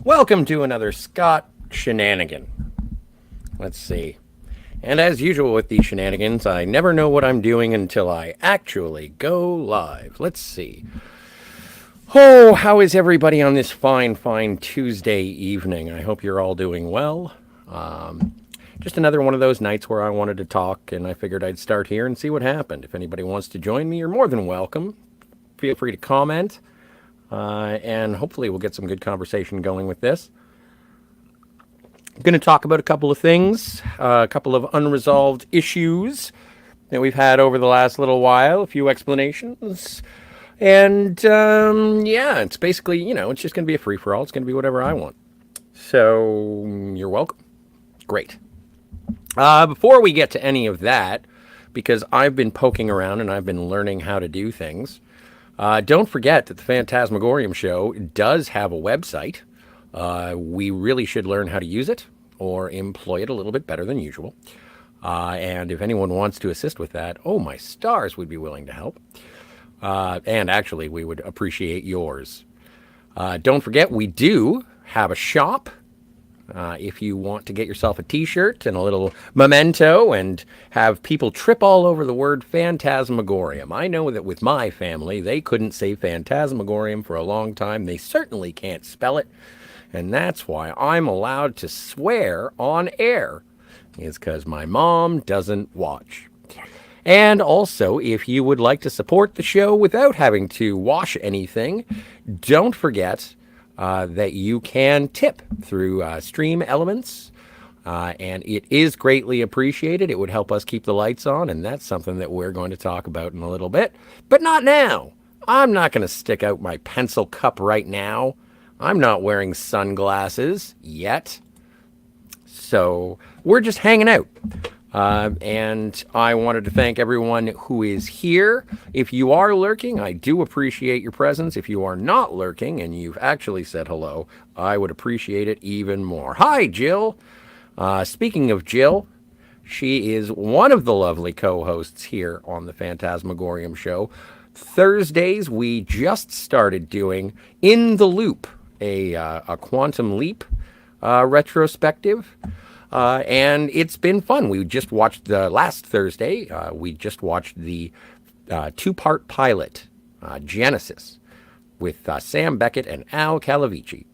Welcome to another Scott Shenanigan. Let's see. And as usual with these shenanigans, I never know what I'm doing until I actually go live. Let's see. Oh, how is everybody on this fine Tuesday evening? I hope you're all doing well. Just another one of those nights where I wanted to talk, and I figured I'd start here and see what happened. If anybody wants to join me, you're more than welcome. Feel free to comment. And hopefully we'll get some good conversation going with this. I'm going to talk about a couple of things, a couple of unresolved issues that we've had over the last little while, a few explanations. And, yeah, it's basically, it's just going to be a free-for-all. It's going to be whatever I want. So, you're welcome. Great. Before we get to any of that, because I've been poking around and I've been learning how to do things, don't forget that the Phantasmagorium Show does have a website. We really should learn how to use it or employ it a little bit better than usual. And if anyone wants to assist with that, oh, my stars, we'd be willing to help. And actually, we would appreciate yours. Don't forget, we do have a shop. If you want to get yourself a t-shirt and a little memento and have people trip all over the word Phantasmagorium. I know that with my family, they couldn't say Phantasmagorium for a long time. They certainly can't spell it. And that's why I'm allowed to swear on air. It's because my mom doesn't watch. And also, if you would like to support the show without having to wash anything, don't forget that you can tip through Stream Elements, and it is greatly appreciated. It would help us keep the lights on, and that's something that we're going to talk about in a little bit, but not now. I'm not going to stick out my pencil cup right now. I'm not wearing sunglasses yet, so we're just hanging out. And I wanted to thank everyone who is here. If you are lurking, I do appreciate your presence. If you are not lurking and you've actually said hello, I would appreciate it even more. Hi, Jill. Speaking of Jill, she is one of the lovely co-hosts here on the Phantasmagorium Show. Thursdays, we just started doing In the Loop, a Quantum Leap retrospective. And it's been fun. We just watched last Thursday, we just watched the two-part pilot, Genesis, with Sam Beckett and Al Calavici.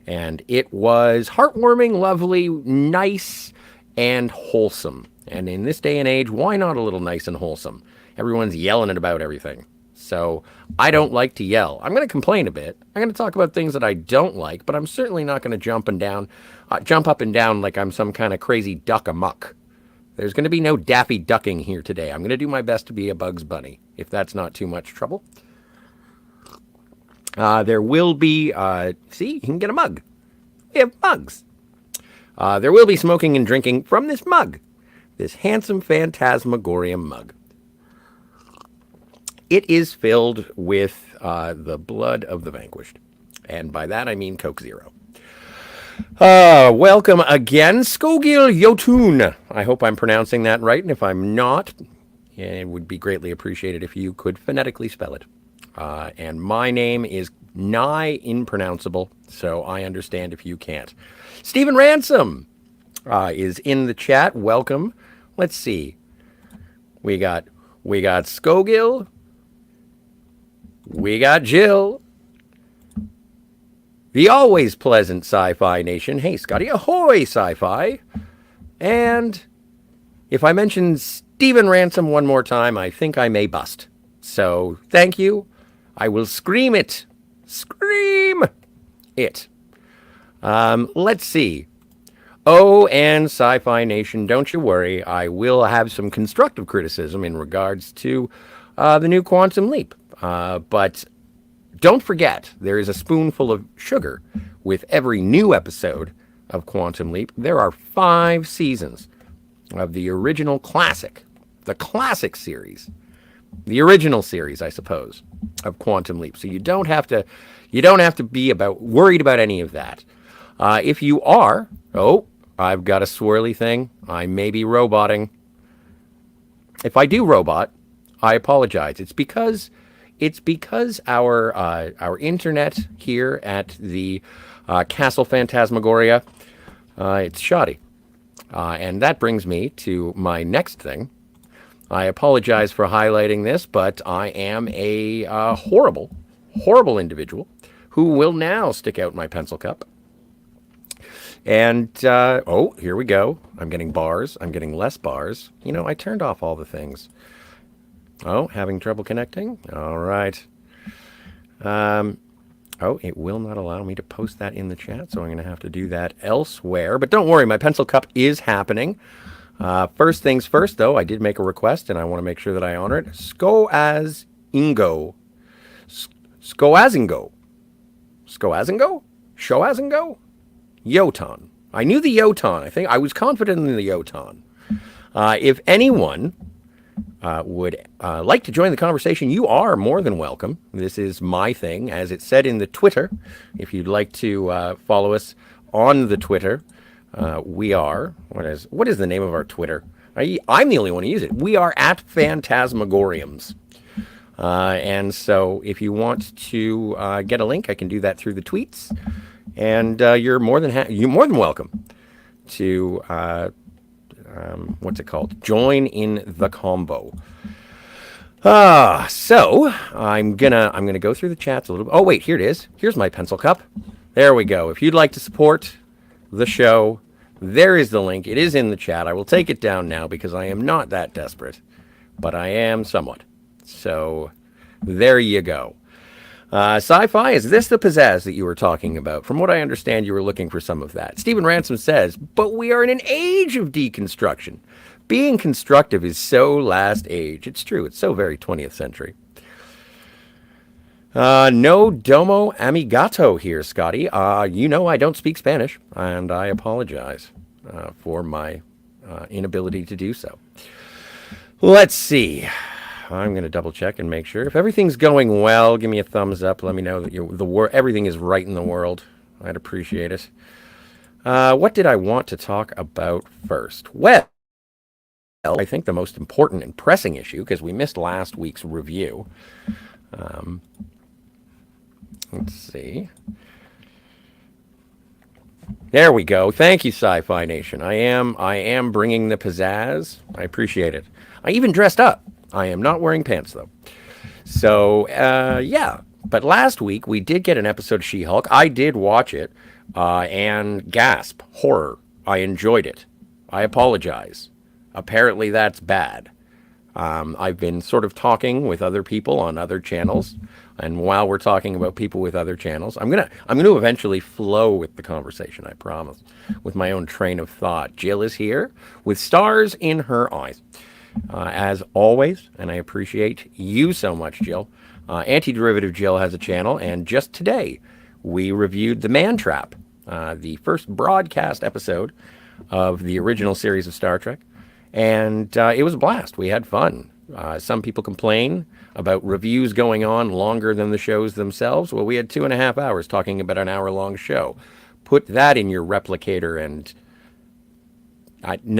And it was heartwarming, lovely, nice, and wholesome. And in this day and age, why not a little nice and wholesome? Everyone's yelling about everything. So I don't like to yell. I'm going to complain a bit. I'm going to talk about things that I don't like, but I'm certainly not going to jump up and down like I'm some kind of crazy duck amuck. There's going to be no Daffy Ducking here today. I'm going to do my best to be a Bugs Bunny, if that's not too much trouble. There will be, see, you can get a mug. We have mugs. There will be smoking and drinking from this mug, this handsome Phantasmagorium mug. It is filled with the blood of the vanquished. And by that, I mean Coke Zero. Welcome again, Skogil Jotun. I hope I'm pronouncing that right. And if I'm not, it would be greatly appreciated if you could phonetically spell it. And my name is nigh impronounceable, so I understand if you can't. Stephen Ransom is in the chat. Welcome. Let's see. We got Skogil. We got Jill. The always pleasant Sci-Fi Nation. Hey, Scotty. Ahoy, Sci-Fi. And if I mention Stephen Ransom one more time, I think I may bust. So, thank you. I will scream it. Scream it. Let's see. Oh, and Sci-Fi Nation, don't you worry. I will have some constructive criticism in regards to the new Quantum Leap. But don't forget, there is a spoonful of sugar with every new episode of Quantum Leap. There are 5 seasons of the original classic, the classic series, the original series, I suppose, of Quantum Leap. So you don't have to be worried about any of that. If you are, oh, I've got a swirly thing. I may be roboting. If I do robot, I apologize. It's because our internet here at the Castle Phantasmagoria, it's shoddy. And that brings me to my next thing. I apologize for highlighting this, but I am a horrible, horrible individual who will now stick out my pencil cup. And, oh, here we go. I'm getting bars. I'm getting less bars. You know, I turned off all the things. Oh, having trouble connecting? All right. Oh, it will not allow me to post that in the chat, so I'm going to have to do that elsewhere. But don't worry, my pencil cup is happening. First things first, though, I did make a request, and I want to make sure that I honor it. Skoazingo. Skoazingo. Skoazingo? Shoazingo? Yoton. I knew the Yoton. I think I was confident in the Yoton. If anyone would like to join the conversation, you are more than welcome. This is my thing, as it said in the Twitter. If you'd like to follow us on the Twitter, we are. What is the name of our Twitter? I'm the only one who uses it. We are at Phantasmagoriums. And so if you want to get a link, I can do that through the tweets. And you're more than welcome to what's it called? Join in the combo. So I'm gonna go through the chats a little bit. Oh wait, here it is. Here's my pencil cup. There we go. If you'd like to support the show, there is the link. It is in the chat. I will take it down now because I am not that desperate, but I am somewhat. So there you go. Sci-fi, is this the pizzazz that you were talking about? From what I understand, you were looking for some of that. Stephen Ransom says, but we are in an age of deconstruction. Being constructive is so last age. It's true. It's so very 20th century. No domo amigato here, Scotty. You know I don't speak Spanish, and I apologize for my inability to do so. Let's see. I'm going to double check and make sure. If everything's going well, give me a thumbs up. Let me know that everything is right in the world. I'd appreciate it. What did I want to talk about first? Well, I think the most important and pressing issue, because we missed last week's review. Let's see. There we go. Thank you, Sci-Fi Nation. I am bringing the pizzazz. I appreciate it. I even dressed up. I am not wearing pants, though. So, yeah. But last week, we did get an episode of She-Hulk. I did watch it, and gasp, horror. I enjoyed it. I apologize. Apparently, that's bad. I've been sort of talking with other people on other channels, and while we're talking about people with other channels, I'm gonna eventually flow with the conversation, I promise, with my own train of thought. Jill is here with stars in her eyes. As always, and I appreciate you so much, Jill. Antiderivative Jill has a channel, and just today we reviewed The Man Trap, the first broadcast episode of the original series of Star Trek, and it was a blast. We had fun. Some people complain about reviews going on longer than the shows themselves. Well, we had 2.5 hours talking about an hour-long show. Put that in your replicator and...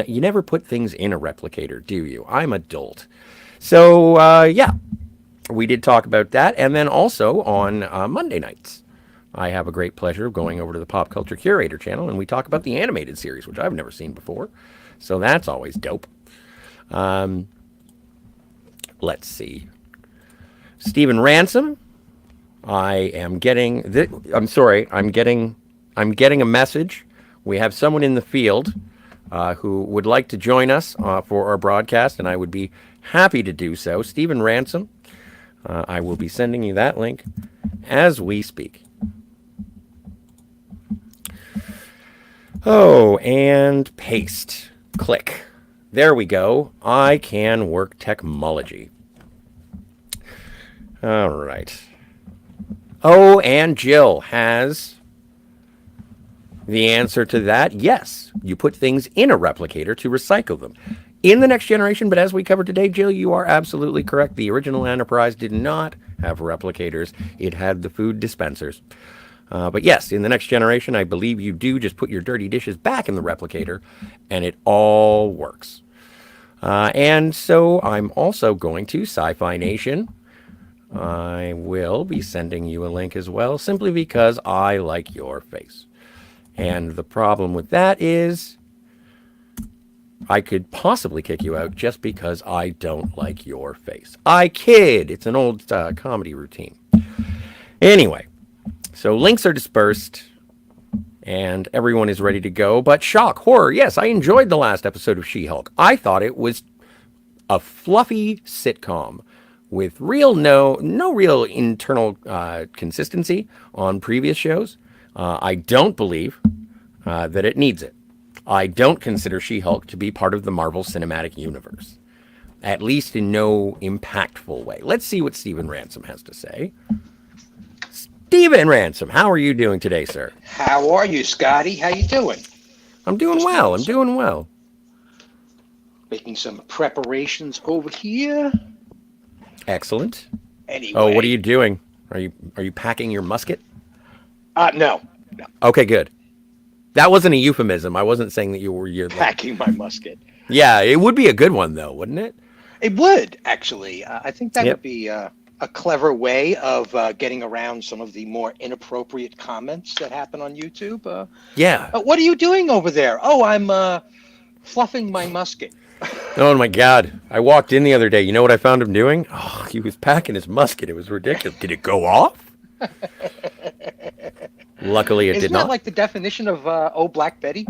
you never put things in a replicator, do you? I'm adult. So, yeah, we did talk about that. And then also on Monday nights, I have a great pleasure of going over to the Pop Culture Curator channel, and we talk about the animated series, which I've never seen before. So that's always dope. Let's see. Stephen Ransom, I am getting... I'm sorry, I'm getting a message. We have someone in the field... who would like to join us for our broadcast, and I would be happy to do so. Stephen Ransom, I will be sending you that link as we speak. Oh, and paste. Click. There we go. I can work technology. All right. Oh, and Jill has... the answer to that, yes. You put things in a replicator to recycle them. In the Next Generation, but as we covered today, Jill, you are absolutely correct. The original Enterprise did not have replicators. It had the food dispensers. But yes, in the next generation, I believe you do just put your dirty dishes back in the replicator, and it all works. And so I'm also going to Sci-Fi Nation. I will be sending you a link as well, simply because I like your face. And the problem with that is I could possibly kick you out just because I don't like your face. I kid. It's an old comedy routine. Anyway, so links are dispersed and everyone is ready to go. But shock, horror, yes, I enjoyed the last episode of She-Hulk. I thought it was a fluffy sitcom with no real internal consistency on previous shows. I don't believe that it needs it. I don't consider She-Hulk to be part of the Marvel Cinematic Universe, at least in no impactful way. Let's see what Stephen Ransom has to say. Stephen Ransom, how are you doing today, sir? How are you, Scotty? How you doing? I'm doing Just well. I'm doing well. making some preparations over here. Excellent. Anyway. Oh, what are you doing? Are you packing your musket? No. Okay, good. That wasn't a euphemism. I wasn't saying that you're Packing my musket. Yeah, it would be a good one though, wouldn't it? It would, actually. I think that Yep. would be a clever way of getting around some of the more inappropriate comments that happen on YouTube. Yeah. What are you doing over there? Oh, I'm fluffing my musket. Oh my God. I walked in the other day. You know what I found him doing? Oh, he was packing his musket. It was ridiculous. Did it go off? Luckily, it did Isn't that not. like the definition of Oh Black Betty?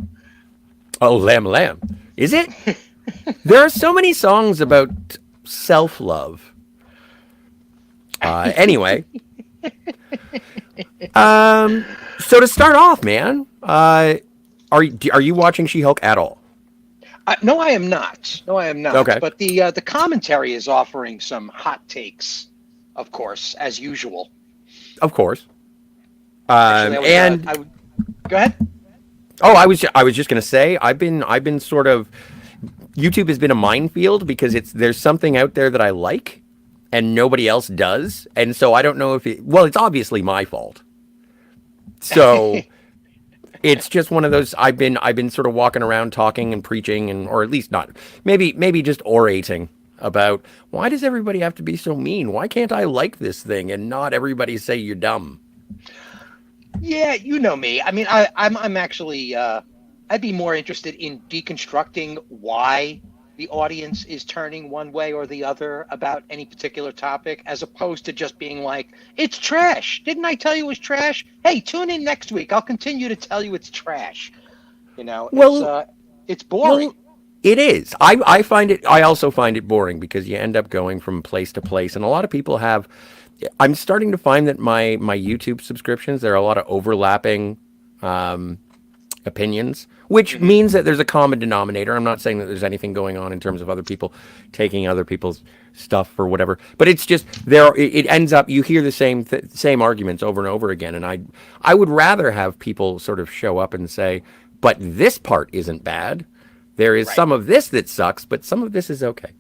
Oh, lamb, lamb. Is it? There are so many songs about self-love. Anyway. So to start off, man, are you watching She-Hulk at all? No, I am not. No, I am not. Okay. But the commentary is offering some hot takes, of course, as usual. Of course. Actually, I would go ahead. Oh, I was just gonna say I've been sort of YouTube has been a minefield because there's something out there that I like and nobody else does, and so I don't know if it's obviously my fault. So it's just one of those I've been sort of walking around talking and preaching or at least not maybe just orating about why does everybody have to be so mean? Why can't I like this thing and not everybody say you're dumb? Yeah, you know me. I mean, I'm actually I'd be more interested in deconstructing why the audience is turning one way or the other about any particular topic, as opposed to just being like, "It's trash. Didn't I tell you it was trash? Hey, tune in next week. I'll continue to tell you it's trash." You know, it's boring. Well, it is. I find it. I also find it boring because you end up going from place to place, and a lot of people have. I'm starting to find that my YouTube subscriptions, there are a lot of overlapping opinions, which means that there's a common denominator. I'm not saying that there's anything going on in terms of other people taking other people's stuff or whatever, but it's just there. It ends up you hear the same arguments over and over again, and I would rather have people sort of show up and say, "But this part isn't bad. There is Right. some of this that sucks, but some of this is okay."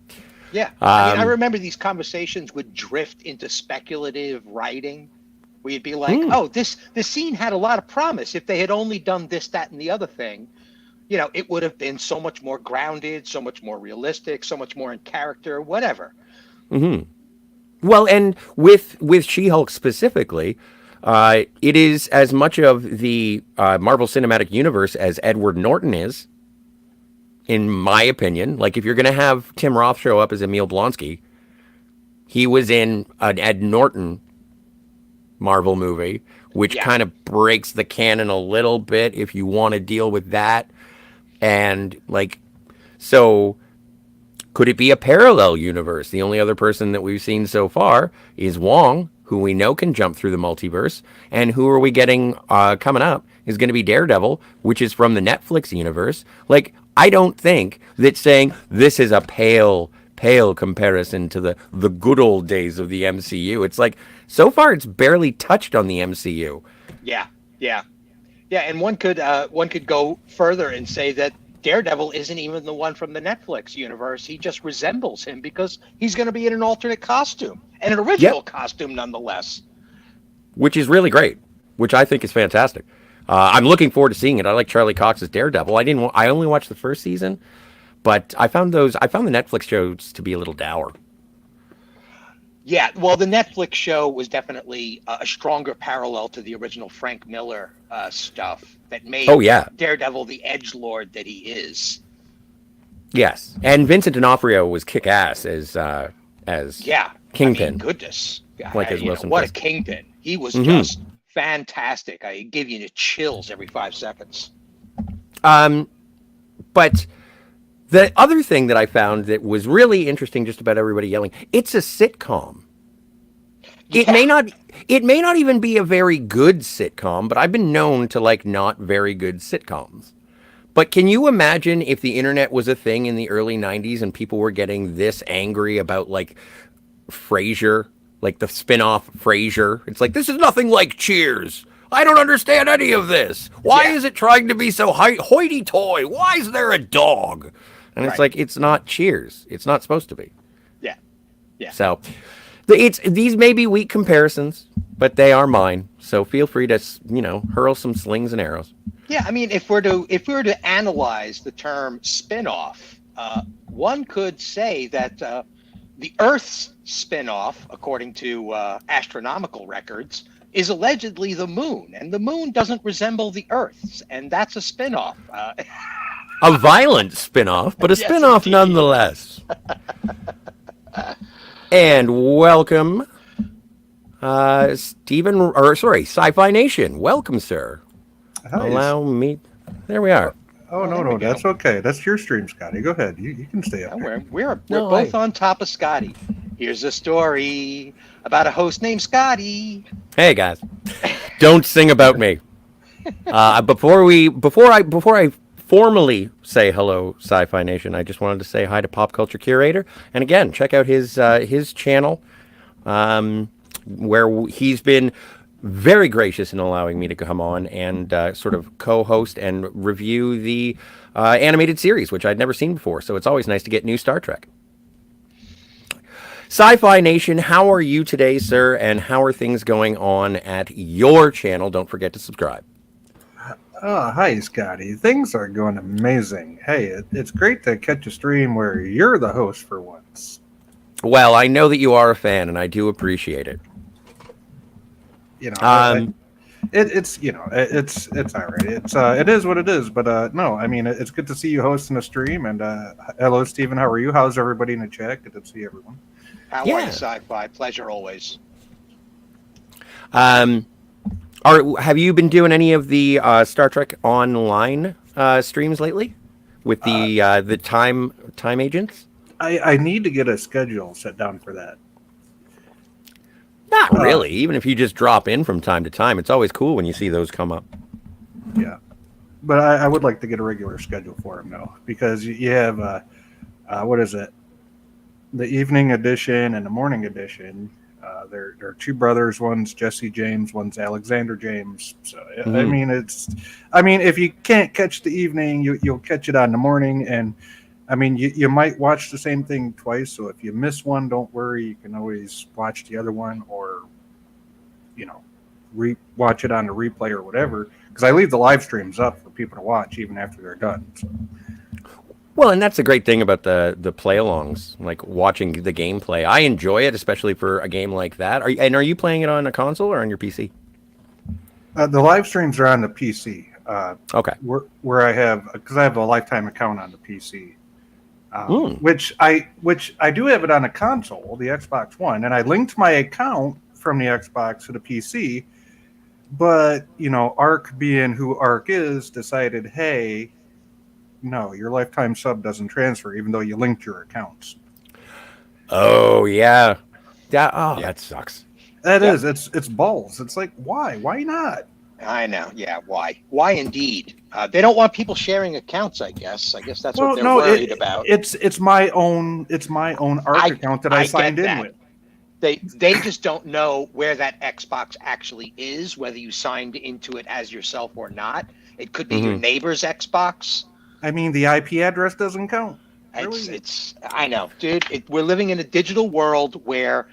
Yeah, I mean, I remember these conversations would drift into speculative writing, where you'd be like, "Oh, this scene had a lot of promise. If they had only done this, that, and the other thing, you know, it would have been so much more grounded, so much more realistic, so much more in character, whatever." Well, and with She-Hulk specifically, it is as much of the Marvel Cinematic Universe as Edward Norton is, in my opinion. Like, if you're going to have Tim Roth show up as Emil Blonsky, he was in an Ed Norton Marvel movie, which Yeah. kind of breaks the canon a little bit if you want to deal with that. And, like, so could it be a parallel universe? The only other person that we've seen so far is Wong, who we know can jump through the multiverse. And who are we getting coming up is going to be Daredevil, which is from the Netflix universe. Like, I don't think that saying this is a pale comparison to the good old days of the MCU. It's like, so far it's barely touched on the MCU. Yeah, yeah, yeah. And one could go further and say that Daredevil isn't even the one from the Netflix universe. He just resembles him because he's going to be in an alternate costume and an original costume nonetheless. Which is really great. which I think is fantastic. I'm looking forward to seeing it. I like Charlie Cox's Daredevil. I only watched the first season, but I found the Netflix shows to be a little dour. Yeah, well, the Netflix show was definitely a stronger parallel to the original Frank Miller stuff that Oh made yeah, Daredevil the edge lord that he is. yes. And Vincent D'Onofrio was kick ass as Yeah, I mean, Kingpin, goodness, like as Wilson what a Fisk. kingpin! He was Hmm. just fantastic. I give you the chills every 5 seconds. Um, but the other thing that I found that was really interesting, just about everybody yelling, it's a sitcom. It Yeah, may not it may not even be a very good sitcom, but I've been known to like not very good sitcoms. But can you imagine if the internet was a thing in the early 90s and people were getting this angry about like Frasier, like the spin-off Frasier? It's like this is nothing like Cheers. I don't understand any of this. Why yeah, is it trying to be so hoity-toity? Why is there a dog? And it's right. like it's not Cheers. It's not supposed to be. Yeah, yeah. So it's these may be weak comparisons, but they are mine. So feel free to hurl some slings and arrows. Yeah, I mean, if we were to analyze the term spin-off, one could say that the Earth's spin-off, according to astronomical records, is allegedly the moon, and the moon doesn't resemble the Earth's, and that's a spin-off. A violent spin-off, but a Yes, spin-off indeed. nonetheless. And welcome, Sci-Fi Nation. Welcome, sir. Hi. Allow me. There we are. Oh, Oh, no, there we no, go. that's okay. That's your stream, Scotty. Go ahead. You can stay up Yeah, there. we're No, both on top of Scotty. Here's a story about a host named Scotty. Hey guys, don't sing about me. Before I formally say hello, Sci-Fi Nation, I just wanted to say hi to Pop Culture Curator, and again, check out his channel, where he's been very gracious in allowing me to come on and sort of co-host and review the animated series, which I'd never seen before. So it's always nice to get new Star Trek. Sci-Fi Nation, how are you today, sir? And how are things going on at your channel? Don't forget to subscribe. Oh, hi, Scotty. Things are going amazing. Hey, it's great to catch a stream where you're the host for once. Well, I know that you are a fan, and I do appreciate it. You know, Um, it's it's all right. It is what it is. But no, I mean, it's good to see you hosting a stream. And hello, Stephen. How are you? How's everybody in the chat? Good to see everyone. How are Yeah. you, Sci-Fi? Pleasure always. um, have you been doing any of the Star Trek Online streams lately with the time agents? I need to get a schedule set down for that. Not really. Even if you just drop in from time to time, it's always cool when you see those come up. Yeah, but I would like to get a regular schedule for him though, because you have what is it? The evening edition and the morning edition. There are two brothers. One's Jesse James. One's Alexander James. So I mean, if you can't catch the evening, you'll catch it on the morning. And I mean, you might watch the same thing twice. So if you miss one, don't worry. You can always watch the other one, or watch it on the replay or whatever. Because I leave the live streams up for people to watch even after they're done. So. Well, and that's the great thing about the play-alongs, like watching the gameplay. I enjoy it, especially for a game like that. Are you playing it on a console or on your PC? The live streams are on the PC. Okay. Where I have, because I have a lifetime account on the PC, Hmm. which I do have it on a console, the Xbox One, and I linked my account from the Xbox to the PC. But Arc, being who Arc is, decided, hey, no, your lifetime sub doesn't transfer, even though you linked your accounts. Oh yeah. Yeah. That sucks. That Yep. is, it's balls. It's like, why? Why not? I know. Yeah. Why? Why indeed? They don't want people sharing accounts. I guess that's what they're worried about. It's my own Arc account that I get signed in that. with. They just don't know where that Xbox actually is, whether you signed into it as yourself or not. It could be your neighbor's Xbox. I mean, the IP address doesn't count. Really? It's I know, dude. We're living in a digital world where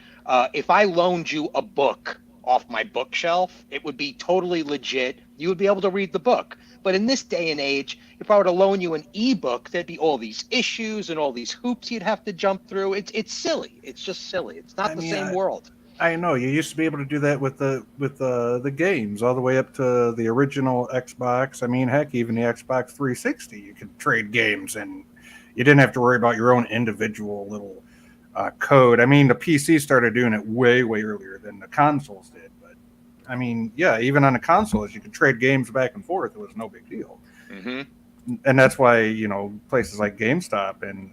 if I loaned you a book off my bookshelf. It would be totally legit. You would be able to read the book. But in this day and age, if I were to loan you an ebook, there'd be all these issues and all these hoops you'd have to jump through. It's silly. It's just silly. It's not the same world. I know you used to be able to do that with the games all the way up to the original Xbox. I mean, heck, even the Xbox 360, you could trade games, and you didn't have to worry about your own individual little code. I mean, the PC started doing it way earlier than the consoles did. But I mean, yeah, even on the consoles, you could trade games back and forth. It was no big deal. Mm-hmm. And that's why places like GameStop and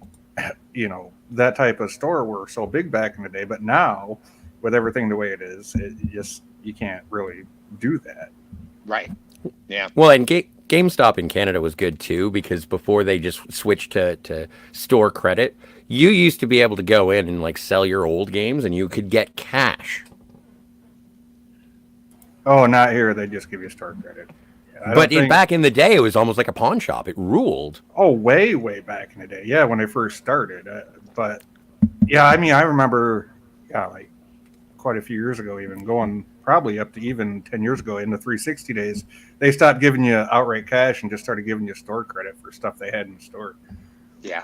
that type of store were so big back in the day. But now, with everything the way it is, you can't really do that. Right. Yeah. Well, and GameStop in Canada was good too, because before they just switched to store credit, you used to be able to go in and like sell your old games, and you could get cash. Oh, not here. They just give you store credit. But back in the day, it was almost like a pawn shop. It ruled. Oh, way back in the day. Yeah, when they first started. But yeah, I mean, I remember, like quite a few years ago, even going probably up to even 10 years ago in the 360 days, they stopped giving you outright cash and just started giving you store credit for stuff they had in the store. Yeah.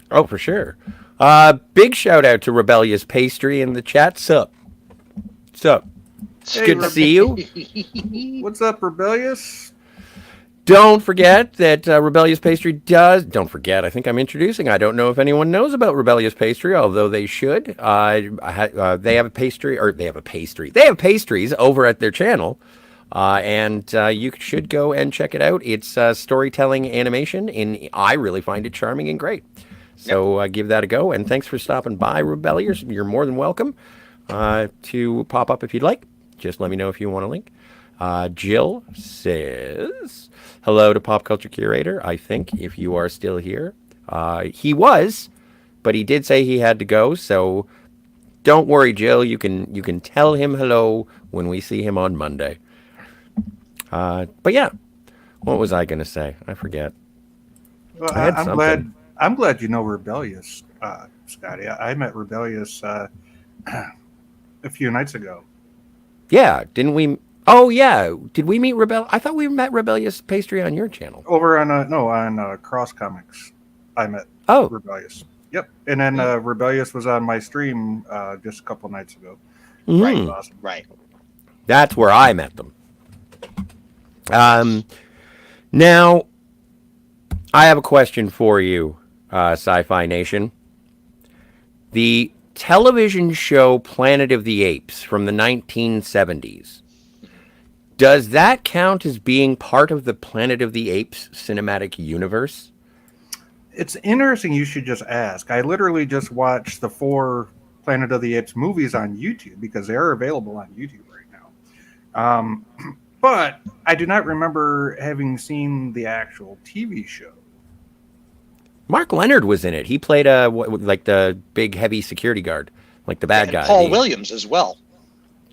Oh, for sure. Big shout out to Rebellious Pastry in the chat. Sup? It's good to see you. What's up, Rebellious? Don't forget that Rebellious Pastry does... Don't forget, I think I'm introducing. I don't know if anyone knows about Rebellious Pastry, although they should. They have a pastry, or they have a pastry. They have pastries over at their channel, and you should go and check it out. It's storytelling animation, and I really find it charming and great. So give that a go, and thanks for stopping by, Rebellious. You're more than welcome to pop up if you'd like. Just let me know if you want a link. Jill says... Hello to Pop Culture Curator, I think, if you are still here. He was, but he did say he had to go, so don't worry, Jill. You can tell him hello when we see him on Monday. But yeah, what was I going to say? I forget. Well, I'm glad you know Rebellious, Scotty. I met Rebellious a few nights ago. Yeah, didn't we... Oh, yeah. Did we meet I thought we met Rebellious Pastry on your channel. Over on Cross Comics. I met Rebellious. Yep. And then Rebellious was on my stream just a couple nights ago. Mm-hmm. Right. Awesome. Right. That's where I met them. Now, I have a question for you, Sci-Fi Nation. The television show Planet of the Apes from the 1970s. Does that count as being part of the Planet of the Apes cinematic universe? It's interesting you should just ask. I literally just watched the 4 Planet of the Apes movies on YouTube because they are available on YouTube right now. But I do not remember having seen the actual TV show. Mark Leonard was in it. He played like the big heavy security guard, like the bad guy. Paul Williams as well.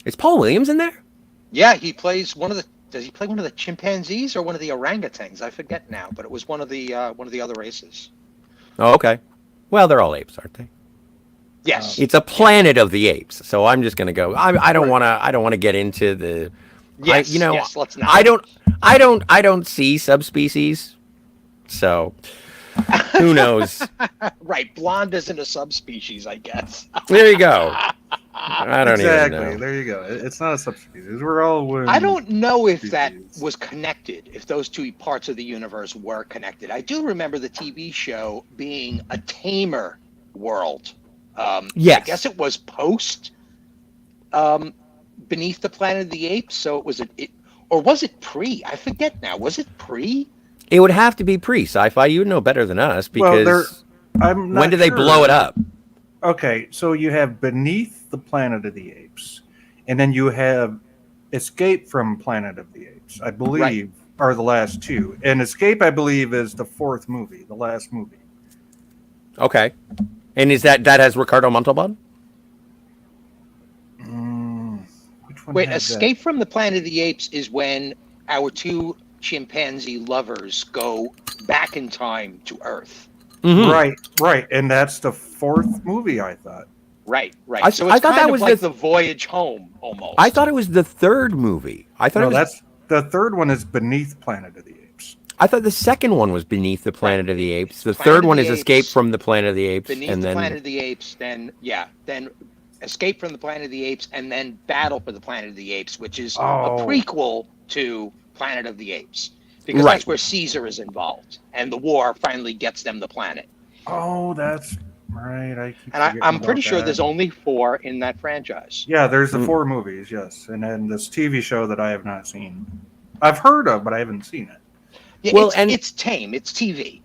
Is Paul Williams in there? Yeah, he plays does he play one of the chimpanzees or one of the orangutans? I forget now, but it was one of the other races. Oh, okay. Well, they're all apes, aren't they? Yes. It's a Planet of the Apes, so I'm just going to go. I don't want to get into the. Yes. Yes. Let's not. I don't see subspecies, so who knows? Right, blonde isn't a subspecies, I guess. There you go. I don't even know. There you go. It's not a subspecies. We're all. I don't know if that was connected. If those two parts of the universe were connected, I do remember the TV show being a tamer world. Yes. I guess it was post Beneath the Planet of the Apes. So it was or was it pre? I forget now. Was it pre? It would have to be pre Sci-Fi. You would know better than us because when did they blow it up? Okay, so you have Beneath the Planet of the Apes, and then you have Escape from Planet of the Apes, I believe, are the last two. And Escape, I believe, is the 4th movie, the last movie. Okay. And is that has Ricardo Montalban? Which one? Wait, Escape from the Planet of the Apes is when our 2 chimpanzee lovers go back in time to Earth. Mm-hmm. Right. And that's the 4th movie, I thought. Right, right. I, So I it's thought kind that of was like the voyage home almost. I thought it was the third movie. No, that's the third one is Beneath Planet of the Apes. I thought the second one was Beneath the Right. Planet of the Apes. It's The Planet third of one the is Escape Apes, from the Planet of the Apes, Beneath and the then Planet of the Apes, then Escape from the Planet of the Apes, and then Battle for the Planet of the Apes, which is a Oh, prequel to Planet of the Apes, because right. that's where Caesar is involved, and the war finally gets them the planet. oh, that's right. I keep And forgetting I'm pretty about sure that. there's only 4 in that franchise. Yeah, there's the Mm. 4 movies, yes, and then this TV show that I have not seen. I've heard of, but I haven't seen it. Yeah, Well, and it's tame. It's TV.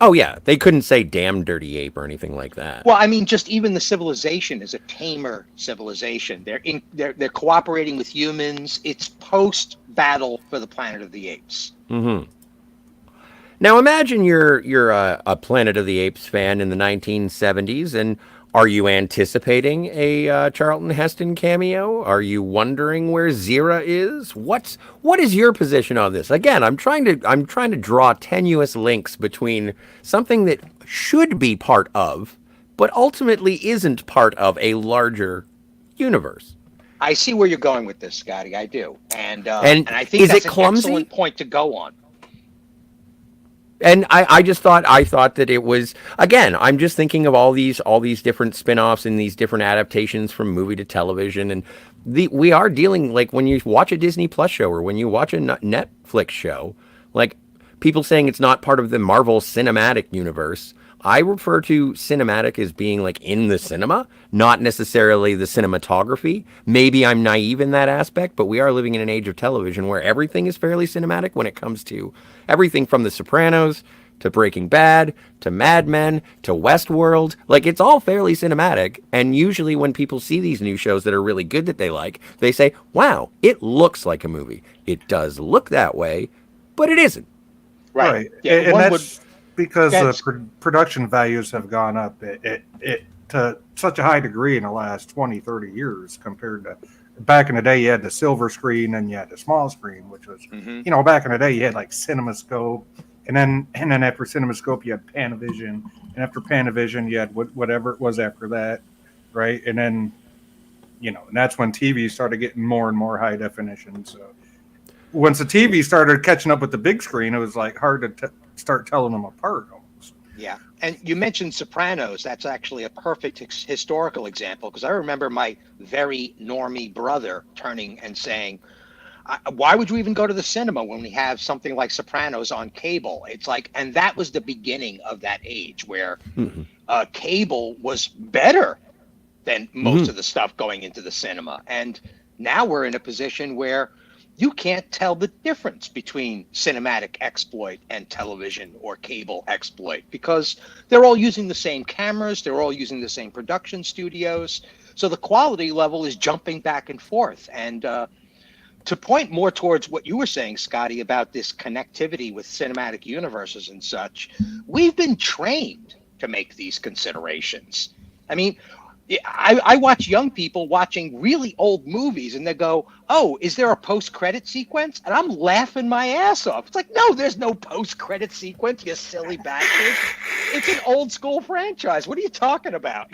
oh yeah, they couldn't say "damn dirty ape" or anything like that. Well, I mean, just even the civilization is a tamer civilization. They're cooperating with humans. It's post battle for the Planet of the Apes. Hmm. Now imagine you're a Planet of the Apes fan in the 1970s, and are you anticipating a Charlton Heston cameo? Are you wondering where Zira is? What is your position on this? Again, I'm trying to draw tenuous links between something that should be part of, but ultimately isn't part of a larger universe. I see where you're going with this, Scotty. I do, and And I think is it that's an clumsy? excellent point to go on. And I thought that it was, again, I'm just thinking of all these different spin-offs and these different adaptations from movie to television, and we are dealing, like, when you watch a Disney Plus show or when you watch a Netflix show, like, people saying it's not part of the Marvel Cinematic Universe. I refer to cinematic as being like in the cinema, not necessarily the cinematography. Maybe I'm naive in that aspect, but we are living in an age of television where everything is fairly cinematic when it comes to everything from The Sopranos to Breaking Bad to Mad Men to Westworld. Like, it's all fairly cinematic. And usually when people see these new shows that are really good that they like, they say, wow, it looks like a movie. It does look that way, but it isn't. Right. Yeah. And One that's because that's the production values have gone up it to such a high degree in the last 20, 30 years compared to back in the day. You had the silver screen and you had the small screen, which was, Mhm. back in the day you had like CinemaScope, and then after CinemaScope you had Panavision, and after Panavision you had whatever it was after that, right? And then and that's when TV started getting more and more high definition. So once the TV started catching up with the big screen, it was like hard to start telling them apart almost. Yeah. And you mentioned Sopranos. That's actually a perfect historical example, because I remember my very normie brother turning and saying, why would you even go to the cinema when we have something like Sopranos on cable? It's like, and that was the beginning of that age where Mm-hmm. cable was better than most Mm-hmm. of the stuff going into the cinema. And now we're in a position where you can't tell the difference between cinematic exploit and television or cable exploit, because they're all using the same cameras, they're all using the same production studios. So the quality level is jumping back and forth. And to point more towards what you were saying, Scotty, about this connectivity with cinematic universes and such, we've been trained to make these considerations. I mean, I watch young people watching really old movies and they go, oh, is there a post-credit sequence? And I'm laughing my ass off. It's like, no, there's no post-credit sequence, you silly bastard. It's an old school franchise. What are you talking about?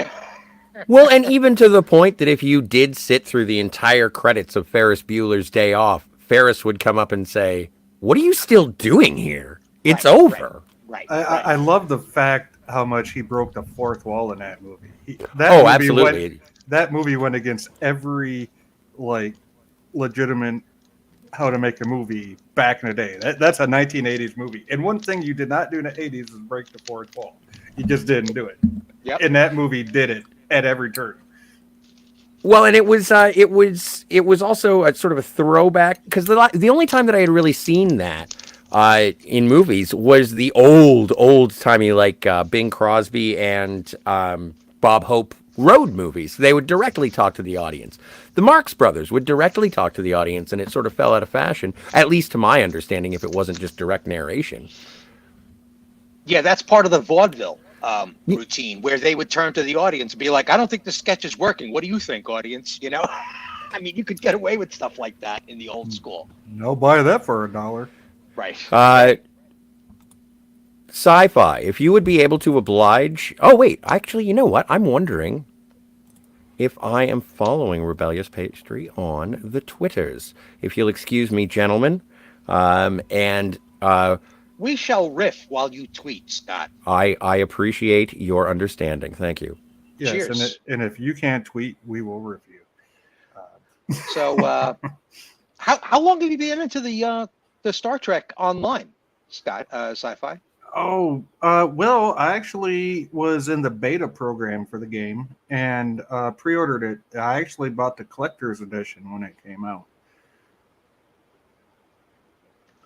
Well, and even to the point that if you did sit through the entire credits of Ferris Bueller's Day Off, Ferris would come up and say, what are you still doing here? It's Right, over. right, I love the fact how much he broke the fourth wall in that movie. Oh, absolutely. That movie went against every like legitimate how to make a movie back in the day. That's a 1980s movie. And one thing you did not do in the 80s is break the fourth wall. You just didn't do it. Yep. And that movie did it at every turn. Well, and it was also a sort of a throwback, because the only time that I had really seen that in movies was the old timey, like Bing Crosby and Bob Hope road movies. They would directly talk to the audience. The Marx Brothers would directly talk to the audience, and it sort of fell out of fashion, at least to my understanding, if it wasn't just direct narration. Yeah, that's part of the vaudeville routine, where they would turn to the audience and be like, I don't think the sketch is working. What do you think, audience? I mean, you could get away with stuff like that in the old school. No, buy that for $1. Right. Sci-fi, if you would be able to oblige... Oh, wait, actually, you know what? I'm wondering, if I am following Rebellious Pastry on the Twitters. If you'll excuse me, gentlemen, and We shall riff while you tweet, Scott. I appreciate your understanding. Thank you. Yes, and Cheers. and if you can't tweet, we will review. So, how long have you been into the Star Trek online, Scott? Sci-fi. Oh, well, I actually was in the beta program for the game and pre-ordered it. I actually bought the collector's edition when it came out.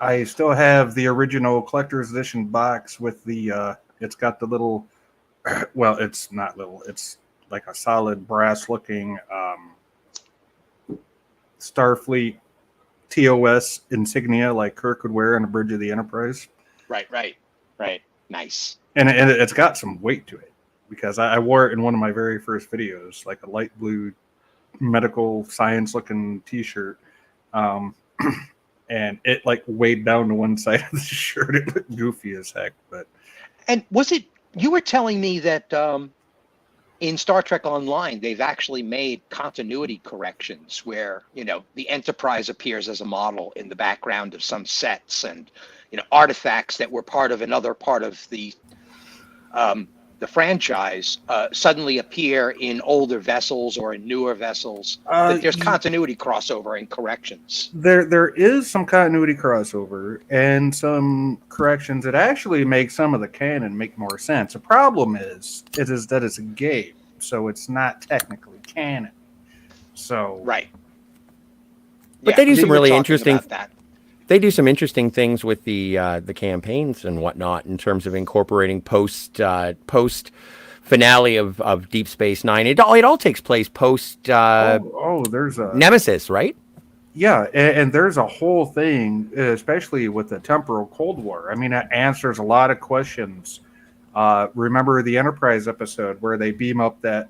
I still have the original collector's edition box with the. It's got the little. Well, it's not little. It's like a solid brass-looking Starfleet TOS insignia, like Kirk would wear on the bridge of the Enterprise. Right. Nice. And it's got some weight to it because I wore it in one of my very first videos, like a light blue medical science looking T-shirt, and it like weighed down to one side of the shirt. It looked goofy as heck, but. And was it you were telling me that in Star Trek Online they've actually made continuity corrections where the Enterprise appears as a model in the background of some sets, and artifacts that were part of another part of the franchise suddenly appear in older vessels or in newer vessels. That there's continuity crossover and corrections. There is some continuity crossover and some corrections that actually make some of the canon make more sense. The problem is that it's a game, so it's not technically canon. So right. But they do some we were really talking interesting. about that. They do some interesting things with the campaigns and whatnot in terms of incorporating post finale of Deep Space Nine. It all takes place post there's a Nemesis, right? Yeah, and there's a whole thing, especially with the temporal Cold War. I mean, it answers a lot of questions. Remember the Enterprise episode where they beam up that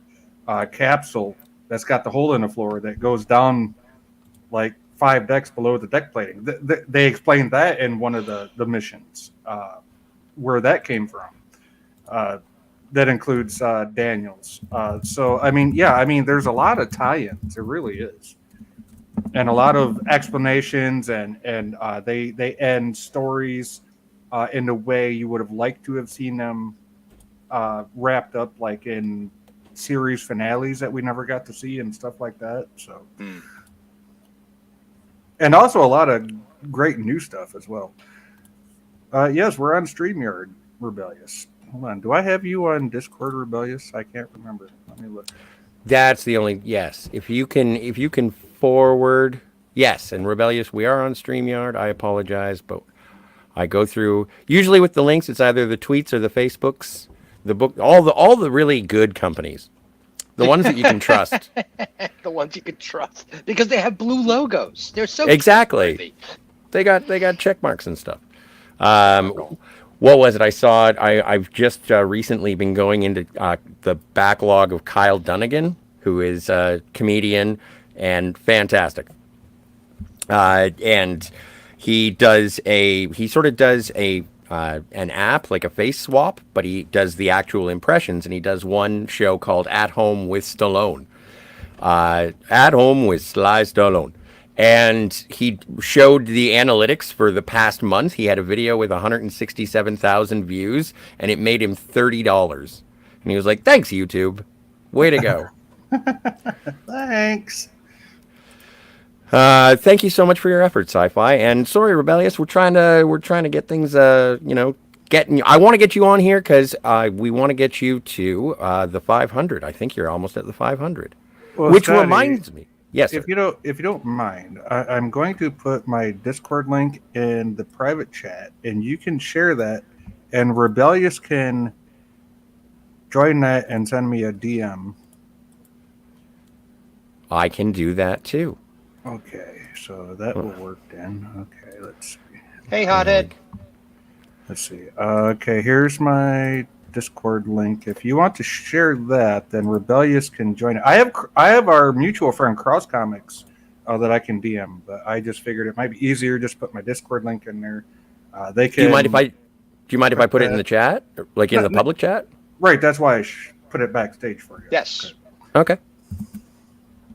capsule that's got the hole in the floor that goes down like 5 decks below the deck plating. They explained that in one of the missions, where that came from. That includes Daniels. So, I mean, there's a lot of tie-ins. It really is. And a lot of explanations, and they end stories in the way you would have liked to have seen them wrapped up, like in series finales that we never got to see and stuff like that. So. And also a lot of great new stuff as well. Yes, we're on StreamYard, Rebellious. Hold on. Do I have you on Discord, Rebellious? I can't remember. Let me look. That's the only yes. If you can forward yes, and Rebellious, we are on StreamYard. I apologize, but I go through usually with the links. It's either the tweets or the Facebooks, the book, all the really good companies. The ones that you can trust. The ones you can trust because they have blue logos. They're so exactly. They got check marks and stuff. What was it? I saw it. I've just recently been going into the backlog of Kyle Dunnigan, who is a comedian and fantastic. And he sort of does an app, like a face swap, but he does the actual impressions, and he does one show called At Home with Stallone. At Home with Sly Stallone. And he showed the analytics for the past month. He had a video with 167,000 views, and it made him $30. And he was like, thanks, YouTube. Way to go. Thanks. Thank you so much for your efforts, Sci-Fi. And sorry, Rebellious, we're trying to get things, I want to get you on here because we want to get you to the 500. I think you're almost at the 500. Well, which Scotty, reminds me, yes, sir. If you don't mind, I'm going to put my Discord link in the private chat, and you can share that, and Rebellious can join that and send me a DM. I can do that too. Okay, so that will work then. Okay, let's see. Hey, hothead. Let's see. Okay, here's my Discord link. If you want to share that, then Rebellious can join it. I have our mutual friend Cross Comics that I can DM, but I just figured it might be easier just put my Discord link in there. They can. Do you mind if I put it in the chat, like in the public chat? Right. That's why I put it backstage for you. Yes. Okay.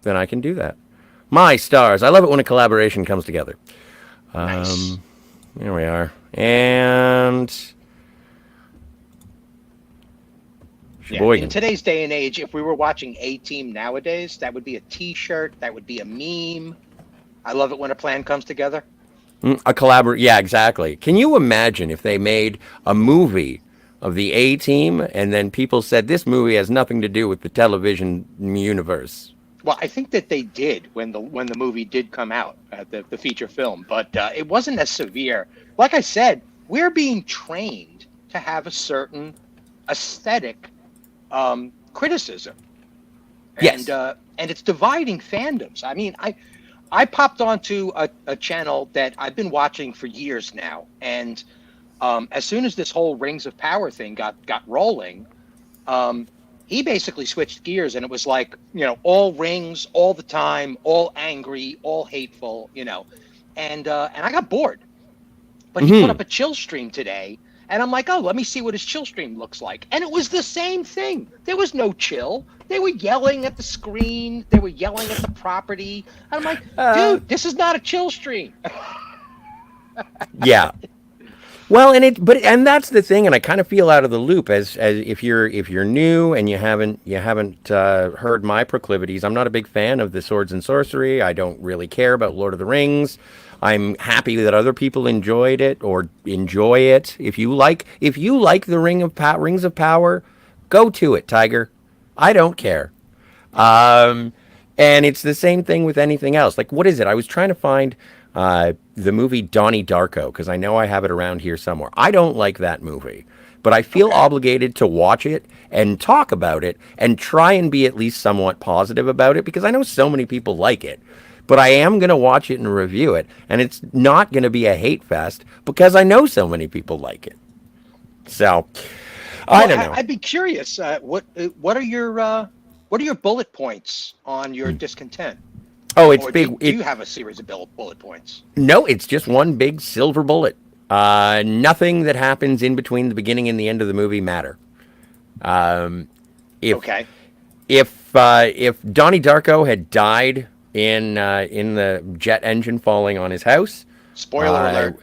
then I can do that. My stars. I love it when a collaboration comes together. Nice. Here we are. And Yeah, in Sheboygan. today's day and age, if we were watching A-Team nowadays, that would be a T-shirt, that would be a meme. I love it when a plan comes together. A collaborate. Yeah, exactly. Can you imagine if they made a movie of the A Team and then people said this movie has nothing to do with the television universe? Well, I think that they did when the movie did come out, the feature film, but it wasn't as severe. Like I said, we're being trained to have a certain aesthetic criticism, Yes. And it's dividing fandoms. I mean, I popped onto a channel that I've been watching for years now, and as soon as this whole Rings of Power thing got rolling, he basically switched gears, and it was like, all rings, all the time, all angry, all hateful, and I got bored. But he put up a chill stream today, and I'm like, oh, let me see what his chill stream looks like, and it was the same thing. There was no chill. They were yelling at the screen. They were yelling at the property. And I'm like, dude, this is not a chill stream. Yeah. Well, and that's the thing, and I kind of feel out of the loop as if you're new and you haven't heard my proclivities. I'm not a big fan of the swords and sorcery. I don't really care about Lord of the Rings. I'm happy that other people enjoyed it or enjoy it. If you like the Rings of Power, go to it, Tiger. I don't care. And it's the same thing with anything else. Like, what is it? I was trying to find the movie Donnie Darko because I know I have it around here somewhere. I don't like that movie, but I feel obligated to watch it and talk about it and try and be at least somewhat positive about it because I know so many people like it. But I am going to watch it and review it, and it's not going to be a hate fest because I know so many people like it. So, I don't know. I'd be curious. What are your bullet points on your discontent? Oh, it's Or big. Do you have a series of bullet points? No, it's just one big silver bullet. Nothing that happens in between the beginning and the end of the movie matter. If Okay. if Donnie Darko had died in the jet engine falling on his house, Spoiler alert.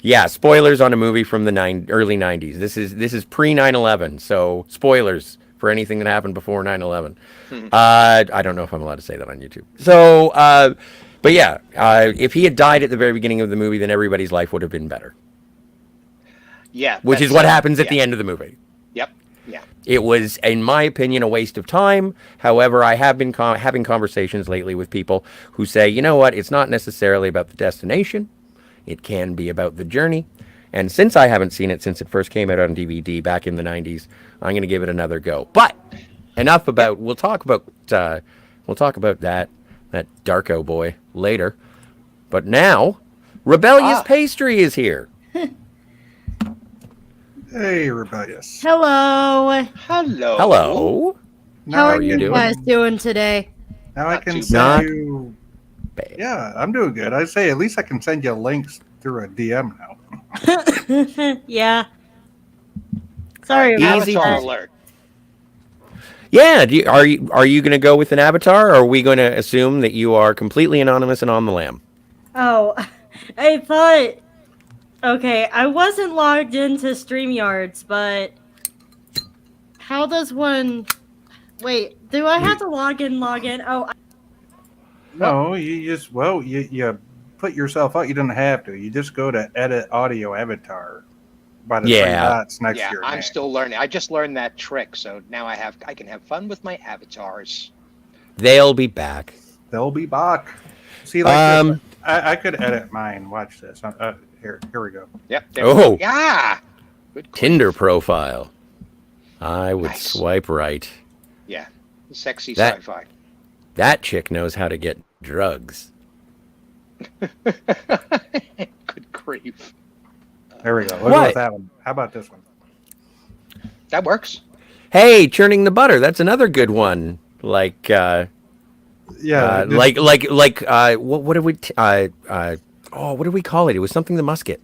yeah, spoilers on a movie from the early '90s. This is pre 9/11, so spoilers for anything that happened before 9/11. I don't know if I'm allowed to say that on YouTube. So, but yeah, if he had died at the very beginning of the movie, then everybody's life would have been better. Yeah. Which is what happens at the end of the movie. Yep. Yeah. It was, in my opinion, a waste of time. However, I have been having conversations lately with people who say, you know what, it's not necessarily about the destination. It can be about the journey. And since I haven't seen it since it first came out on DVD back in the 90s, I'm going to give it another go. But enough about, we'll talk about that Darko boy later. But now, Rebellious Pastry is here. Hey, Rebellious. Hello. Hello. Hello. How are you you doing? guys doing today? Now I Not can too send bad. you. Bad. Yeah, I'm doing good. I say at least I can send you links through a DM now. Yeah. Sorry about Easy Avatar that. alert. Yeah, are you going to go with an avatar, or are we going to assume that you are completely anonymous and on the lam? Oh, I thought. Okay, I wasn't logged into StreamYards, but how does one? Wait, do I have to log in? Oh, No, you just you put yourself out. You don't have to. You just go to edit audio avatar by the three dots next Yeah, to your I'm name. still learning. I just learned that trick, so now I can have fun with my avatars. They'll be back. They'll be back. See, like this, I could edit mine. Watch this. Here we go. Yep. There we go. Oh, Yeah. Good. Tinder profile. I would Nice. swipe right. Yeah. Sexy That- sci-fi. That chick knows how to get drugs. Good grief. There we go. We'll go What? with that one. How about this one? That works. Hey, churning the butter. That's another good one. Like, Yeah. what did we? What did we call it? It was something the musket.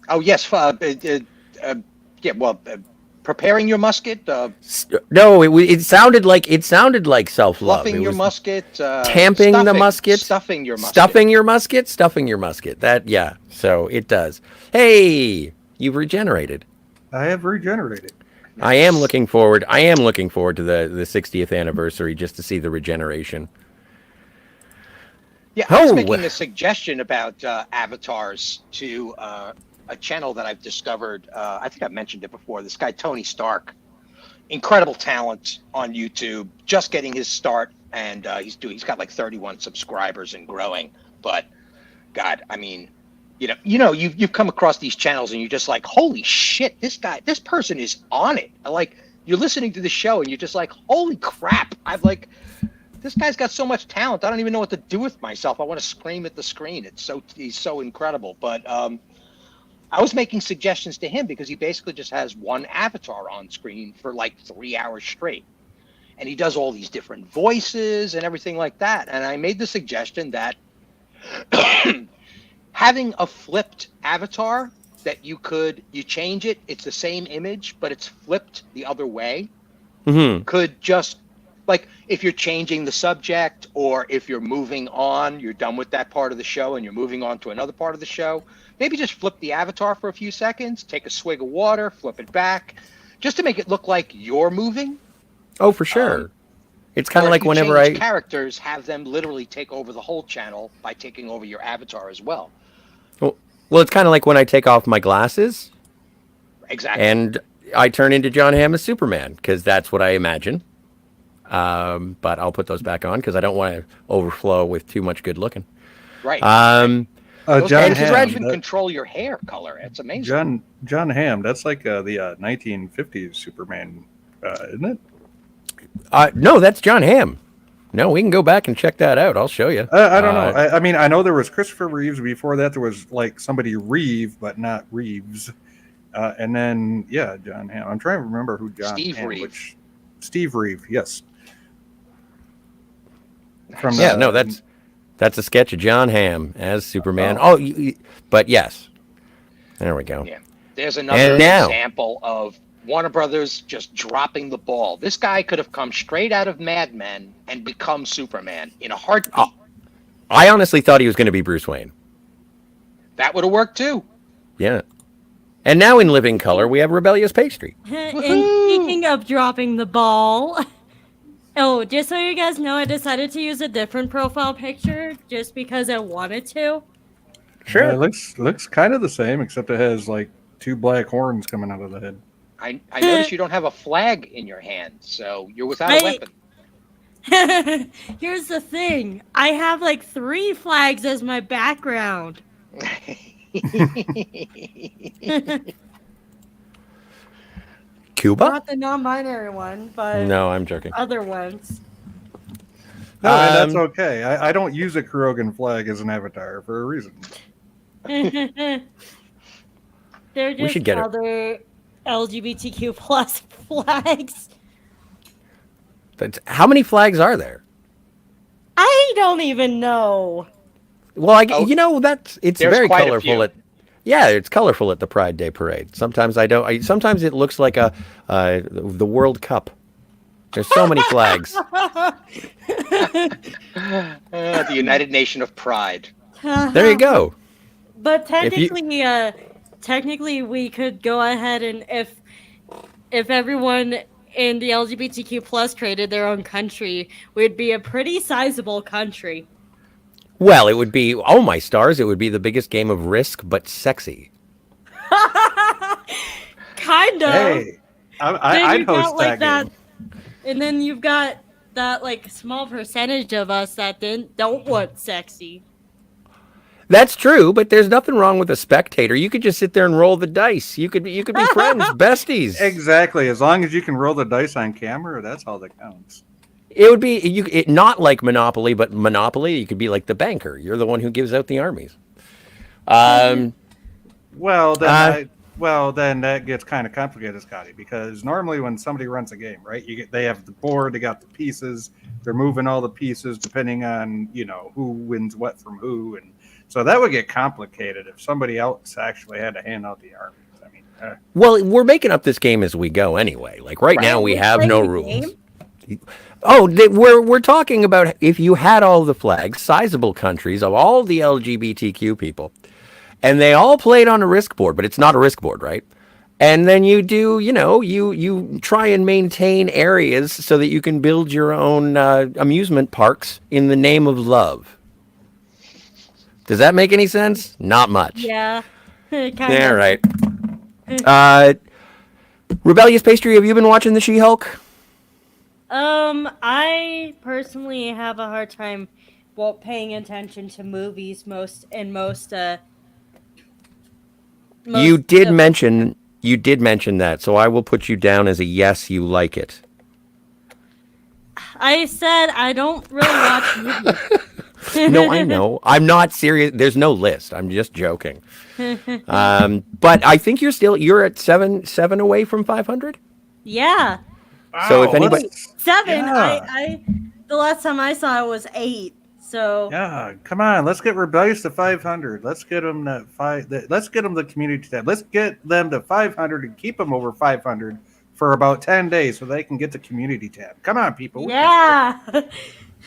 Oh yes. Yeah. Well, preparing your musket, No, it sounded like self-love. fluffing It your was musket, tamping the musket, stuffing your musket. stuffing your musket. That, yeah. So it does. Hey, you've regenerated. I have regenerated. I am looking forward to the 60th anniversary just to see the regeneration. Yeah, I was Oh. making a suggestion about avatars to a channel that I've discovered. I think I've mentioned it before. This guy, Tony Stark, incredible talent on YouTube, just getting his start, and he's got like 31 subscribers and growing. But God, I mean, you've come across these channels and you're just like, holy shit, this person is on it. Like, you're listening to the show and you're just like, holy crap, this guy's got so much talent. I don't even know what to do with myself. I want to scream at the screen. He's so incredible. But I was making suggestions to him because he basically just has one avatar on screen for like 3 hours straight. And he does all these different voices and everything like that. And I made the suggestion that having a flipped avatar that you change it, it's the same image, but it's flipped the other way, could just, like, if you're changing the subject or if you're moving on, you're done with that part of the show and you're moving on to another part of the show, maybe just flip the avatar for a few seconds, take a swig of water, flip it back, just to make it look like you're moving. Oh, for sure. It's kind of like whenever characters, have them literally take over the whole channel by taking over your avatar as well. Well, it's kind of like when I take off my glasses. Exactly. And I turn into John Hamm as Superman, because that's what I imagine. But I'll put those back on because I don't want to overflow with too much good looking. Right. John Hamm, even control your hair color. It's amazing. John Hamm, that's like the 1950s Superman, isn't it? No, that's John Hamm. No, we can go back and check that out. I'll show you. I don't know. I mean, I know there was Christopher Reeves. Before that, there was like somebody Reeve, but not Reeves. And then, yeah, John Hamm. I'm trying to remember who John Steve Hamm, Reeve. Steve Reeve, yes. That's a sketch of John Hamm as Superman. But yes, there we go. Yeah, there's another example of Warner Brothers just dropping the ball. This guy could have come straight out of Mad Men and become Superman in a heartbeat. I honestly thought he was going to be Bruce Wayne. That would have worked too. Yeah. And now in living color, we have Rebellious Pastry. And speaking of dropping the ball, just so you guys know, I decided to use a different profile picture just because I wanted to. Sure. Yeah, it looks kind of the same, except it has like 2 black horns coming out of the head. I noticed you don't have a flag in your hand, so you're without a weapon. Here's the thing. I have like 3 flags as my background. Cuba? Not the non-binary one, but no, I'm joking. Other ones. No, that's okay. I don't use a Kurogan flag as an avatar for a reason. They're just other LGBTQ plus flags. How many flags are there? I don't even know. Well, it's very colorful. It's colorful at the Pride Day parade. Sometimes sometimes it looks like the World Cup. There's so many flags. The United Nation of Pride. There you go. But technically, we could go ahead and if everyone in the LGBTQ plus created their own country, we'd be a pretty sizable country. Well, it would be, oh my stars, it would be the biggest game of Risk, but sexy. Kind of. Hey, I'd host that game. And then you've got that like small percentage of us that don't want sexy. That's true, but there's nothing wrong with a spectator. You could just sit there and roll the dice. You could be friends, besties. Exactly. As long as you can roll the dice on camera, that's all that counts. It would be not like Monopoly, but Monopoly. You could be like the banker. You're the one who gives out the armies. Well, then that gets kind of complicated, Scotty, because normally when somebody runs a game, right, they have the board, they got the pieces, they're moving all the pieces depending on who wins what from who, and so that would get complicated if somebody else actually had to hand out the armies. I mean, Well, we're making up this game as we go anyway. Like right now, we We're have no playing a rules. game? Oh, we're talking about if you had all the flags, sizable countries of all the LGBTQ people, and they all played on a risk board, but it's not a risk board, right? And then you do, you try and maintain areas so that you can build your own amusement parks in the name of love. Does that make any sense? Not much. Yeah. Kind Yeah, of. right. Rebellious Pastry, have you been watching the She-Hulk? I personally have a hard time paying attention to movies most. You did of- mention that, so I will put you down as a yes, you like it. I said I don't really watch movies. No, I know. I'm not serious. There's no list. I'm just joking. But I think you're at seven away from 500. Yeah. So if anybody, 7. Yeah. I the last time I saw it was 8. So Yeah, come on. Let's get Rebellious to 500. Let's get them Let's get them the community tab. Let's get them to 500 and keep them over 500 for about 10 days so they can get the community tab. Come on, people. We can do it.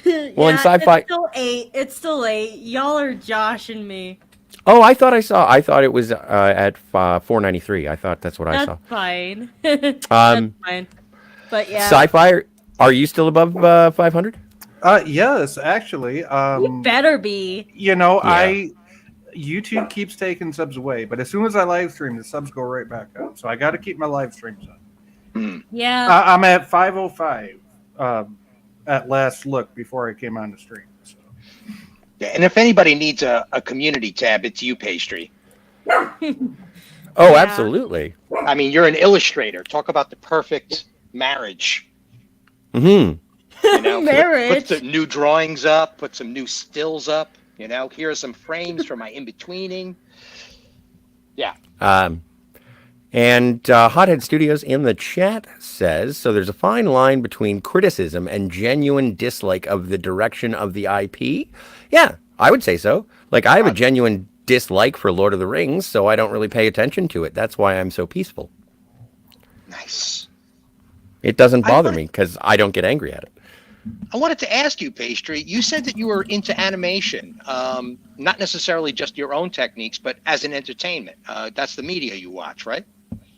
yeah. Well, in sci-fi- it's still 8. It's still 8. Y'all are joshing me. oh, I thought it was at 493. I thought that's what I That's saw. fine. That's fine. But yeah. Sci-fi, are you still above 500? Yes, actually. You better be. Yeah. YouTube keeps taking subs away, but as soon as I live stream, the subs go right back up. So I got to keep my live streams up. Yeah. I'm at 505 at last look before I came on the stream. So. Yeah, and if anybody needs a community tab, it's you, Pastry. Oh, Yeah. absolutely. I mean, you're an illustrator. Talk about the perfect marriage. Mm-hmm. Marriage. Put some new drawings up, put some new stills up. Here are some frames for my in-betweening. Yeah. And Hothead Studios in the chat says, so there's a fine line between criticism and genuine dislike of the direction of the IP. Yeah, I would say so. Like, I have a genuine dislike for Lord of the Rings, so I don't really pay attention to it. That's why I'm so peaceful. Nice. It doesn't bother me because I don't get angry at it. I wanted to ask you, Pastry, you said that you were into animation, not necessarily just your own techniques, but as an entertainment. That's the media you watch, right?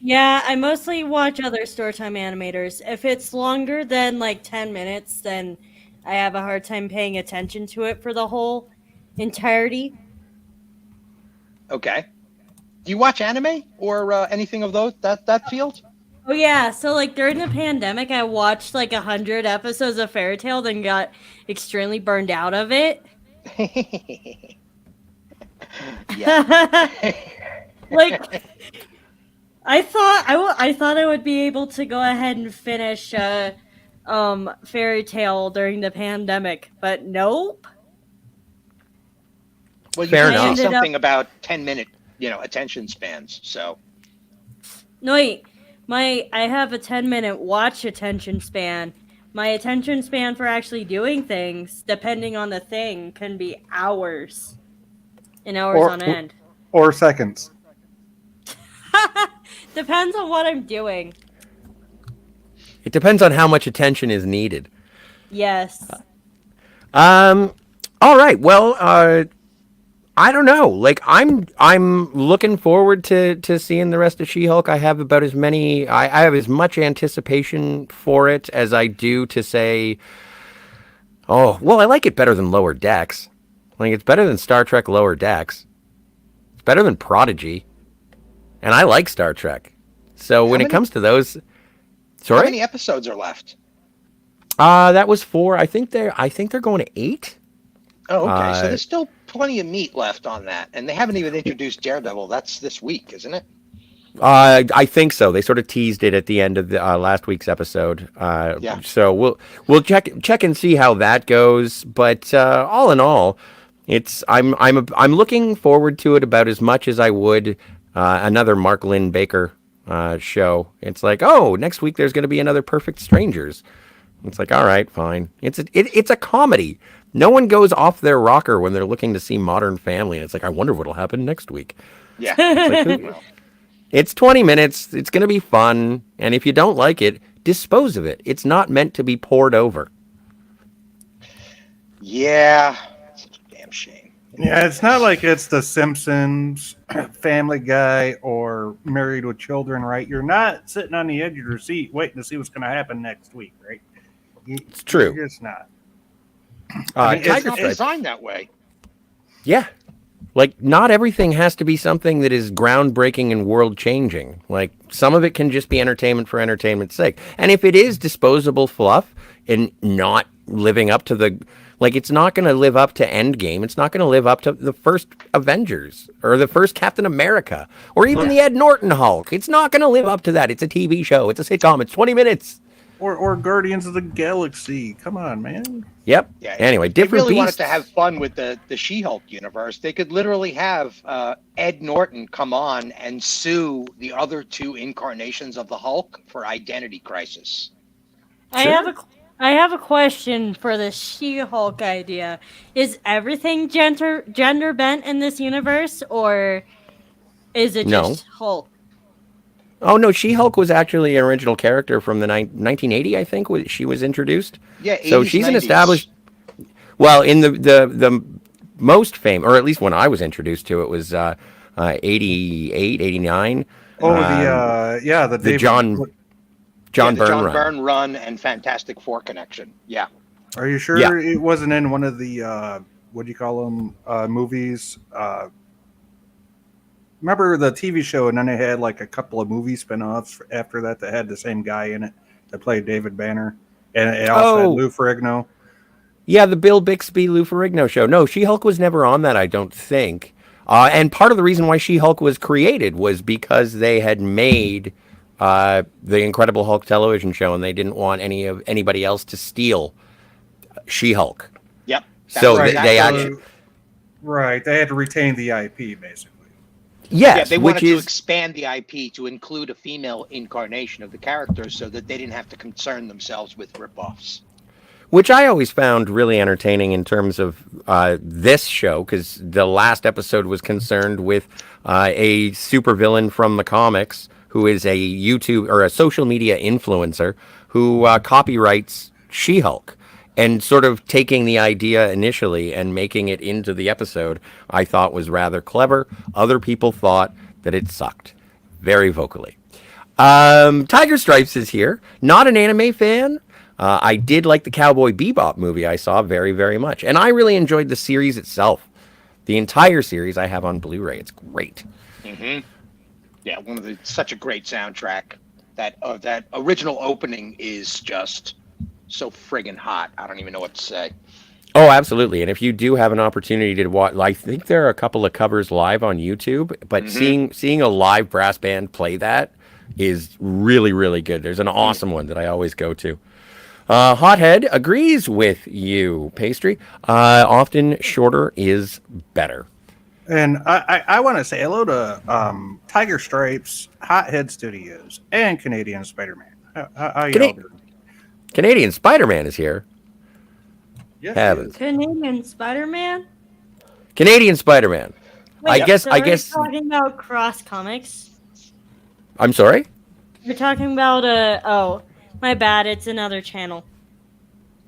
Yeah, I mostly watch other Storytime animators. If it's longer than like 10 minutes, then I have a hard time paying attention to it for the whole entirety. Okay. Do you watch anime or anything of that field? Oh yeah, so like during the pandemic, I watched like 100 episodes of Fairy Tail, then got extremely burned out of it. Yeah. Like, I thought I would be able to go ahead and finish Fairy Tail during the pandemic, but nope. Well, you Fair did say enough. something about 10-minute, attention spans. So No wait, I have a 10-minute watch attention span. My attention span for actually doing things, depending on the thing, can be hours and hours on end. Or seconds. Depends on what I'm doing. It depends on how much attention is needed. Yes. All right. Well, I don't know. Like, I'm looking forward to seeing the rest of She-Hulk. I have about as many. I have as much anticipation for it as I do to say. Oh, well, I like it better than Lower Decks. Like, it's better than Star Trek Lower Decks. It's better than Prodigy. And I like Star Trek. So when it comes to those, how sorry, many episodes are left? that was 4. I think they're going to 8. Oh, okay. So there's still plenty of meat left on that, and they haven't even introduced Daredevil. That's this week, isn't it? I think so. They sort of teased it at the end of the last week's episode. Yeah. So we'll check and see how that goes. But all in all, I'm looking forward to it about as much as I would another Mark Lynn Baker show. It's like, oh, next week there's going to be another Perfect Strangers. It's like, all right, fine. It's a comedy. No one goes off their rocker when they're looking to see Modern Family. And it's like, I wonder what'll happen next week. Yeah. It's like, It's 20 minutes. It's going to be fun. And if you don't like it, dispose of it. It's not meant to be poured over. Yeah, it's such a damn shame. Yeah, it's not like it's The Simpsons, Family Guy, or Married with Children, right? You're not sitting on the edge of your seat waiting to see what's going to happen next week, right? It's true. You're just not. It's Tiger not Stripe. designed that way. Yeah. Like, not everything has to be something that is groundbreaking and world changing. Like, some of it can just be entertainment for entertainment's sake. And if it is disposable fluff and not living up to the. Like, it's not going to live up to Endgame. It's not going to live up to the first Avengers or the first Captain America or even the Ed Norton Hulk. It's not going to live up to that. It's a TV show. It's a sitcom. It's 20 minutes. Or Guardians of the Galaxy. Come on, man. Yep. Yeah. Anyway, If they different really wanted beasts. to have fun with the She-Hulk universe, they could literally have Ed Norton come on and sue the other two incarnations of the Hulk for identity crisis. I have a question for the She-Hulk idea. Is everything gender bent in this universe, or is it No. just Hulk? Oh no, She-Hulk was actually an original character from the 1980, I think. She was introduced. Yeah, So 80s, she's an 90s. established. Well, in the most famous, or at least when I was introduced to it, was 88, 89. Oh, Um, the the David, John Yeah, John the Byrne John run. Byrne run and Fantastic Four connection. Yeah. Are you sure Yeah. it wasn't in one of the what do you call them movies? Remember the TV show, and then they had like a couple of movie spinoffs after that that had the same guy in it that played David Banner, and it also had Oh. Lou Ferrigno. Yeah, the Bill Bixby, Lou Ferrigno show. No, She-Hulk was never on that, I don't think. And part of the reason why She-Hulk was created was because they had made the Incredible Hulk television show, and they didn't want anybody else to steal She-Hulk. Yep. So Right, they so- actually, Right, they had to retain the IP basically. yes, Yeah, they wanted which to is expand the IP to include a female incarnation of the character so that they didn't have to concern themselves with ripoffs. which I always found really entertaining in terms of this show, because the last episode was concerned with a supervillain from the comics who is a YouTube or a social media influencer who copyrights She-Hulk. And sort of taking the idea initially and making it into the episode, I thought was rather clever. Other people thought that it sucked very vocally. Tiger Stripes is here. Not an anime fan. I did like the Cowboy Bebop movie I saw very, very much. And I really enjoyed the series itself. The entire series I have on Blu-ray. It's great. Mm-hmm. Yeah, such a great soundtrack. That original opening is just so friggin' hot. I don't even know what to say. Oh, absolutely. And if you do have an opportunity to watch, I think there are a couple of covers live on YouTube, but seeing a live brass band play that is really, really good. There's an awesome one that I always go to. Hothead agrees with you, Pastry. Often shorter is better. And I want to say hello to Tiger Stripes, Hothead Studios, and Canadian Spider-Man. How y'all doing? Canadian Spider-Man is here. Yes, Heavens. Canadian Spider-Man? Canadian Spider-Man. Wait, I guess. so are you talking about Cross Comics? I'm sorry? You're talking about oh, my bad, it's another channel.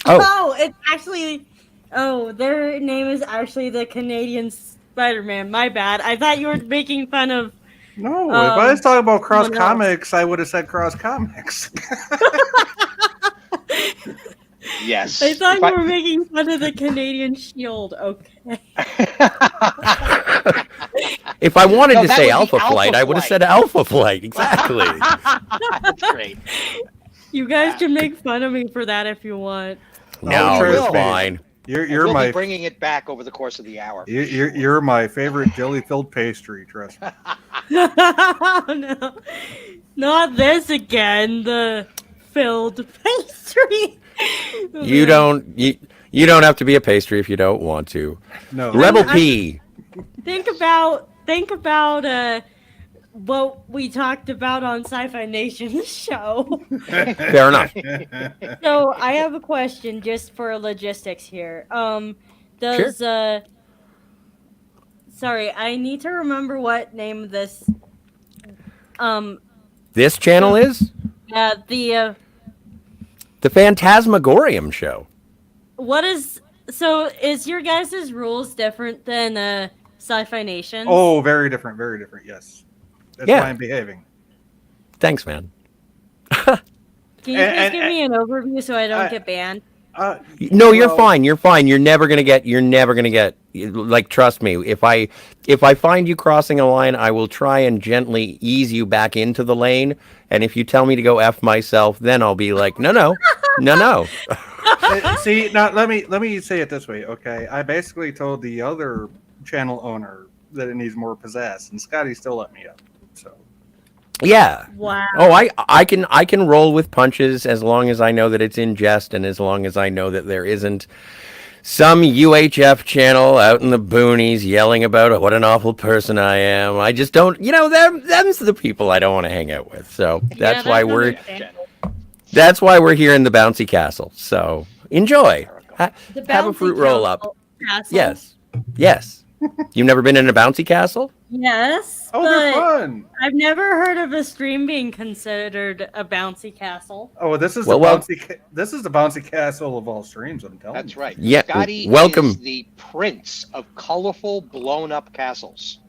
Oh. It's actually their name is actually the Canadian Spider-Man. My bad. I thought you were making fun of No, if I was talking about Cross someone else. Comics, I would have said Cross Comics. Yes. I thought If you were making fun of the Canadian Shield. Okay. If I wanted No, to that say would be Alpha Alpha Flight, I would have Flight. said Alpha Flight. Exactly. That's great. You guys can make fun of me for that if you want. No, we it's will. fine. You're We'll my be bringing it back over the course of the hour. you're my favorite jelly-filled pastry. Trust me. No, not this again. The filled pastry. You don't have to be a pastry if you don't want to. No, Rebel P. Think about what we talked about on Sci-Fi Nation's show. Fair enough. So I have a question just for logistics here. Does sorry, I need to remember what name this This channel is the the Phantasmagorium show. what is so? Is your guys' rules different than Sci-Fi Nations? Oh, very different, very different. Yes, that's Yeah. why I'm behaving. Thanks, man. Can you and- please and- give me an overview so I don't I- get banned? No, you're well, fine. You're fine. You're never gonna get. Like, trust me. If I find you crossing a line, I will try and gently ease you back into the lane. And if you tell me to go f myself, then I'll be like, no. See, now let me say it this way, okay? I basically told the other channel owner that it needs more pizzazz, and Scotty still let me up. So Yeah. Wow. Oh, I can roll with punches as long as I know that it's in jest and as long as I know that there isn't some UHF channel out in the boonies yelling about what an awful person I am. I just don't, them's the people I don't want to hang out with. So that's why we're here in the bouncy castle. So enjoy. The Have a bouncy fruit roll up. castle. Yes. You've never been in a bouncy castle? Yes. oh, they're but fun. I've never heard of a stream being considered a bouncy castle. Oh, this is this is the bouncy castle of all streams. I'm telling you. That's right. Yeah, Scotty welcome. is the prince of colorful, blown-up castles.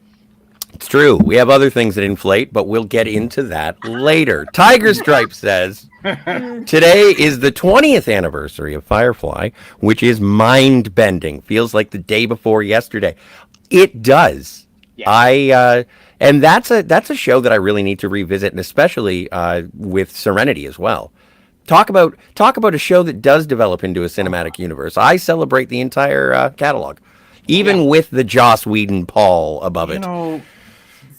It's true. We have other things that inflate, but we'll get into that later. Tiger Stripe says, today is the 20th anniversary of Firefly, which is mind-bending. Feels like the day before yesterday. It does. Yeah. And that's a show that I really need to revisit, and especially with Serenity as well. Talk about a show that does develop into a cinematic universe. I celebrate the entire catalog, even with the Joss Whedon Paul above it.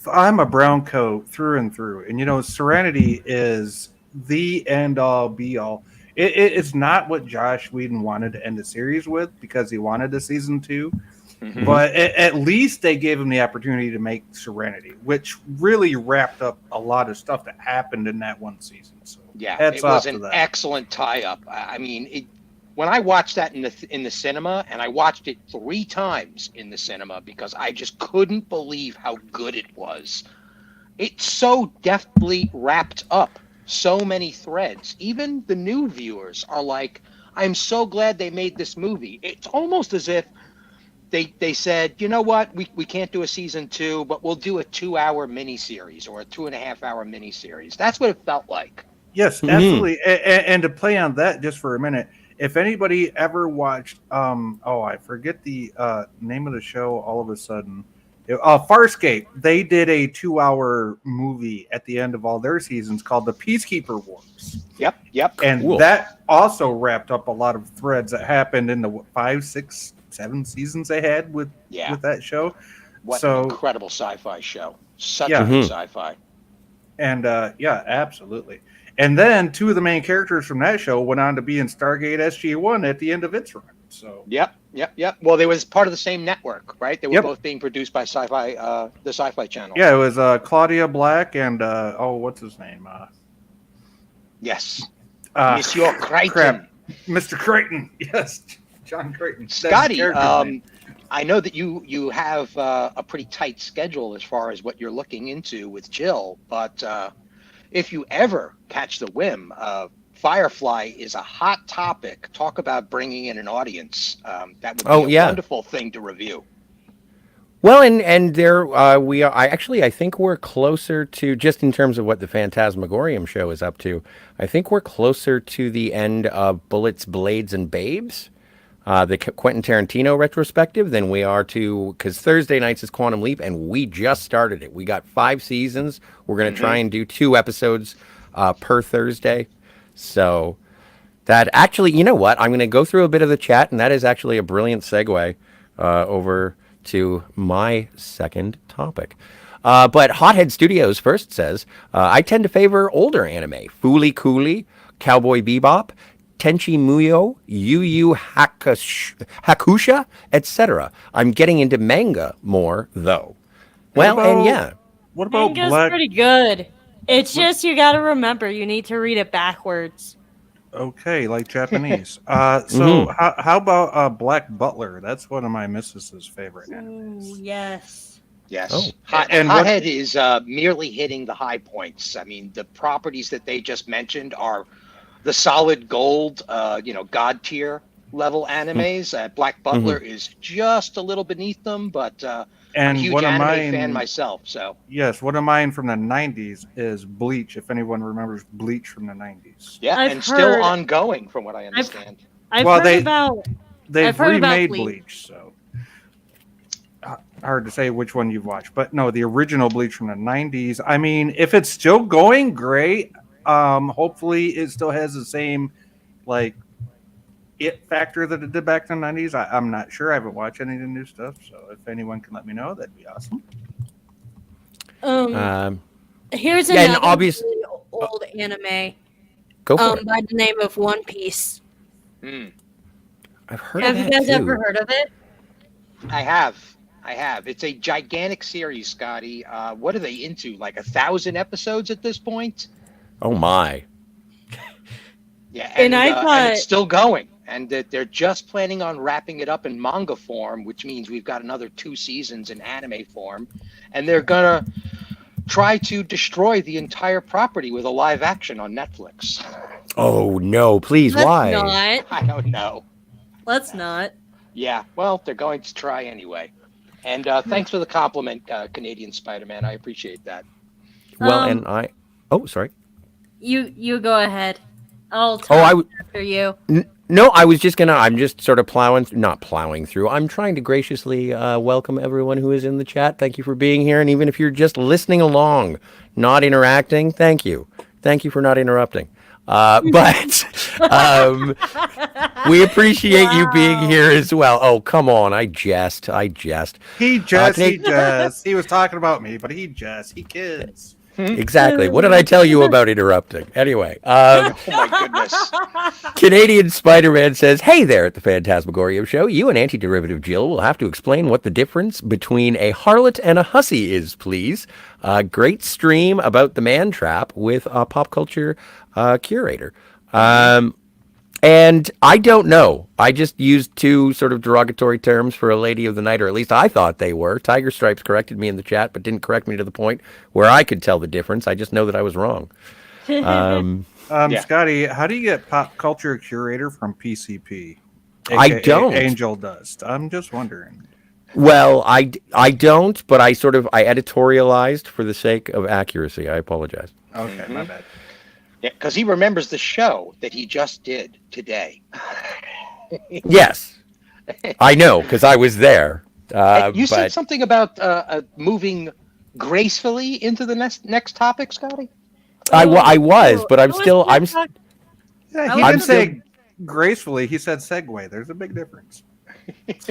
I'm a brown coat through and through, and Serenity is the end all be all. It's not what Josh Whedon wanted to end the series with because he wanted a season 2. Mm-hmm. But at least they gave him the opportunity to make Serenity, which really wrapped up a lot of stuff that happened in that one season. So it was an excellent tie-up. I mean, when I watched that in the cinema, and I watched it 3 times in the cinema because I just couldn't believe how good it was. It so deftly wrapped up so many threads. Even the new viewers are like, I'm so glad they made this movie. It's almost as if they said, you know what, we can't do a season 2, but we'll do a 2-hour miniseries or a 2.5-hour miniseries. That's what it felt like. Yes, absolutely. And to play on that just for a minute, if anybody ever watched, I forget the name of the show all of a sudden. Farscape, they did a 2-hour movie at the end of all their seasons called The Peacekeeper Wars. Yep. And that also wrapped up a lot of threads that happened in the 5, 6, 7 seasons they had with that show. What an incredible sci-fi show. Such a good sci-fi. And absolutely. And then 2 of the main characters from that show went on to be in Stargate SG-1 at the end of its run. So Yep. Well, they was part of the same network, right? They were both being produced by the Sci-Fi Channel. Yeah, it was Claudia Black and what's his name? Yes, Monsieur Crichton. Crap. Mr. Crichton. Yes, John Crichton. Scotty, I know that you have a pretty tight schedule as far as what you're looking into with Jill, but if you ever catch the whim, Firefly is a hot topic. Talk about bringing in an audience. That would be a wonderful thing to review. Well, and there we are. I think we're closer to, just in terms of what the Phantasmagorium show is up to, I think we're closer to the end of Bullets, Blades, and Babes, the Quentin Tarantino retrospective, than we are to, because Thursday nights is Quantum Leap, and we just started it. We got 5 seasons. We're going to try and do 2 episodes per Thursday. So that actually, you know what? I'm going to go through a bit of the chat, and that is actually a brilliant segue over to my second topic. But Hothead Studios first says, I tend to favor older anime. Fooly Cooly, Cowboy Bebop, Tenchi Muyo, Yu Yu Hakusha, etc. I'm getting into manga more, though. What about Manga's pretty good. It's just you got to remember, you need to read it backwards. Okay, like Japanese. How about Black Butler? That's one of my missus's favorite animes. Ooh, yes. Yes. Oh. And what- Hothead is merely hitting the high points. I mean, the properties that they just mentioned are the solid gold, god tier level animes. Black Butler is just a little beneath them, but I'm a And huge one of anime fan mine, myself. So yes, one of mine from the '90s is Bleach. If anyone remembers Bleach from the '90s, yeah, I've and still heard- ongoing from what I understand. I've Well, heard about. they've I've heard about remade Bleach. Bleach, so hard to say which one you've watched. But no, the original Bleach from the '90s. I mean, if it's still going, great. Hopefully, it still has the same like it factor that it did back in the '90s. I'm not sure. I haven't watched any of the new stuff, so if anyone can let me know, that'd be awesome. Here's yeah, and another obvious- really old anime Go for it. by the name of One Piece. Hmm. I've heard Have of you that guys too. ever heard of it? I have. It's a gigantic series, Scotty. What are they into? Like 1,000 episodes at this point? Oh my. Yeah, And I and thought- it's still going. And that they're just planning on wrapping it up in manga form, which means we've got another 2 seasons in anime form. And they're gonna try to destroy the entire property with a live action on Netflix. Oh no, please, Let's why? not. I don't know. Let's not. Yeah, well, they're going to try anyway. And thanks for the compliment, Canadian Spider-Man. I appreciate that. Well, Um, and I. Oh, sorry. You go ahead. I'll talk Oh, I. W- after you. No, I was just gonna. I'm just sort of not plowing through. I'm trying to graciously welcome everyone who is in the chat. Thank you for being here, and even if you're just listening along, not interacting, thank you. Thank you for not interrupting. But we appreciate you being Wow. here as well. Oh, come on! I jest. He Canadian- just. He was talking about me, but he kids. Exactly. What did I tell you about interrupting? Anyway, Oh my goodness. Canadian Spider-Man says, "Hey there at the Phantasmagoria Show. You and anti-derivative Jill will have to explain what the difference between a harlot and a hussy is, please. Great stream about the man trap with a pop culture curator. And I don't know. I just used 2 sort of derogatory terms for a lady of the night, or at least I thought they were. Tiger Stripes corrected me in the chat, but didn't correct me to the point where I could tell the difference. I just know that I was wrong. Yeah. Scotty, how do you get pop culture curator from PCP? I AKA don't. Angel Dust. I'm just wondering. Well, I don't, but I editorialized for the sake of accuracy. I apologize. Okay, my bad. Yeah, because he remembers the show that he just did today. Yes, I know, because I was there. You said But something about moving gracefully into the next topic, Scotty? I was, but I'm I was still, gonna I'm, talk- Yeah, he I'm didn't say gracefully. He said segue. There's a big difference.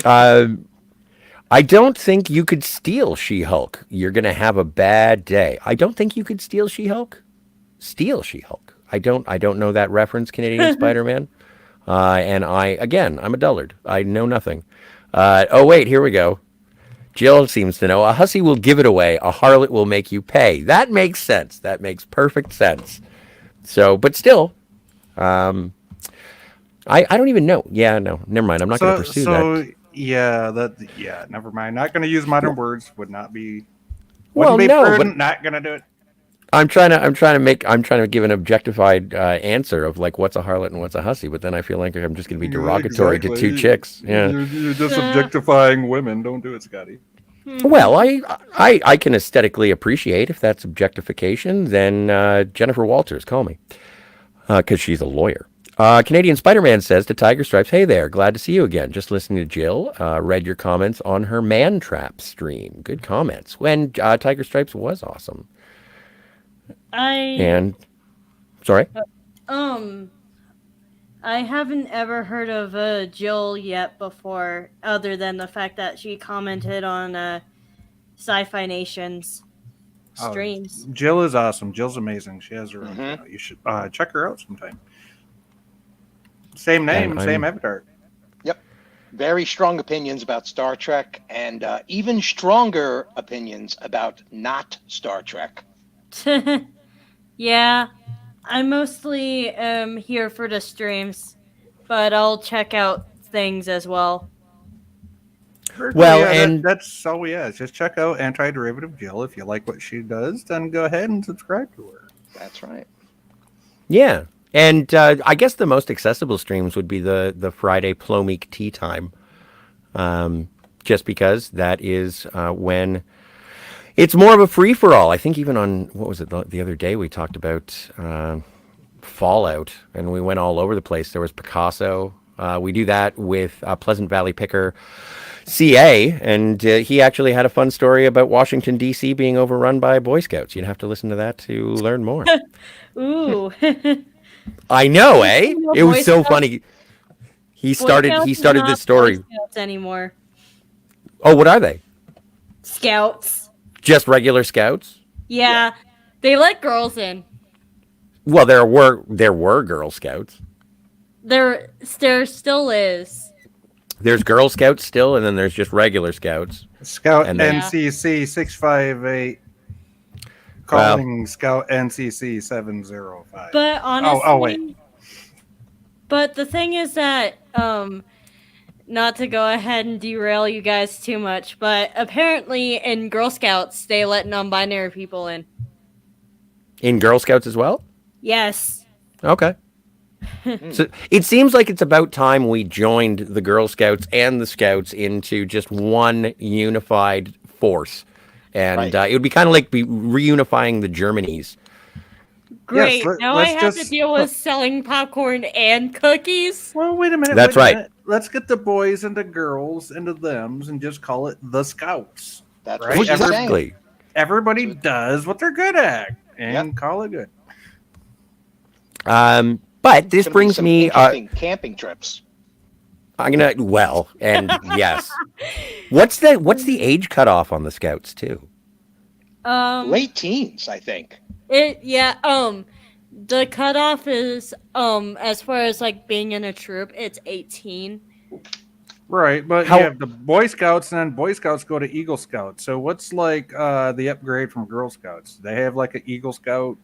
I don't think you could steal She-Hulk. You're going to have a bad day. I don't think you could steal She-Hulk. Steal She-Hulk. I don't know that reference, Canadian Spider-Man. And I'm a dullard. I know nothing. Oh, wait, here we go. Jill seems to know. A hussy will give it away. A harlot will make you pay. That makes sense. That makes perfect sense. So, but still, I don't even know. Yeah, no, never mind. I'm not going to pursue that. Yeah, never mind. Not going to use modern words. Would not be. Well, Wouldn't be no, prudent, but not going to do it. I'm trying to give an objectified answer of like what's a harlot and what's a hussy, but then I feel like I'm just going to be derogatory to 2 chicks. Yeah. You're just objectifying women. Don't do it, Scotty. Well, I can aesthetically appreciate if that's objectification. Then Jennifer Walters, call me, because she's a lawyer. Canadian Spider-Man says to Tiger Stripes, "Hey there, glad to see you again. Just listening to Jill. Read your comments on her Man Trap stream. Good comments. When Tiger Stripes was awesome. And sorry, I haven't ever heard of Jill yet before, other than the fact that she commented on Sci-Fi Nation's streams. Jill is awesome. Jill's amazing. She has her own channel. You should check her out sometime. Same name, same avatar. Yep. Very strong opinions about Star Trek, and even stronger opinions about not Star Trek. Yeah, I mostly am here for the streams, but I'll check out things as well. Well, yeah, and that's all we ask. Just check out Anti-Derivative Jill. If you like what she does, then go ahead and subscribe to her. That's right. yeah, and I guess the most accessible streams would be the Friday Plomeek tea time, just because that is when it's more of a free for all. I think even on what was it the other day we talked about Fallout, and we went all over the place. There was Picasso. We do that with Pleasant Valley Picker CA, and he actually had a fun story about Washington D.C. being overrun by Boy Scouts. You'd have to listen to that to learn more. Ooh. I know, eh? No It Boy was so Scouts- funny. He Boy started Scouts he is started not this story. Boy Scouts anymore. Oh, what are they? Scouts. Just regular Scouts? Yeah, they let girls in. Well, there were Girl Scouts. There still is. There's Girl Scouts still, and then there's just regular Scouts. Scout And then- NCC 658 calling Scout NCC 705. But honestly, wait. But the thing is that, not to go ahead and derail you guys too much, but apparently in Girl Scouts they let non-binary people in. In Girl Scouts as well? Yes. Okay. So it seems like it's about time we joined the Girl Scouts and the Scouts into just one unified force. And Right. it would be kind of like reunifying the Germanys. Great. Yes, Now I let's have just- to deal with selling popcorn and cookies. Well, wait a minute. That's wait a right. minute. Let's get the boys and the girls into thems and just call it the Scouts. That's Right, what you're saying. Exactly. Everybody does what they're good at and call it good. But this Gonna be brings some me. interesting camping trips. I'm gonna. Well, and yes. What's the age cutoff on the Scouts too? Late teens, I think. The cutoff is as far as like being in a troop, it's 18. Right, but How- you have the Boy Scouts, and then Boy Scouts go to Eagle Scouts. So what's like the upgrade from Girl Scouts? They have like an Eagle Scout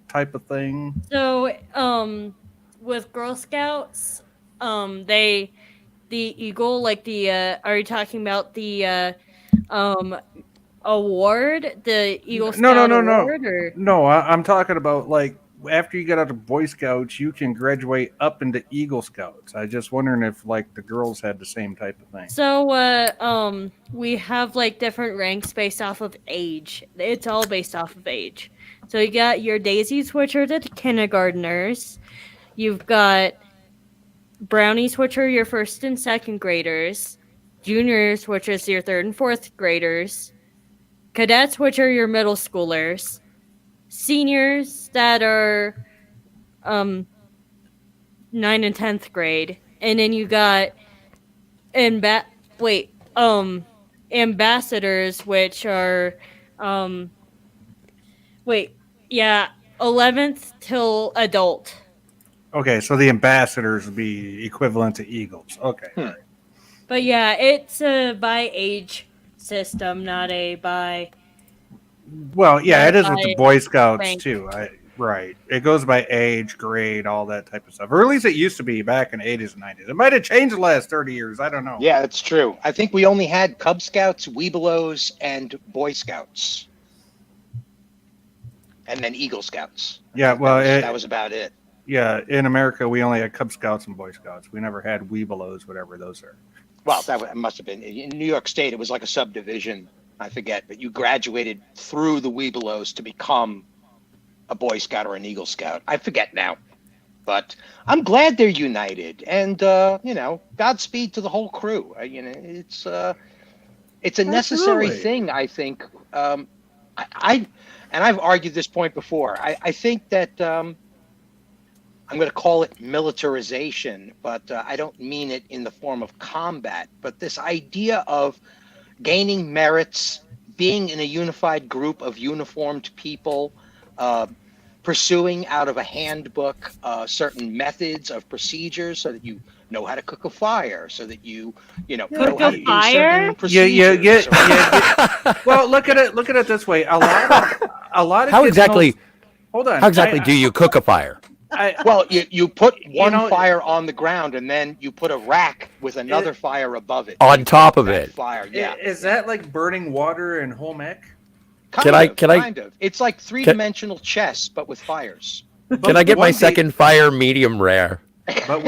type of thing. So with Girl Scouts, the Eagle, like are you talking about the award, the Eagle Scout award, or No, I'm talking about like after you get out of Boy Scouts, you can graduate up into Eagle Scouts. I just wondering if like the girls had the same type of thing. So we have like different ranks based off of age. It's all based off of age. So you got your daisies, which are the kindergartners. You've got brownies, which are your first and second graders. Juniors, which is your third and fourth graders. Cadets, which are your middle schoolers. Seniors that are 9th and 10th grade. And then you got ambassadors, which are 11th till adult. Okay, so the ambassadors would be equivalent to Eagles. Okay. All right. But yeah, it's a by age system, not a by. Well, yeah, it is with by the Boy Scouts rank. too. Right. It goes by age, grade, all that type of stuff. Or at least it used to be back in the 80s and 90s. It might have changed the last 30 years. I don't know. Yeah, that's true. I think we only had Cub Scouts, Webelos, and Boy Scouts. And then Eagle Scouts. Yeah, well, that was about it. yeah, in America, we only had Cub Scouts and Boy Scouts. We never had Webelos, whatever those are. Well, must have been in New York State. It was like a subdivision. I forget, but you graduated through the Webelos to become a Boy Scout or an Eagle Scout. I forget now, but I'm glad they're united, and Godspeed to the whole crew. It's a necessary Absolutely. thing. I think. And I've argued this point before. I think that I'm going to call it militarization, but I don't mean it in the form of combat. But this idea of gaining merits, being in a unified group of uniformed people, pursuing out of a handbook certain methods of procedures so that you know how to cook a fire, so that you know Cook how a to do fire? certain procedures. Yeah. Well, look at it this way. A lot of How kids exactly? know- hold on. How exactly do you cook a fire? Well, you put one know- fire on the ground, and then you put a rack with another fire above it. On You top put of that it. Fire, yeah. Is that like burning water in home ec? Can I- Kind of. It's like three-dimensional chess, but with fires. Can I get my One D- second fire medium rare? But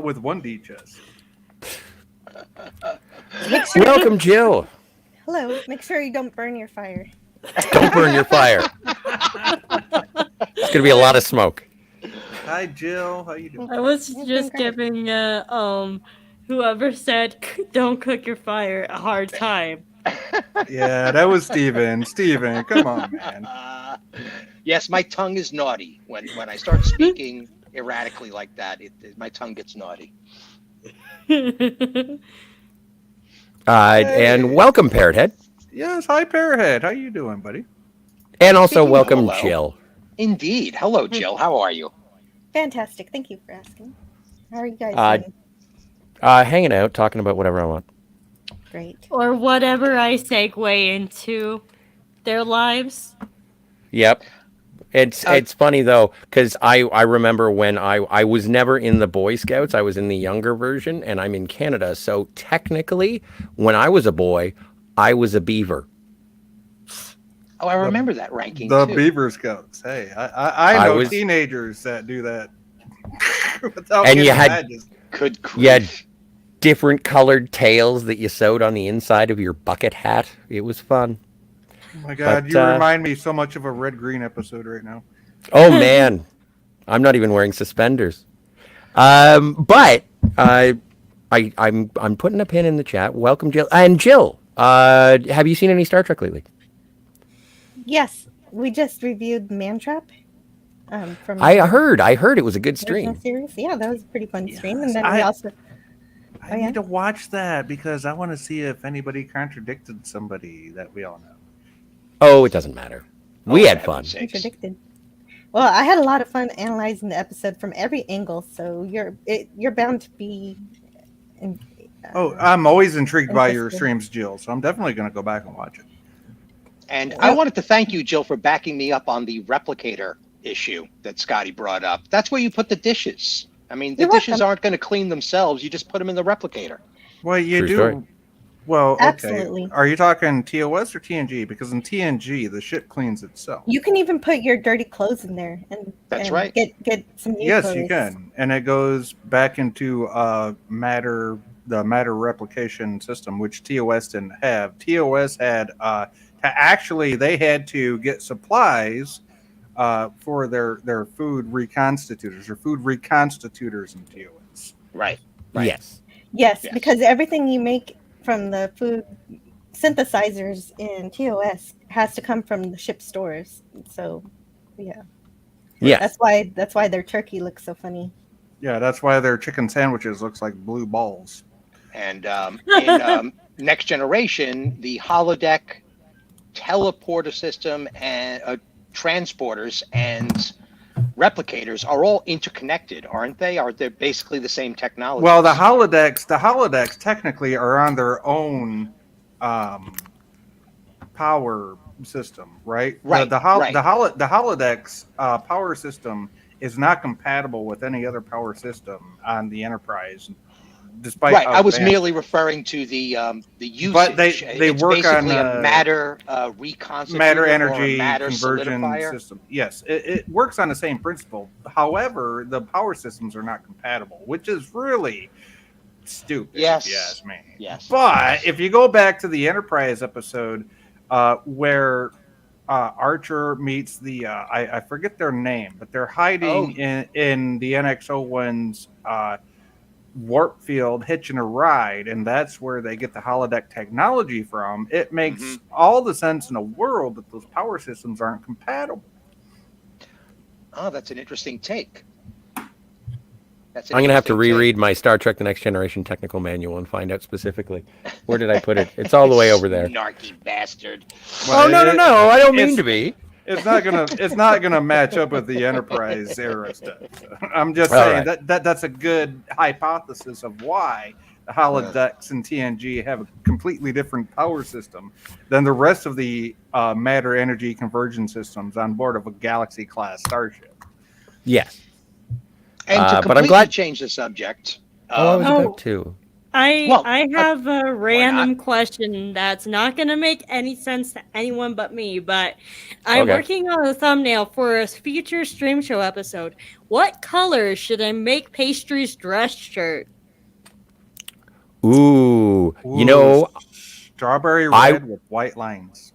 with 1D chess. Make sure Welcome, Jill. Hello. Make sure you don't burn your fire. Don't burn your fire. It's gonna be a lot of smoke. Hi, Jill. How you doing? I was It's just been great. giving whoever said don't cook your fire a hard time. Yeah, that was Steven. Steven, come on, man. Yes, my tongue is naughty. When I start speaking erratically like that, my tongue gets naughty. And welcome, Parrothead. Yes, hi, Parrothead. How you doing, buddy? And also Speaking of welcome, hello. Jill. Indeed. Hello, Jill. How are you? Fantastic. Thank you for asking. How are you guys doing? Hanging out, talking about whatever I want. Great. Or whatever I segue into their lives. Yep. It's funny though, because I remember when I was never in the Boy Scouts. I was in the younger version, and I'm in Canada. So technically, when I was a boy, I was a beaver. Oh, I remember that ranking The too. Beaver Scouts. Hey, I know was- teenagers that do that. Without And you getting had- mad, just- Good grief. You had different colored tails that you sewed on the inside of your bucket hat. It was fun. Oh my God, But, you remind me so much of a Red Green episode right now. Oh man, I'm not even wearing suspenders. But I'm putting a pin in the chat. Welcome, Jill. And Jill, have you seen any Star Trek lately? Yes, we just reviewed Mantrap. From I heard it was a good the original stream. series. Yeah, that was a pretty fun stream. Yes, And then we also I yeah? need to watch that because I want to see if anybody contradicted somebody that we all know. Oh, it doesn't matter. We Oh, had for fun. heaven's sakes. contradicted. Well, I had a lot of fun analyzing the episode from every angle, so you're bound to be. I'm always intrigued by your Interesting. streams, Jill. So I'm definitely going to go back and watch it. And I wanted to thank you, Jill, for backing me up on the replicator issue that Scotty brought up. That's where you put the dishes. I mean, the You're dishes welcome. aren't going to clean themselves. You just put them in the replicator. Well, you True do. story. Well, okay. Absolutely. Are you talking TOS or TNG? Because in TNG, the ship cleans itself. You can even put your dirty clothes in there, and That's and right. Get some new Yes, clothes. you can, and it goes back into the matter replication system, which TOS didn't have. TOS had they had to get supplies for their food reconstitutors or food reconstitutors in TOS. Right. Yes. Yes, Yes. because everything you make from the food synthesizers in TOS has to come from the ship stores. So, yeah, Yes. that's why their turkey looks so funny. Yeah, that's why their chicken sandwiches looks like blue balls. And in Next Generation, the holodeck teleporter system and transporters and replicators are all interconnected, aren't they? Are they basically the same technology? Well, the holodecks technically are on their own power system, right? Right, The right. holodecks power system is not compatible with any other power system on the Enterprise, despite right. how I was advanced- merely referring to the usage. But they it's work basically on, a matter reconstitutor matter or a energy matter conversion solidifier. system. Yes, it works on the same principle. However, the power systems are not compatible, which is really stupid. Yes. if you ask me. Yes. But if you go back to the Enterprise episode where Archer meets the I forget their name, but they're hiding in the NX-01's warp field, hitching a ride, and that's where they get the holodeck technology from. It makes all the sense in the world that those power systems aren't compatible. Oh, that's an interesting take. That's an I'm gonna have to interesting take. reread my Star Trek: The Next Generation technical manual and find out specifically where did I put it. It's all the way over there. Snarky bastard. Oh no! I don't mean it's- to be. It's not gonna match up with the Enterprise era stuff. I'm just All saying right. that's a good hypothesis of why the holodecks in TNG have a completely different power system than the rest of the matter energy conversion systems on board of a Galaxy class starship. Yes. And to But I'm completely glad. change the subject. Oh, I was Oh. about to. Well, I have a not? random question that's not going to make any sense to anyone but me, but I'm Okay. working on a thumbnail for a future stream show episode. What color should I make Pastry's dress shirt? Ooh, Ooh, strawberry I red with white lines.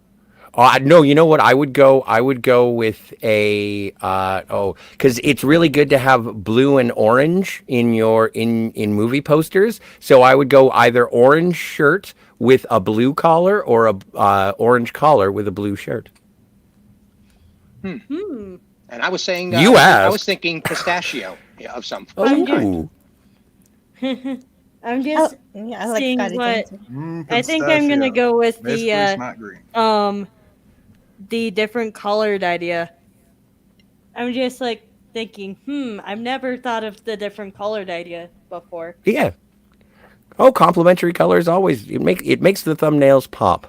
no, you know what? I would go. I would go with a because it's really good to have blue and orange in your in movie posters. So I would go either orange shirt with a blue collar or a orange collar with a blue shirt. Hmm. And I was saying, You I was asked. thinking pistachio of some I'm kind. Oh, I'm Oh, just yeah, I like seeing Scotty's what answer. I think I'm going to Pistachio. go with Mystery's not green. the different colored idea. I'm just like thinking, I've never thought of the different colored idea before. yeah. Oh, complementary colors always it makes the thumbnails pop.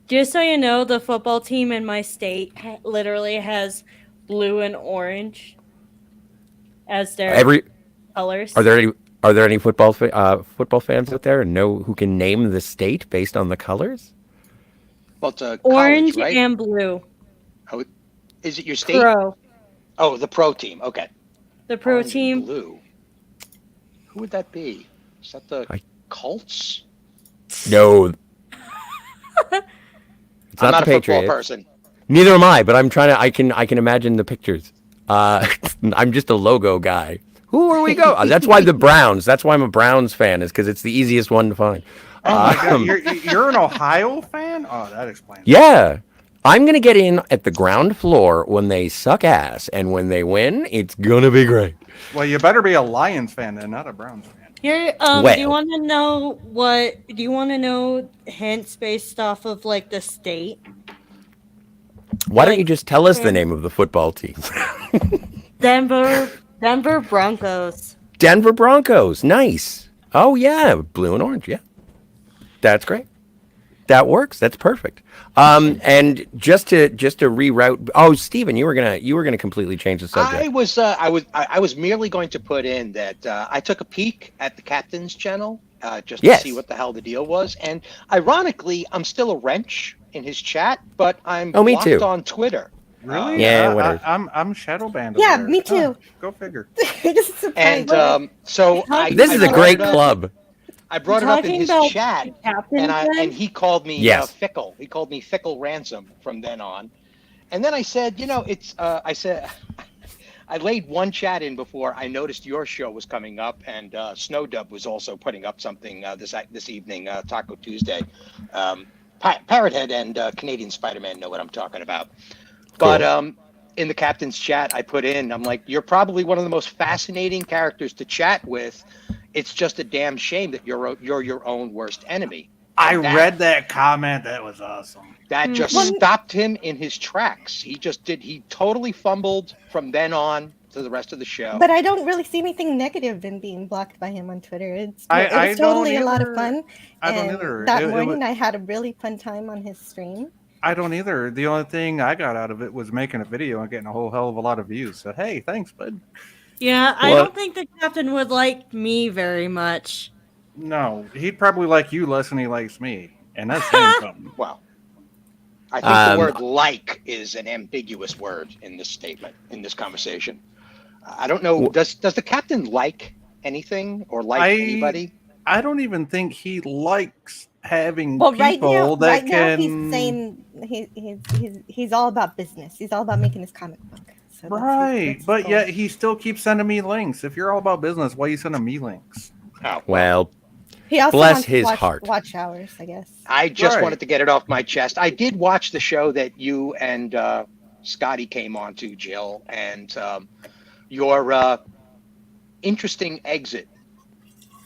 Just so you know, the football team in my state literally has blue and orange as their Every colors. are there any football fans out there and know who can name the state based on the colors? Well, it's a Orange college, right? and blue. Oh, is it your state? Pro. Oh, the pro team. Okay. The pro Orange and team. blue. Who would that be? Is that the I- Colts? No, it's I'm not not the a football Patriots. person. Neither am I, but I'm trying to. I can imagine the pictures. I'm just a logo guy. Who are we go? That's why the Browns. That's why I'm a Browns fan. Is because it's the easiest one to find. Oh my God, you're an Ohio fan? Oh, that explains. Yeah, I'm gonna get in at the ground floor when they suck ass, and when they win, it's gonna be great. Well, you better be a Lions fan then, not a Browns fan. Here, Well- do you want to know what? Do you want to know hints based off of like the state? Why don't Like- you just tell us the name of the football team? Denver Broncos. Denver Broncos. Nice. Oh yeah, blue and orange. Yeah, that's great. That works. That's perfect. And just to reroute. Oh, Steven, you were gonna completely change the subject. I was merely going to put in that I took a peek at the captain's channel just Yes. to see what the hell the deal was, and ironically, I'm still a wrench in his chat, but I'm Oh, me blocked too. on Twitter. Really? Yeah, whatever. I'm shadow banned. Yeah, over there. me too. Oh, go figure. Just surprised. And so I This is I a brought great it up- club. I brought it up in Talking his about chat, captain and he called me Yes. fickle. He called me fickle ransom from then on. And then I said, I said, I laid one chat in before I noticed your show was coming up, and Snowdub was also putting up something this evening, Taco Tuesday. Parrothead and Canadian Spider-Man know what I'm talking about. But in the captain's chat, I put in, I'm like, you're probably one of the most fascinating characters to chat with. It's just a damn shame that you're your own worst enemy. I And read that comment. That was awesome. that just Well- stopped him in his tracks. He totally fumbled from then on to the rest of the show. But I don't really see anything negative in being blocked by him on Twitter. It's I totally don't a lot of either. fun. I don't And either. That It morning, was- I had a really fun time on his stream. I don't either. The only thing I got out of it was making a video and getting a whole hell of a lot of views. So hey, thanks, bud. Yeah, I Well- don't think the captain would like me very much. No, he'd probably like you less than he likes me, and that's saying something. Well, I think the word "like" is an ambiguous word in this statement, in this conversation. I don't know. Does the captain like anything or like anybody? I don't even think he likes having Well, people right that now can. he's saying he's all about business. He's all about making his comic book. So Right, that's but cool. yet he still keeps sending me links. If you're all about business, why are you sending me links? Oh, Well, He also bless wants to his watch, heart. watch hours, I guess. I just Right. wanted to get it off my chest. I did watch the show that you and Scotty came on to, Jill, and your interesting exit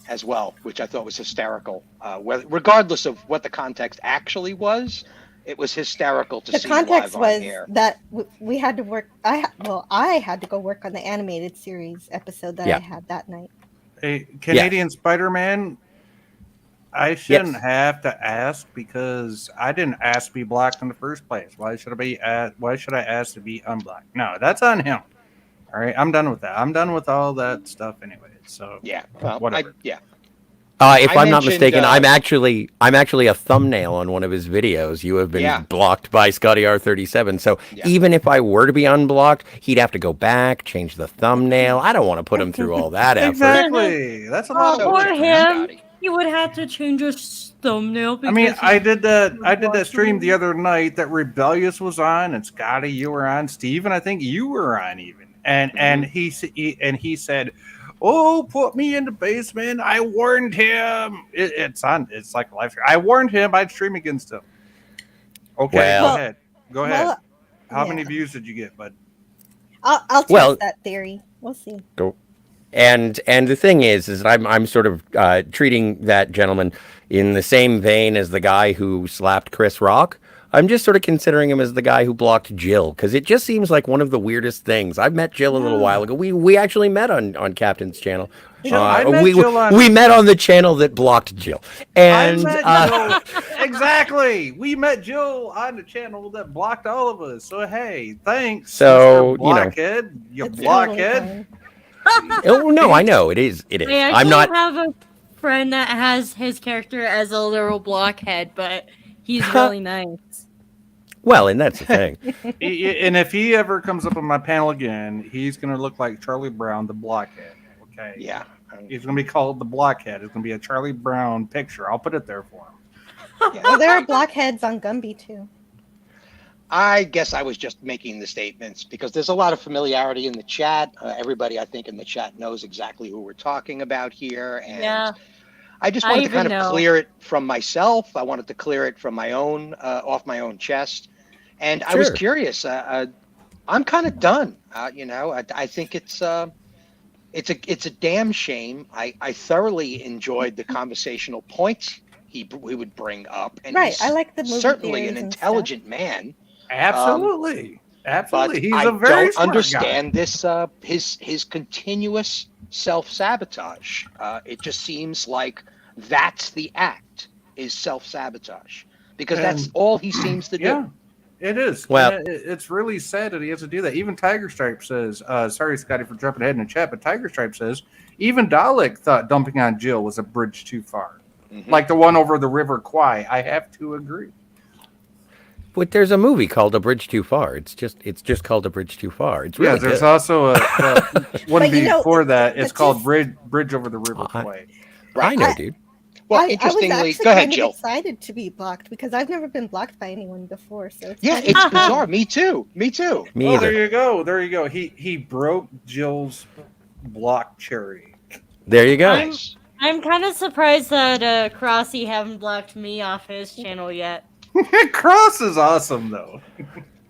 as well, which I thought was hysterical. Regardless of what the context actually was, it was hysterical to The see context live on was air. that we had to work. I had to go work on the animated series episode that Yeah. I had that night. Hey, Canadian Spider-Man, I shouldn't Yes. have to ask because I didn't ask to be blocked in the first place. Why should I ask to be unblocked? No, that's on him. All right, I'm done with that. I'm done with all that stuff anyway. So Yeah. Well, whatever. If I I'm not mentioned, mistaken, I'm actually a thumbnail on one of his videos. You have been Yeah. blocked by Scotty R37. So Yeah. even if I were to be unblocked, he'd have to go back, change the thumbnail. I don't want to put him through all that effort. Exactly. That's a lot of So Or work, different, man. him. Scotty. He would have to change his thumbnail I mean, because I he did that. I did that watched stream the it. other night that Rebellious was on, and Scotty, you were on. Steven, I think you were on even. And he said, "Oh, put me in the basement. I warned him. It's on. It's like a live stream. I warned him I'd stream against him." Okay, Well- go ahead. Go ahead. Well, How yeah. many views did you get, bud? I'll test Well- that theory. We'll see. And the thing is I'm sort of treating that gentleman in the same vein as the guy who slapped Chris Rock. I'm just sort of considering him as the guy who blocked Jill, because it just seems like one of the weirdest things. I've met Jill a little while ago. We actually met on Captain's channel. I met Jill on- we met on the channel that blocked Jill. And I met Jill. Exactly. We met Jill on the channel that blocked all of us. So hey, thanks. So, Mr. Blockhead, you It's blockhead. totally fine. oh no, I know it is. It is. I I'm actually not. have a friend that has his character as a literal blockhead, but he's really nice. Well, and that's the thing. And if he ever comes up on my panel again, he's going to look like Charlie Brown, the blockhead. Okay. Yeah. He's going to be called the blockhead. It's going to be a Charlie Brown picture. I'll put it there for him. Oh, there are blockheads on Gumby too. I guess I was just making the statements because there's a lot of familiarity in the chat. Everybody, I think, in the chat knows exactly who we're talking about here. And Yeah. I just I wanted to kind even of know. clear it from myself. I wanted to clear it from my own, off my own chest. And I was Sure. curious. I'm kind of done. I think it's a damn shame. I thoroughly enjoyed the conversational points he would bring up. And Right, he's I like the movie certainly an theories and stuff. intelligent man. Absolutely. But Absolutely. He's I a very don't smart understand this his continuous self-sabotage. It just seems like that's the act, is self-sabotage, because that's And- all he seems to do. Yeah, it is. Well- And it's really sad that he has to do that. Even Tiger Stripe says, sorry, Scotty, for jumping ahead in the chat, but Tiger Stripe says, even Dalek thought dumping on Jill was a bridge too far. Mhm. Like the one over the River Kwai. I have to agree. But there's a movie called A Bridge Too Far. It's just called A Bridge Too Far. It's really Yeah, there's good. also one But you know, before that. It's it's called just- Bridge over the River Kwai. I know, I- dude. Well, I was interestingly, actually go ahead, kind of Jill. excited to be blocked because I've never been blocked by anyone before. So it's Yeah, kind of- it's bizarre. Me too. Me too. Me Oh, either. there you go. There you go. He broke Jill's block cherry. There you go. Nice. I'm kind of surprised that Crossy haven't blocked me off his channel yet. Cross is awesome though.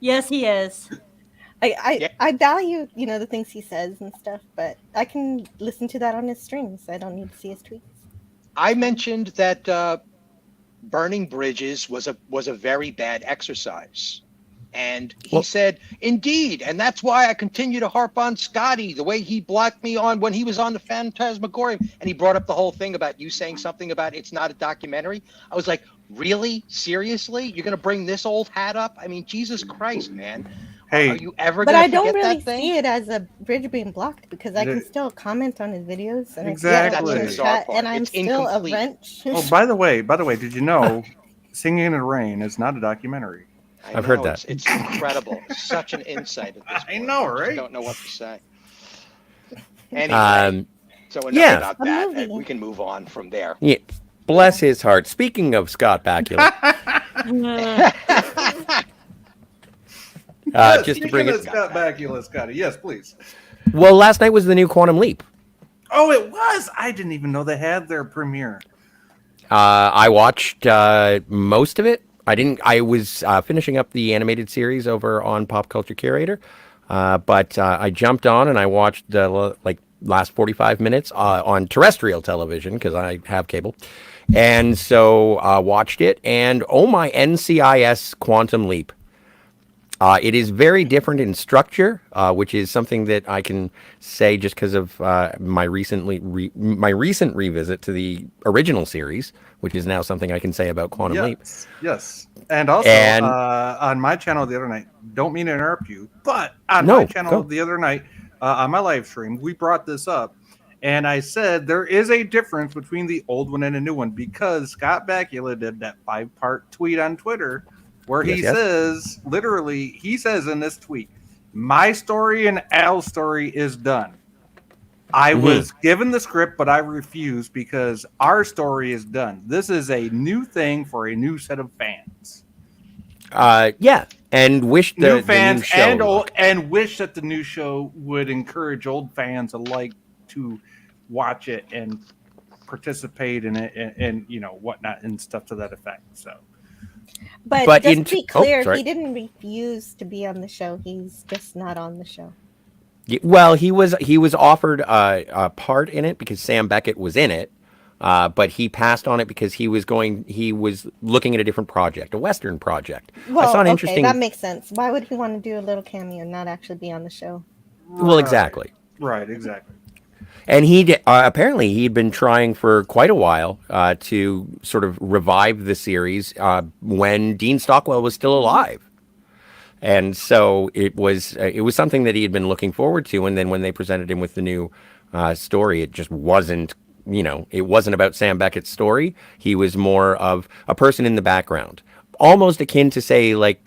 Yes, he is. Yeah. I value the things he says and stuff, but I can listen to that on his streams. I don't need to see his tweets. I mentioned that burning bridges was a very bad exercise. And he Well- said, indeed. And that's why I continue to harp on Scotty, the way he blocked me on when he was on the Phantasmagorium. And he brought up the whole thing about you saying something about it's not a documentary. I was like, really? Seriously? You're going to bring this old hat up? I mean, Jesus Christ, man. Hey, Are you ever But going I to don't forget really that thing? see it as a bridge being blocked because I can The- still comment on his videos and Exactly. I That's the see bizarre chat, part. and I'm It's still incomplete. a wrench. oh, by the way, did you know Singing in the Rain is not a documentary? I've heard know, that. It's incredible. Such an insight at this I point. know, just right? don't know what to say. Anyway, so enough yeah. about A that. movie. And we can move on from there. Yeah. Bless his heart. Speaking of Scott Bakula, just to bring it. Scott Bakula, Scotty. Yes, please. Well, last night was the new Quantum Leap. Oh, it was. I didn't even know they had their premiere. I watched most of it. I was finishing up the animated series over on Pop Culture Curator, but I jumped on and I watched the last 45 minutes on terrestrial television because I have cable, and so watched it. And oh my NCIS Quantum Leap! It is very different in structure, which is something that I can say just because of my recent revisit to the original series, which is now something I can say about Quantum Leap. Yes. And also on my channel the other night, don't mean to interrupt you, but on No, my channel go. the other night, on my live stream, we brought this up, and I said there is a difference between the old one and a new one because Scott Bakula did that 5-part tweet on Twitter where he says, literally, he says in this tweet, my story and Al's story is done. I was given the script, but I refused because our story is done. This is a new thing for a new set of fans. Yeah, and wish New the fans new show and wish that the new show would encourage old fans alike to watch it and participate in it and you know whatnot and stuff to that effect. So, but just to be clear, he didn't refuse to be on the show. He's just not on the show. Well, he was offered a part in it because Sam Beckett was in it, but he passed on it because he was looking at a different project, a Western project. Well, I saw an interesting... that makes sense. Why would he want to do a little cameo and not actually be on the show? Well, exactly. Right, exactly. And he apparently he'd been trying for quite a while to sort of revive the series when Dean Stockwell was still alive. And so it was something that he had been looking forward to. And then when they presented him with the new story, it just wasn't, it wasn't about Sam Beckett's story. He was more of a person in the background, almost akin to, say, like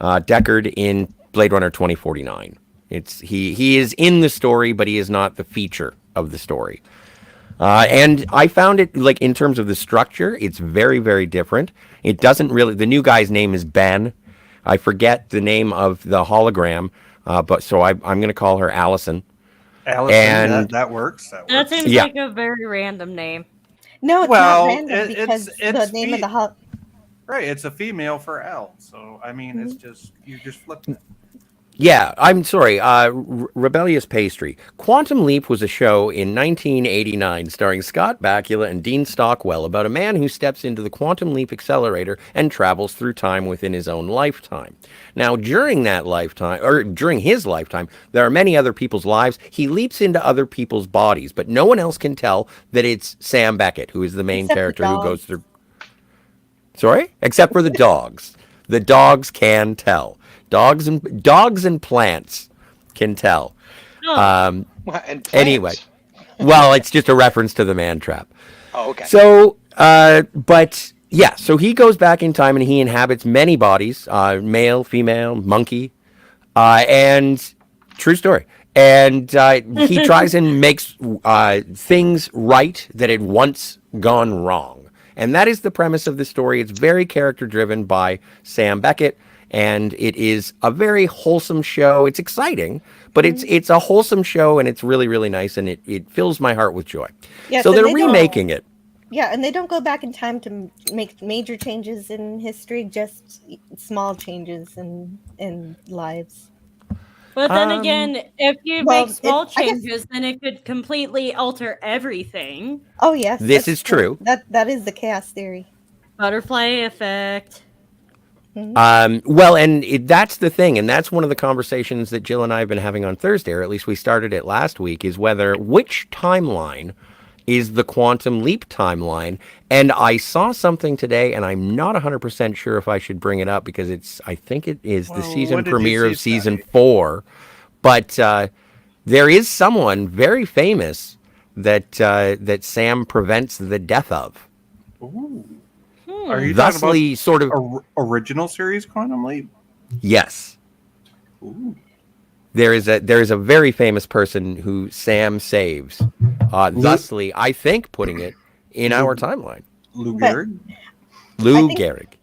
Deckard in Blade Runner 2049. He is in the story, but he is not the feature of the story. And I found it, like, in terms of the structure, it's very, very different. It doesn't really, the new guy's name is Ben. I forget the name of the hologram, but so I'm going to call her Allison. And that works. That seems like a very random name. No, it's not random because the name of the right, it's a female for Al. So I mean, it's just you just flipped it. Yeah, I'm sorry. Rebellious Pastry. Quantum Leap was a show in 1989 starring Scott Bakula and Dean Stockwell about a man who steps into the Quantum Leap accelerator and travels through time within his own lifetime. Now, during his lifetime, there are many other people's lives. He leaps into other people's bodies, but no one else can tell that it's Sam Beckett, who is the main character who goes through... Sorry? Except for the dogs. The dogs can tell. Dogs and plants can tell. And plants. Anyway, well, it's just a reference to the man trap. Oh, okay. So, but yeah, so he goes back in time and he inhabits many bodies, male, female, monkey, and true story. And he tries and makes things right that had once gone wrong. And that is the premise of the story. It's very character driven by Sam Beckett. And it is a very wholesome show. It's exciting, but it's a wholesome show, and it's really, really nice, and it fills my heart with joy. Yes, so they're remaking it. Yeah, and they don't go back in time to make major changes in history, just small changes in lives. But then again, if you make small changes, then it could completely alter everything. Oh, yes. This is true. That is the chaos theory. Butterfly effect. Well, and that's the thing, and that's one of the conversations that Jill and I have been having on Thursday, or at least we started it last week, is which timeline is the Quantum Leap timeline. And I saw something today, and I'm not 100% sure if I should bring it up because I think it is the season premiere of season 4. But there is someone very famous that Sam prevents the death of. Ooh. Are you thusly talking about sort of original series Quantum Leap? Yes. Ooh. There is a very famous person who Sam saves. Thusly, I think, putting it in our timeline. Lou Gehrig? Lou Gehrig.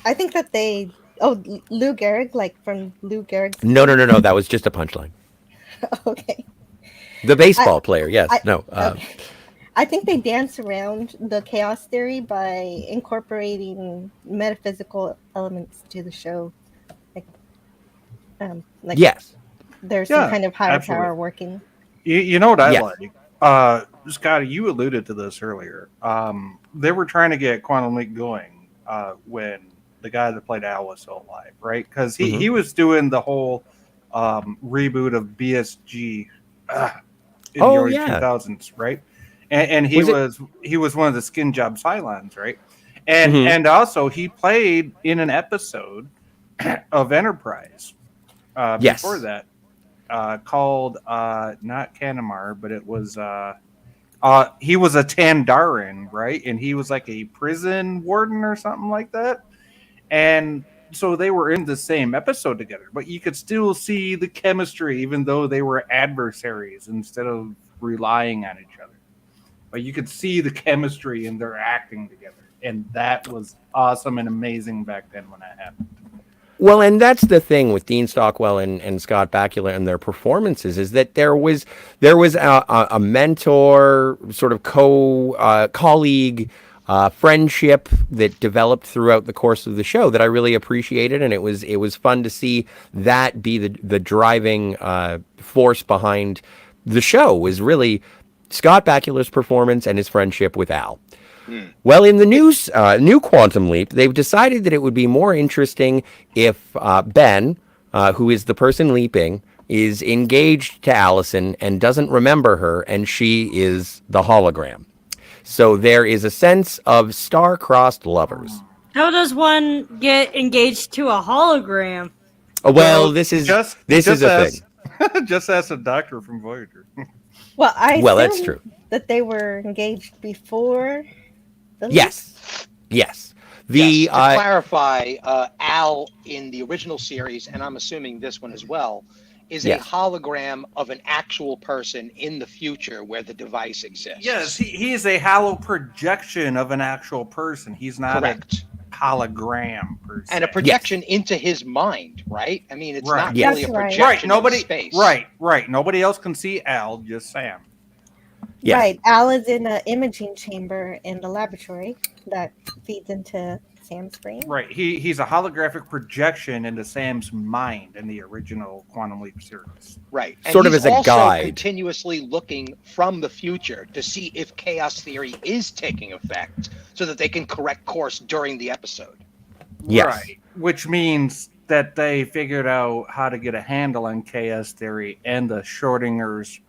I think that Lou Gehrig, like from Lou Gehrig's... No. That was just a punchline. Okay. The baseball player, yes. Okay. I think they dance around the chaos theory by incorporating metaphysical elements to the show. Like yes. There's some kind of higher power working. You know what I like? Scotty, you alluded to this earlier. They were trying to get Quantum Leap going when the guy that played Al was still alive, right? Because he was doing the whole reboot of BSG in the early 2000s, right? And he was one of the skin job Cylons, right? And and also he played in an episode of Enterprise before that. called not Kanamar, but it was he was a Tandarin, right? And he was like a prison warden or something like that. And so they were in the same episode together, but you could still see the chemistry, even though they were adversaries instead of relying on each other. But you could see the chemistry in their acting together, and that was awesome and amazing back then when that happened. Well, and that's the thing with Dean Stockwell and Scott Bakula and their performances is that there was a mentor, sort of colleague friendship that developed throughout the course of the show that I really appreciated, and it was fun to see that be the driving force behind the show. Was really Scott Bakula's performance and his friendship with Al. Well, in the new Quantum Leap, they've decided that it would be more interesting if Ben, who is the person leaping, is engaged to Allison and doesn't remember her, and she is the hologram. So there is a sense of star-crossed lovers. How does one get engaged to a hologram? Well, this is a thing. Just ask a doctor from Voyager. Well, That's assume true. that they were engaged before. Yes. Yes, to clarify, Al in the original series, and I'm assuming this one as well, is Yes. a hologram of an actual person in the future where the device exists. Yes, he's a hollow projection of an actual person. He's not Correct. a hologram per se. And a projection into his mind, right? I mean, it's Right. not Yes. really a That's right. projection Right, nobody. in space. Right. Nobody else can see Al, just Sam. Yes. Right. Al is in an imaging chamber in the laboratory that feeds into Sam's brain. Right. He's a holographic projection into Sam's mind in the original Quantum Leap series. Right. And Sort of he's as a also guide. continuously looking from the future to see if chaos theory is taking effect so that they can correct course during the episode. Yes. Right. Which means that they figured out how to get a handle on chaos theory and the Schrodinger's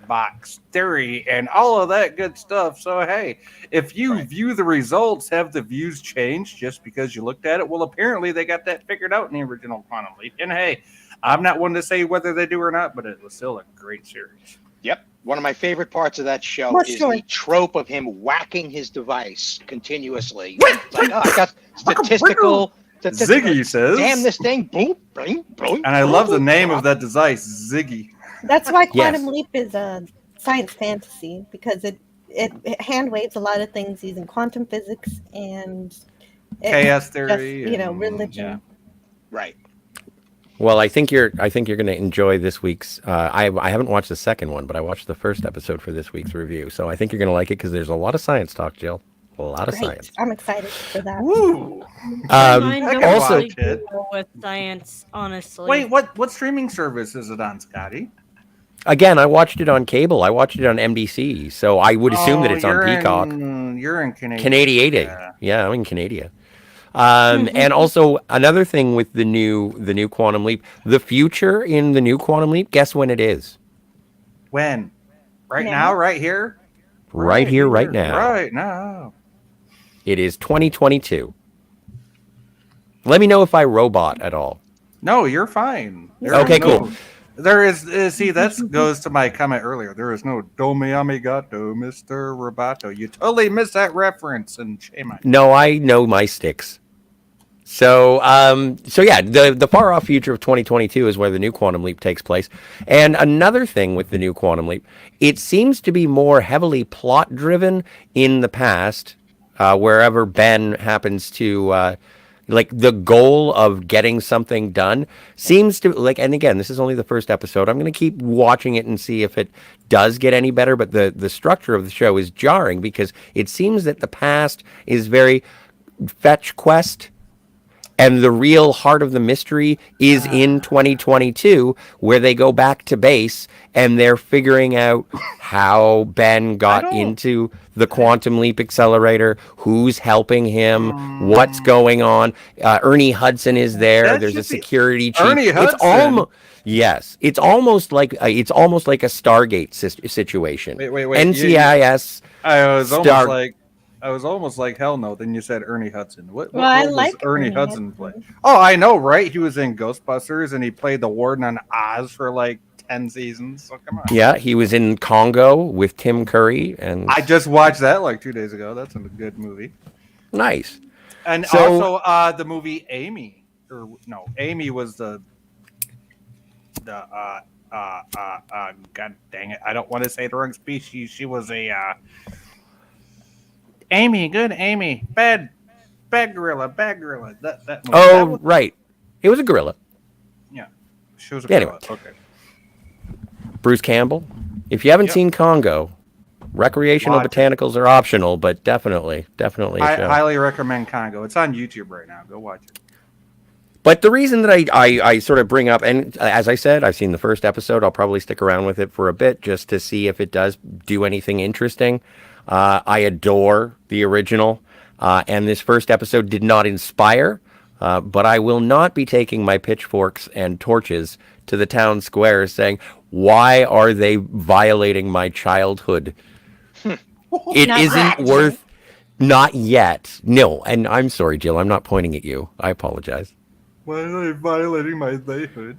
box theory and all of that good stuff. So, hey, if you view the results, have the views changed just because you looked at it? Well, apparently they got that figured out in the original Quantum Leap. And hey, I'm not one to say whether they do or not, but it was still a great series. Yep. One of my favorite parts of that show Well, is sure. the trope of him whacking his device continuously. It's like, oh, I got statistical. Ziggy says. Damn this thing. Boom, boom, boom. And I love the name of that device, Ziggy. That's why Quantum Yes. Leap is a science fantasy, because it hand waves a lot of things using quantum physics and Chaos just, theory. religion. yeah. Right. Well, I think you're going to enjoy this week's. I haven't watched the second one, but I watched the first episode for this week's review. So I think you're going to like it because there's a lot of science talk, Jill. A lot of Great. science. I'm excited for that. Woo! Mine I don't can also- watch it. deal with science, honestly. Wait, what streaming service is it on, Scotty? Again, I watched it on cable. I watched it on NBC, so I would assume that it's on Peacock. You're in Canada. Canada. Yeah, I'm in Canada. And also another thing with the new Quantum Leap, the future in the new Quantum Leap. Guess when it is? When? Right Now? now? Right here? Right here, right now. Right now. It is 2022. Let me know if I robot at all. No, you're fine. There Okay, is no- cool. There is, see, that goes to my comment earlier. There is no Dome Amigato, Mr. Roboto. You totally missed that reference, and shame on you. No, I know my sticks. So yeah, the far off future of 2022 is where the new Quantum Leap takes place. And another thing with the new Quantum Leap, it seems to be more heavily plot driven in the past, wherever Ben happens to, like the goal of getting something done seems to like, and again, this is only the first episode. I'm going to keep watching it and see if it does get any better. But the structure of the show is jarring because it seems that the past is very fetch quest. And the real heart of the mystery is in 2022, where they go back to base and they're figuring out how Ben got into the Quantum Leap accelerator, who's helping him, what's going on. Ernie Hudson is there. That There's a should be- security chief. Ernie It's Hudson? yes, it's almost like a Stargate situation. Wait. NCIS. I was almost like hell no. Then you said Ernie Hudson. What Well, I role like does Ernie Ernie Hudson Hudson. play? Oh, I know, right? He was in Ghostbusters and he played the warden on Oz for like 10 seasons. So come on. Yeah, he was in Congo with Tim Curry, and I just watched that like 2 days ago. That's a good movie. nice. And So- also the movie Amy. Amy was the God dang it. I don't want to say the wrong species. She was a Amy, good Amy. Bad gorilla. That movie. Oh, That was, right. It was a gorilla. yeah. She was a Anyway. gorilla. Okay. Bruce Campbell. If you haven't Yep. seen Congo, recreational Watch it. botanicals are optional, but definitely a I show. highly recommend Congo. It's on YouTube right now. Go watch it. But the reason that I sort of bring up, and as I said, I've seen the first episode. I'll probably stick around with it for a bit just to see if it does do anything interesting. I adore the original, and this first episode did not inspire, but I will not be taking my pitchforks and torches to the town square saying, why are they violating my childhood? It Not isn't yet. worth... Not yet. No, and I'm sorry, Jill. I'm not pointing at you. I apologize. Why are they violating my statehood?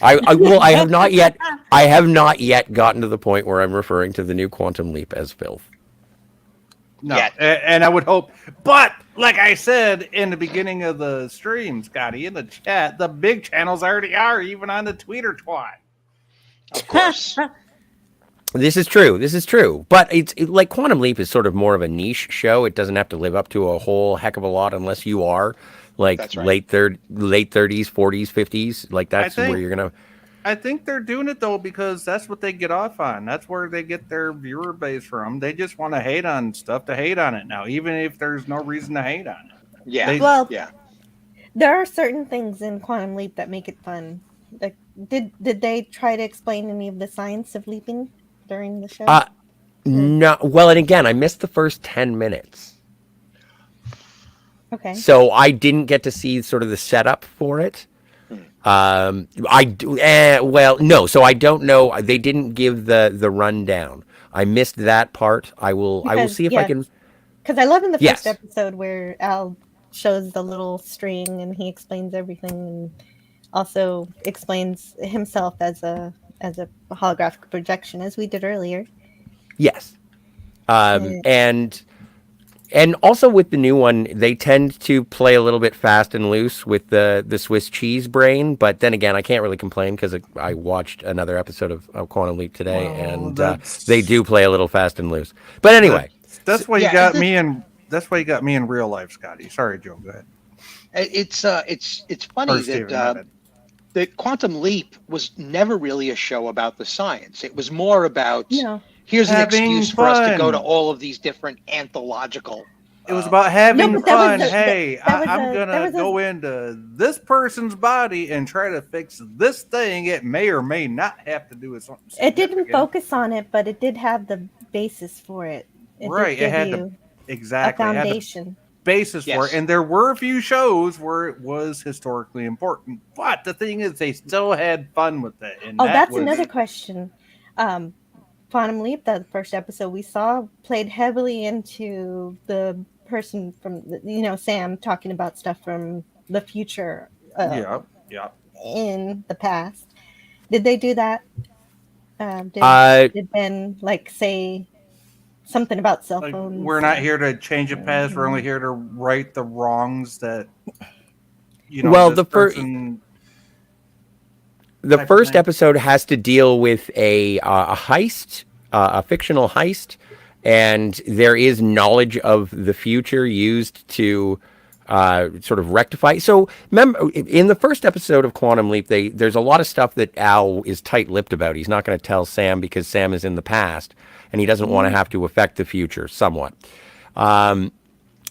I have not yet. I have not yet gotten to the point where I'm referring to the new Quantum Leap as filth. No, Yet. and I would hope. But like I said in the beginning of the stream, Scotty, in the chat, the big channels already are, even on the Twitter twat. Of course. This is true. This is true. But like Quantum Leap is sort of more of a niche show. It doesn't have to live up to a whole heck of a lot unless you are like That's right. late 30s, 40s, 50s. Like that's think- where you're gonna. I think they're doing it though because that's what they get off on. That's where they get their viewer base from. They just want to hate on stuff to hate on it now, even if there's no reason to hate on it. Yeah. They- Well, Yeah. there are certain things in Quantum Leap that make it fun. Like, did they try to explain any of the science of leaping during the show? No. Well, and again, I missed the first 10 minutes. Okay. So I didn't get to see sort of the setup for it. Well, no. So I don't know. They didn't give the rundown. I missed that part. I will Because, see if I yeah. can. Because I love in the Yes. first episode where Al shows the little string and he explains everything and also explains himself as a holographic projection, as we did earlier. Yes. Yeah. And also with the new one, they tend to play a little bit fast and loose with the Swiss cheese brain. But then again, I can't really complain because I watched another episode of Quantum Leap today, Well, and that's- they do play a little fast and loose. But anyway, That's why you Yeah, got it- me in. That's why you got me in real life, Scotty. Sorry, Joe. Go ahead. It's funny Or Steven, my bad. that Quantum Leap was never really a show about the science. It was more about No. here's an Having excuse for us to go fun. to all of these different anthological. It was about having No, but that fun. was a- Hey, that was I'm a- that gonna was a- go into this person's body and try to fix this thing. It may or may not have to do with something. It didn't significant. focus on it, but it did have the basis for it. It Right, did it had give the- you exactly a it had the foundation. basis for Yes. it, and there were a few shows where it was historically important. But the thing is, they still had fun with it. And Oh, that that's was, another question. Quantum Leap, the first episode we saw, played heavily into the person from, Sam talking about stuff from the future Yeah. in the past. Did they do that? Did Ben say something about cell Like, phones? we're not here to change a past. We're only here to right the wrongs that Well, this the fir- person- the type of first thing. episode has to deal with a heist, a fictional heist, and there is knowledge of the future used to sort of rectify. So remember, in the first episode of Quantum Leap, there's a lot of stuff that Al is tight-lipped about. He's not going to tell Sam because Sam is in the past, and he doesn't want to have to affect the future somewhat.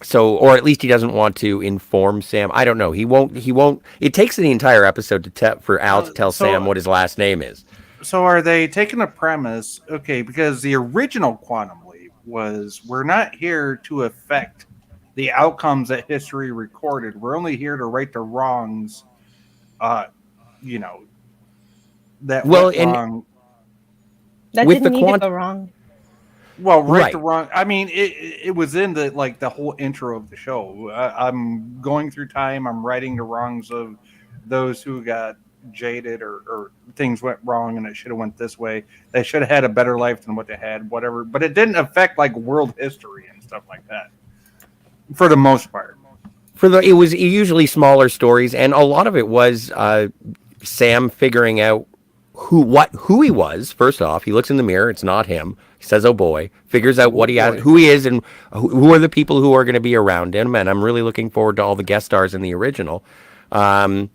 So, or at least he doesn't want to inform Sam. I don't know. He won't. It takes the entire episode for Al to tell So- Sam what his last name is. So are they taking a premise? Okay, because the original Quantum Leap was we're not here to affect the outcomes that history recorded. We're only here to right the wrongs. That Well, went and- wrong. That with didn't the need to quant- go wrong. Well, right, Right. the wrong. I mean, it was in the whole intro of the show. I'm going through time. I'm righting the wrongs of those who got jaded or things went wrong and it should have went this way. They should have had a better life than what they had, whatever. But it didn't affect like world history and stuff like that, for the most part. It was usually smaller stories, and a lot of it was Sam figuring out who he was. First off, he looks in the mirror; it's not him. He says, "Oh boy!" Figures out what he has, who he is, and who are the people who are going to be around him. And I'm really looking forward to all the guest stars in the original. And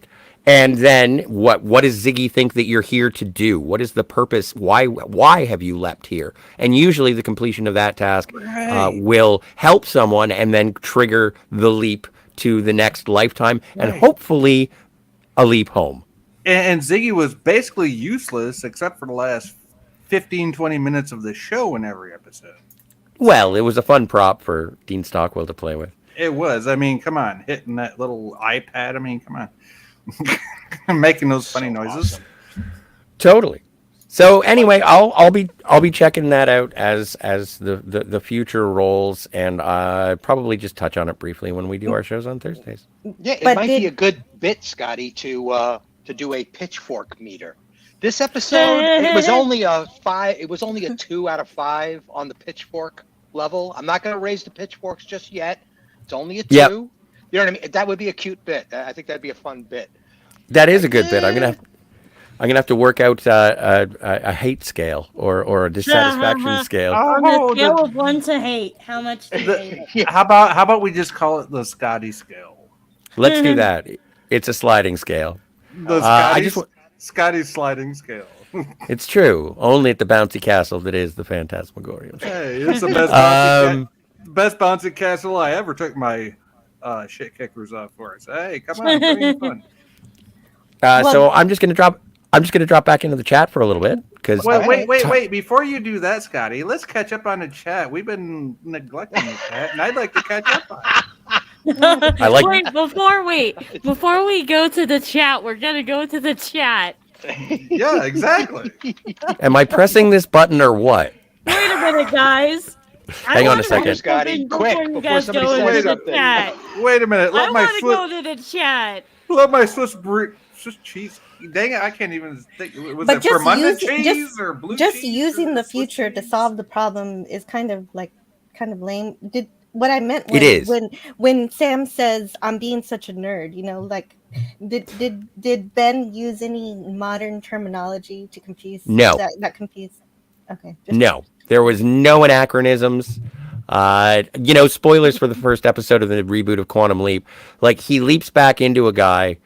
then what does Ziggy think that you're here to do? What is the purpose? Why have you leapt here? And usually the completion of that task will help someone and then trigger the leap to the next lifetime and hopefully a leap home. And Ziggy was basically useless except for the last 15, 20 minutes of the show in every episode. Well, it was a fun prop for Dean Stockwell to play with. It was. I mean, come on. Hitting that little iPad. I mean, come on. Making those funny noises. Awesome. Totally. So anyway, I'll be checking that out as the future rolls, and probably just touch on it briefly when we do our shows on Thursdays. Yeah, it might be a good bit, Scotty, to do a pitchfork meter. This episode, it was only a 5. It was only a 2 out of 5 on the pitchfork level. I'm not going to raise the pitchforks just yet. It's only a 2. Yep. You know what I mean? That would be a cute bit. I think that'd be a fun bit. That is a good bit. I'm gonna have to work out a hate scale or a dissatisfaction scale. On the scale of 1 to hate, how much do you hate it? How about we just call it the Scotty scale? Let's do that. It's a sliding scale. The Scotty sliding scale. It's true. Only at the bouncy castle that is the Phantasmagoria. Hey, it's the best bouncy castle I ever took my shit kickers off for. So, hey, come on, bring fun. So I'm just gonna drop back into the chat for a little bit because wait! Before you do that, Scotty, let's catch up on the chat. We've been neglecting the chat, and I'd like to catch up on it. I like. Before we go to the chat, we're gonna go to the chat. Yeah, exactly. Am I pressing this button or what? Wait a minute, guys. Hang on a second. Scotty, quick, before somebody says something. Wait a minute. I want to go to the chat. Let my Swiss cheese. Dang it! I can't even think. Was it Vermont cheese or blue just cheese? Just using the future to solve the problem is kind of lame. What I meant was it is. when Sam says I'm being such a nerd, like did Ben use any modern terminology to confuse? No, that confused. Okay. No, there was no anachronisms. Spoilers for the first episode of the reboot of Quantum Leap. Like, he leaps back into a guy,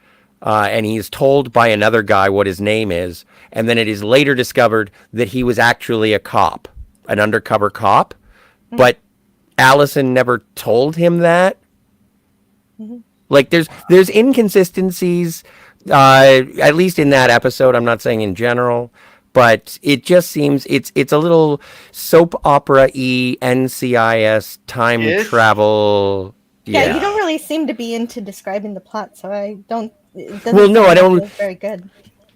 and he's told by another guy what his name is, and then it is later discovered that he was actually a cop, an undercover cop, but Allison never told him that. Mm-hmm. Like, there's inconsistencies, at least in that episode. I'm not saying in general. But it just seems it's a little soap opera-y NCIS time travel. Yeah, you don't really seem to be into describing the plot, so I don't. I don't. Very good.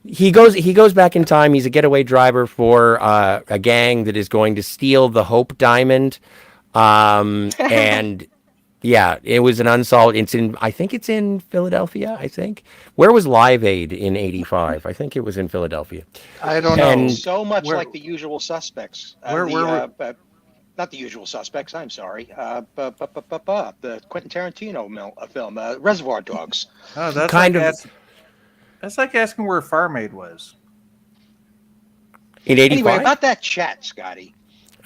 He goes back in time. He's a getaway driver for a gang that is going to steal the Hope Diamond, and. Yeah, it was an unsolved. I think it's in Philadelphia. I think. Where was Live Aid in '85? I think it was in Philadelphia. I don't know. So much like The Usual Suspects. Not The Usual Suspects. I'm sorry. The Quentin Tarantino film, Reservoir Dogs. Oh, that's kind of. That's like asking where Farm Aid was. In '85. Anyway, about that chat, Scotty.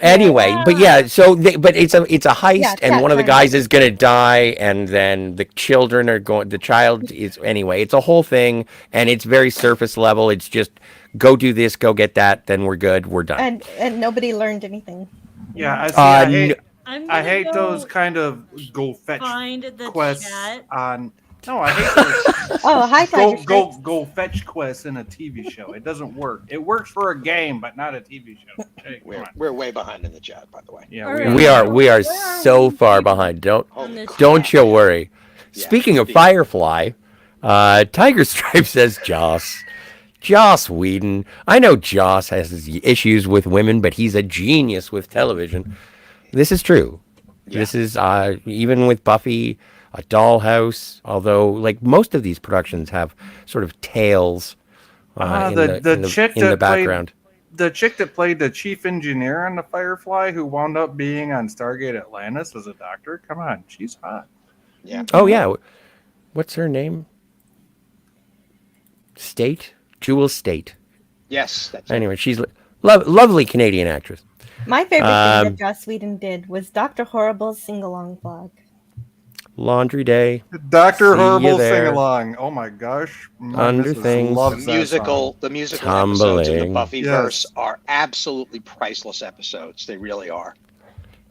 Anyway, but it's a heist, and one of the guys is going to die, and then the children are going. The child is anyway. It's a whole thing, and it's very surface level. It's just go do this, go get that, then we're good, we're done. And nobody learned anything. Yeah, I hate those kind of go fetch quests chat. on. No, I hate those. Go fetch quests in a TV show. It doesn't work. It works for a game, but not a TV show. Hey, we're way behind in the chat, by the way. Yeah, we are so far behind. Don't you worry. Yeah, Speaking of Firefly, Tiger Stripe says Joss Whedon. I know Joss has his issues with women, but he's a genius with television. This is true. Yeah. This is even with Buffy. A Dollhouse, although like most of these productions have sort of tales The chick in the that played background. the chick that played the chief engineer on the Firefly, who wound up being on Stargate Atlantis as a doctor. Come on, she's hot. Yeah. Oh yeah, what's her name? Jewel State. Yes. That's it. Anyway, she's lovely Canadian actress. My favorite thing that Joss Whedon did was Dr. Horrible's sing-along vlog. Laundry Day. Dr. See Horrible you there. sing along. Oh my gosh, my Under missus things. loves The that song. musical episodes in the Tumbling. Buffyverse Yes. are absolutely priceless episodes. They really are.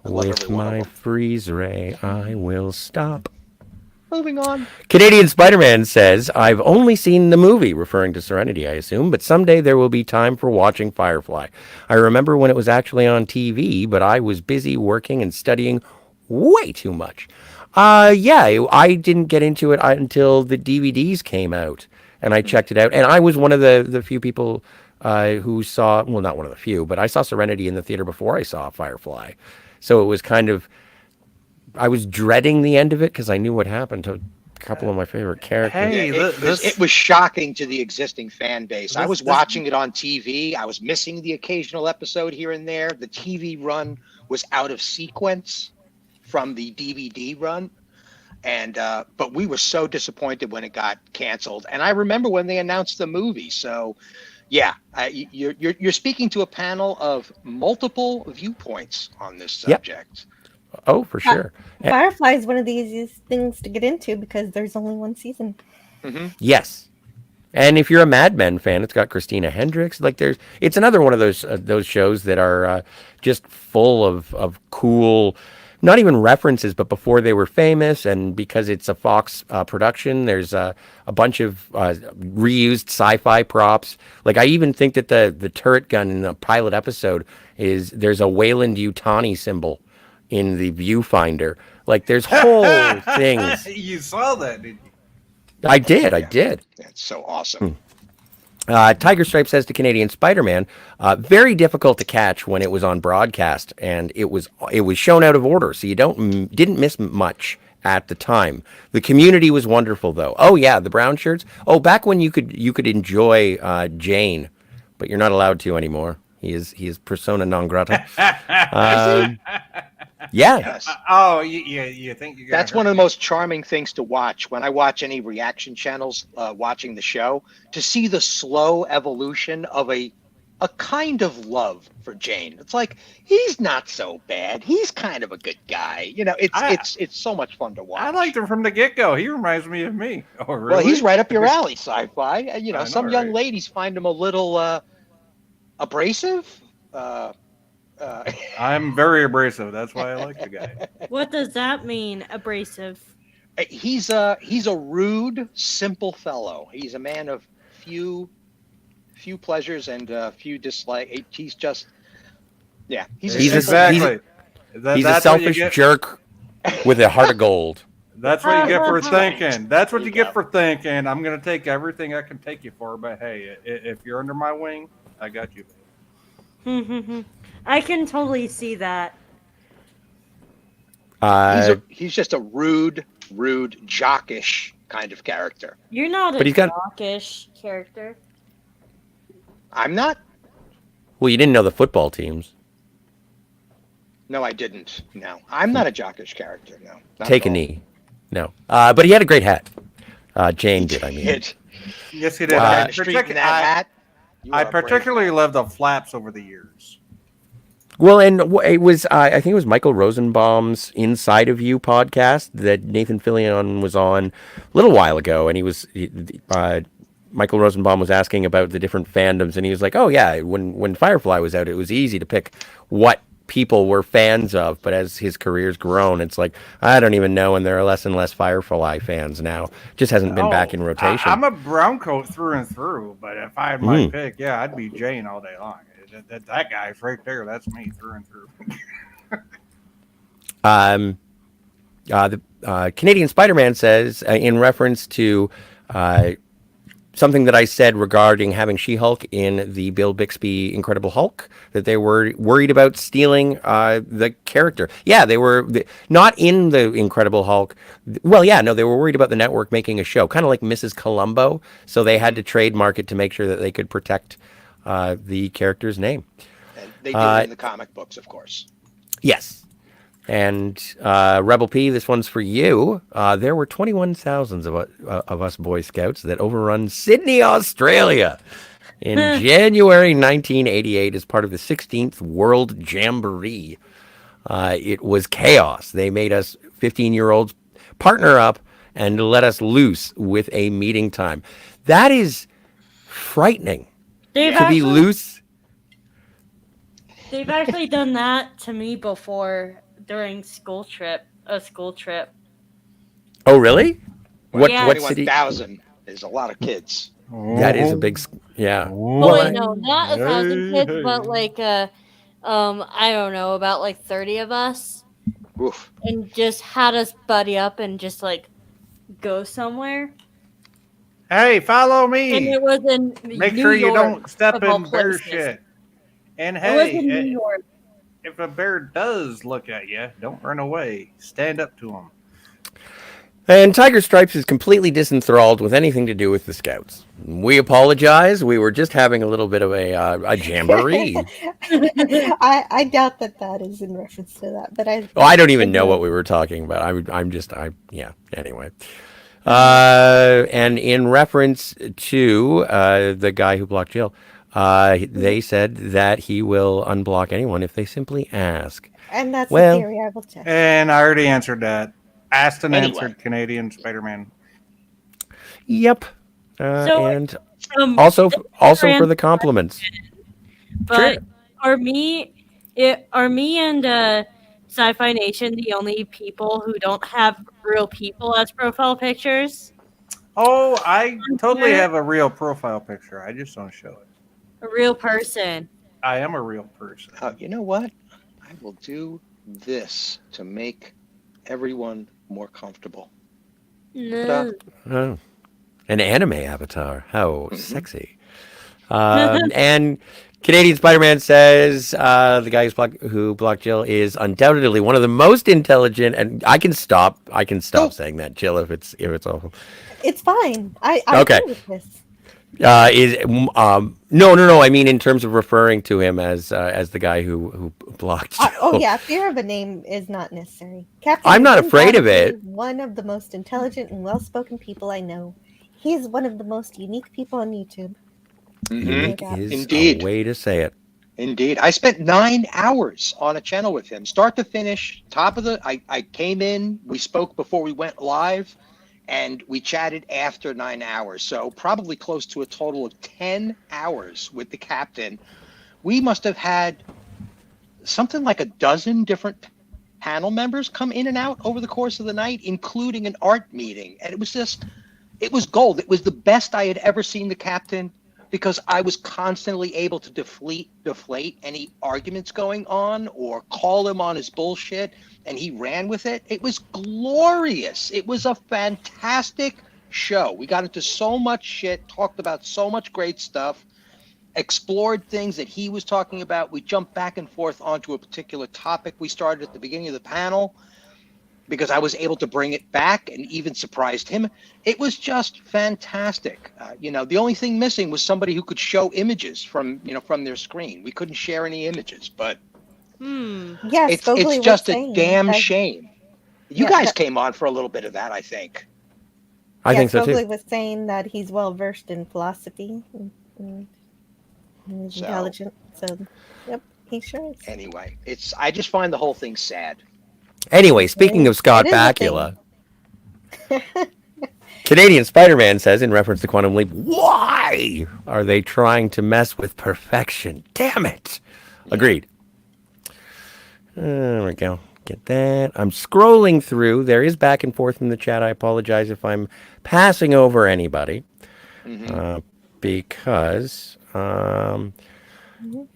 I love With every one of my them. freeze ray, I will stop. Moving on. Canadian Spider-Man says, I've only seen the movie, referring to Serenity, I assume, but someday there will be time for watching Firefly. I remember when it was actually on TV, but I was busy working and studying way too much. Yeah, I didn't get into it until the DVDs came out, and I checked it out. And I was one of the few people who saw, well, not one of the few, but I saw Serenity in the theater before I saw Firefly. So it was kind of, I was dreading the end of it because I knew what happened to a couple of my favorite characters. Hey, It was shocking to the existing fan base. I This- was this- watching it on TV. I was missing the occasional episode here and there. The TV run was out of sequence from the DVD run. And but we were so disappointed when it got canceled. And I remember when they announced the movie. So yeah, you're speaking to a panel of multiple viewpoints on this Yep. subject. Oh, for sure. Firefly is one of the easiest things to get into because there's only one season. Yes. And if you're a Mad Men fan, it's got Christina Hendricks. Like it's another one of those shows that are just full of cool, not even references, but before they were famous, and because it's a Fox production, there's a bunch of reused sci-fi props. Like I even think that the turret gun in the pilot episode there's a Wayland Yutani symbol in the viewfinder. Like there's whole things. You saw that, did you? I did. That's so awesome. Tiger Stripe says to Canadian Spider-Man, very difficult to catch when it was on broadcast, and it was shown out of order, so you didn't miss much at the time. The community was wonderful, though. Oh yeah, the brown shirts. Oh, back when you could enjoy Jane, but you're not allowed to anymore. He is persona non grata. Yeah. Yes. Oh, you think you're gonna That's one of the most charming things to watch when I watch any reaction channels watching the show, to see the slow evolution of a kind of love for Jane. It's like, he's not so bad. He's kind of a good guy. You know, it's so much fun to watch. I liked him from the get-go. He reminds me of me. Oh, really? Well, he's right up your alley, sci-fi. You know, I know, some young right? ladies find him a little abrasive. I'm very abrasive. That's why I like the guy. What does that mean, abrasive? He's a rude, simple fellow. He's a man of few pleasures and few dislikes. He's just, yeah. He's He's a simple- exactly. He's a That's what you selfish get- jerk with a heart of gold. That's what you get for Right. thinking. That's what There you you get for thinking. I'm gonna take everything I can take you for, but hey, if you're under my wing, I got you. I can totally see that. He's just a rude, jockish kind of character. You're not But a he's got- jockish character. I'm not. Well, you didn't know the football teams. No, I didn't. No, I'm not a jockish character. No. not Take at a all. knee. No. But he had a great hat. Jane did, I mean. Kid, Yes, he did. walking Uh, down the street in that hat. You I are a brave particularly man. love the flaps over the years. Well, and it was, I think it was Michael Rosenbaum's Inside of You podcast that Nathan Fillion was on a little while ago. And Michael Rosenbaum was asking about the different fandoms. And he was like, oh, yeah, when Firefly was out, it was easy to pick what people were fans of. But as his career's grown, it's like, I don't even know. And there are less and less Firefly fans now. Just hasn't been back in rotation. I'm a brown coat through and through, but if I had my pick, yeah, I'd be Jane all day long. That guy's right there. That's me through and through. The Canadian Spider-Man says, in reference to something that I said regarding having She-Hulk in the Bill Bixby Incredible Hulk, that they were worried about stealing the character. Yeah, they were not in the Incredible Hulk. Well, yeah, no, they were worried about the network making a show, kind of like Mrs. Columbo. So they had to trademark it to make sure that they could protect the character's name. And they did it in the comic books, of course. Yes. And Rebel P, this one's for you. There were 21,000 of us Boy Scouts that overrun Sydney, Australia in January 1988 as part of the 16th World Jamboree. It was chaos. They made us 15-year-olds partner up and let us loose with a meeting time. That is frightening. To be loose. They've actually done that to me before during a school trip. Oh, really? Well, What city? 21,000 is a lot of kids. That is a big, yeah. Well, wait, no, not 1,000 kids, but like I don't know, about like 30 of us, Oof. and just had us buddy up and just like go somewhere. Hey, follow And me. it was in Make New sure you York, don't step of all in bear places. shit. And It was hey, in New York. if a bear does look at you, don't run away. Stand up to him. And Tiger Stripes is completely disenthralled with anything to do with the Scouts. We apologize. We were just having a little bit of a jamboree. I doubt that is in reference to that, but I don't even know what we were talking about. Anyway. And in reference to the guy who blocked Jill, they said that he will unblock anyone if they simply ask. And that's Well- the theory I will test. And I already answered that. Asked and Anyway. answered. Canadian Spider-Man. Yep. So, And also for the compliments. But are me and Sci-Fi Nation the only people who don't have real people as profile pictures? Oh, I totally have a real profile picture. I just don't show it. A real person. I am a real person. You know what? I will do this to make everyone more comfortable. No. Oh, an anime avatar. How sexy. And Canadian Spider-Man says the guy who blocked Jill is undoubtedly one of the most intelligent. And I can stop saying that, Jill, if it's awful. It's fine. I Okay. agree with this. No. I mean, in terms of referring to him as the guy who blocked Jill. Oh yeah, fear of a name is not necessary. Captain I'm not is afraid of it. undoubtedly one of the most intelligent and well-spoken people I know. He is one of the most unique people on YouTube. Unique Mhm. is Indeed. a way to say it. Indeed. I spent 9 hours on a channel with him, start to finish. I came in, we spoke before we went live, and we chatted after 9 hours. So probably close to a total of 10 hours with the captain. We must have had something like a dozen different panel members come in and out over the course of the night, including an art meeting. And it was gold. It was the best I had ever seen the captain, because I was constantly able to deflate any arguments going on or call him on his bullshit, and he ran with it. It was glorious. It was a fantastic show. We got into so much shit, talked about so much great stuff, explored things that he was talking about. We jumped back and forth onto a particular topic we started at the beginning of the panel, because I was able to bring it back and even surprised him. It was just fantastic. The only thing missing was somebody who could show images from their screen. We couldn't share any images, but Yes, it's Gogly was just a saying damn that- shame. You Yeah, guys that- came on for a little bit of that, I think. I think so Gogly too. was saying that he's well versed in philosophy and he's So- intelligent. So, yep, he sure is. Anyway, I just find the whole thing sad. Anyway, speaking of Scott It is a Bakula, Canadian Spider-Man says in reference to Quantum Leap, why are they trying to mess with perfection? Damn it. Agreed. There we go. Get that. I'm scrolling through. There is back and forth in the chat. I apologize if I'm passing over anybody. Because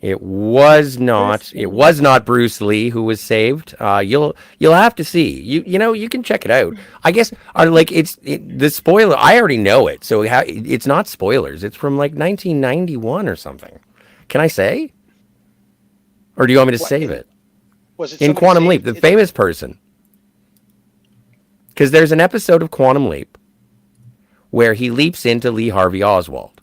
It was not. It was not Bruce Lee who was saved. You'll have to see. You can check it out. I guess the spoiler. I already know it, so it's not spoilers. It's from like 1991 or something. Can I say? Or do you want me to save it? Was it In somebody Quantum saved Leap, the it? famous person? Because there's an episode of Quantum Leap where he leaps into Lee Harvey Oswald.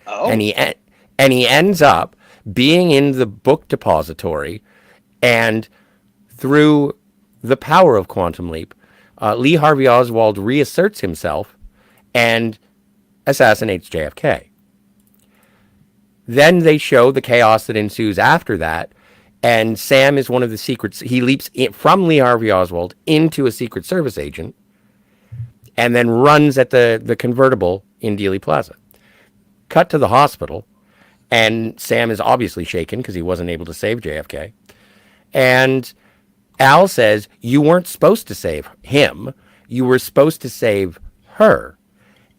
Oh, And he ends up being in the book depository, and through the power of Quantum Leap, Lee Harvey Oswald reasserts himself and assassinates JFK. Then they show the chaos that ensues after that, and Sam is one of the secrets. He leaps from Lee Harvey Oswald into a Secret Service agent, and then runs at the convertible in Dealey Plaza. Cut to the hospital, and Sam is obviously shaken because he wasn't able to save JFK. And Al says, you weren't supposed to save him. You were supposed to save her.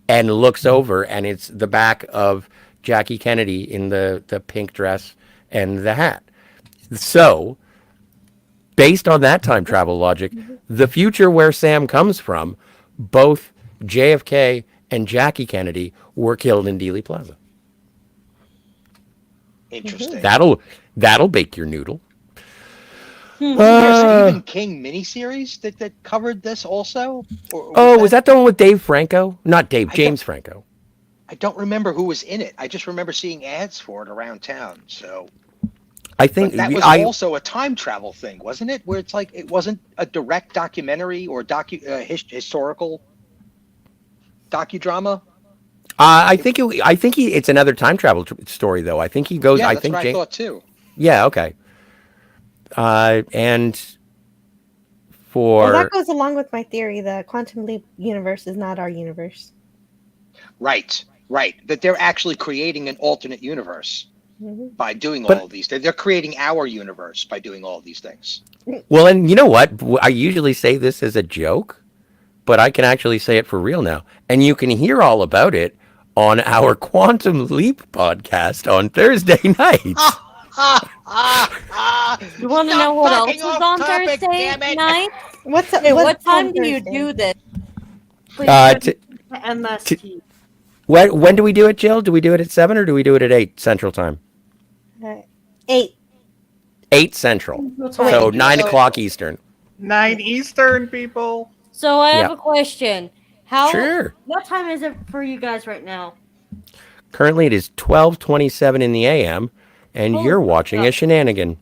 And looks over, and it's the back of Jackie Kennedy in the pink dress and the hat. So, based on that time travel logic, the future where Sam comes from, both JFK and Jackie Kennedy were killed in Dealey Plaza. interesting. That'll bake your noodle. There's a Stephen King miniseries that covered this also. Or Was that the one with Dave Franco? Not Dave, James Franco. I don't remember who was in it. I just remember seeing ads for it around town. So I think that was also a time travel thing, wasn't it? Where it's like it wasn't a direct documentary or historical docudrama. I think it's another time travel story though. I think he goes. Yeah, I that's think what I thought too. Yeah. Okay. And for Well, that goes along with my theory. The Quantum Leap universe is not our universe. Right. That they're actually creating an alternate universe by doing all of these. They're creating our universe by doing all of these things. Well, and you know what? I usually say this as a joke, but I can actually say it for real now. And you can hear all about it on our Quantum Leap podcast on Thursday nights. You want to know what else is on Thursday night? What time do you do this? MST. When do we do it, Jill? Do we do it at 7 or do we do it at 8 Central Time? 8. 8 Central. So 9 o'clock Eastern. 9 Eastern, people. So I have Yeah. a question. Sure. What time is it for you guys right now? Currently it is 12:27 in the AM, and Holy you're watching a shenanigan.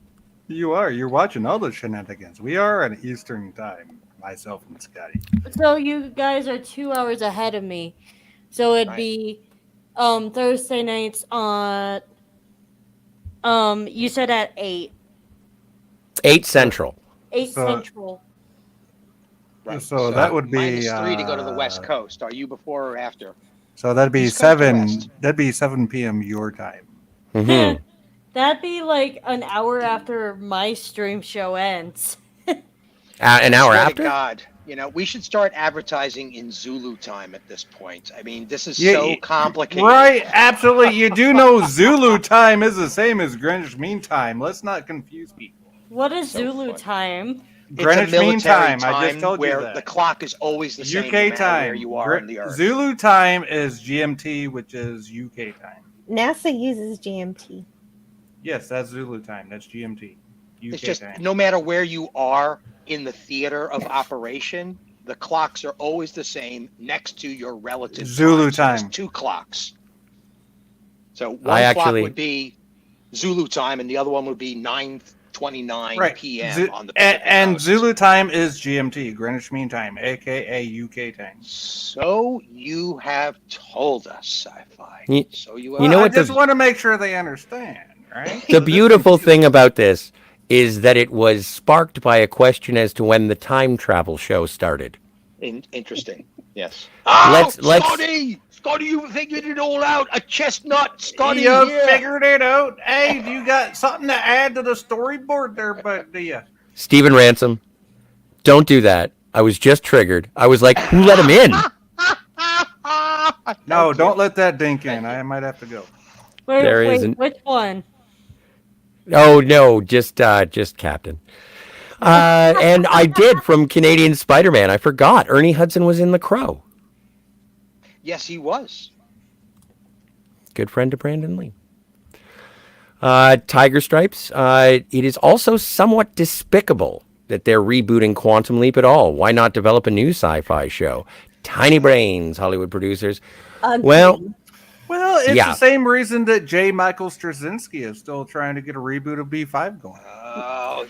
You're watching all the shenanigans. We are on Eastern time, myself and Scotty. So you guys are 2 hours ahead of me. So it'd be Thursday nights on you said at 8. 8 Central. 8 Central. Right. So that would be -3 to go to the West Coast. Are you before or after? So that'd be East Coast or 7. West? That'd be 7 p.m. your time. Mm-hmm. That'd be like an hour after my stream show ends. An hour Swear to after? God, we should start advertising in Zulu time at this point. I mean, this is Yeah, so complicated. Right, absolutely. You do know Zulu time is the same as Greenwich Mean Time. Let's not confuse people. What is So Zulu funny. time? Greenwich It's a Mean military Time. I just told you where that. the clock is always the same, no UK matter time. where you are on the earth. Zulu time is GMT, which is UK time. NASA uses GMT. Yes, that's Zulu time. That's GMT. UK It's just time. no matter where you are in the theater of operation, the clocks are always the same next to your relative Zulu So there's time. 2 clocks. So one I clock actually- would be Zulu time, and the other one would be 9:29 Right. p.m. on the Pacific And Coast. Zulu time is GMT, Greenwich Mean Time, aka UK time. So you have told us, sci-fi. You- So you you know I what just the- want to make sure they understand, right? The beautiful thing about this is that it was sparked by a question as to when the time travel show started. Interesting. Yes. Let's- Scotty, you figured it all out. A chestnut, Scotty. You here. figured it out. Hey, you got something to add to the storyboard there, but do you? Stephen Ransom, don't do that. I was just triggered. I was like, who let him in? No, don't let that dink in. I might have to go. There Wait, isn't. which one? Oh no, just Captain. And I did from Canadian Spider-Man. I forgot Ernie Hudson was in The Crow. Yes, he was. Good friend to Brandon Lee. Tiger Stripes. It is also somewhat despicable that they're rebooting Quantum Leap at all. Why not develop a new sci-fi show? Tiny brains, Hollywood producers. Well, Agreed. Well, it's the yeah. same reason that J. Michael Straczynski is still trying to get a reboot of B5 going. Oh,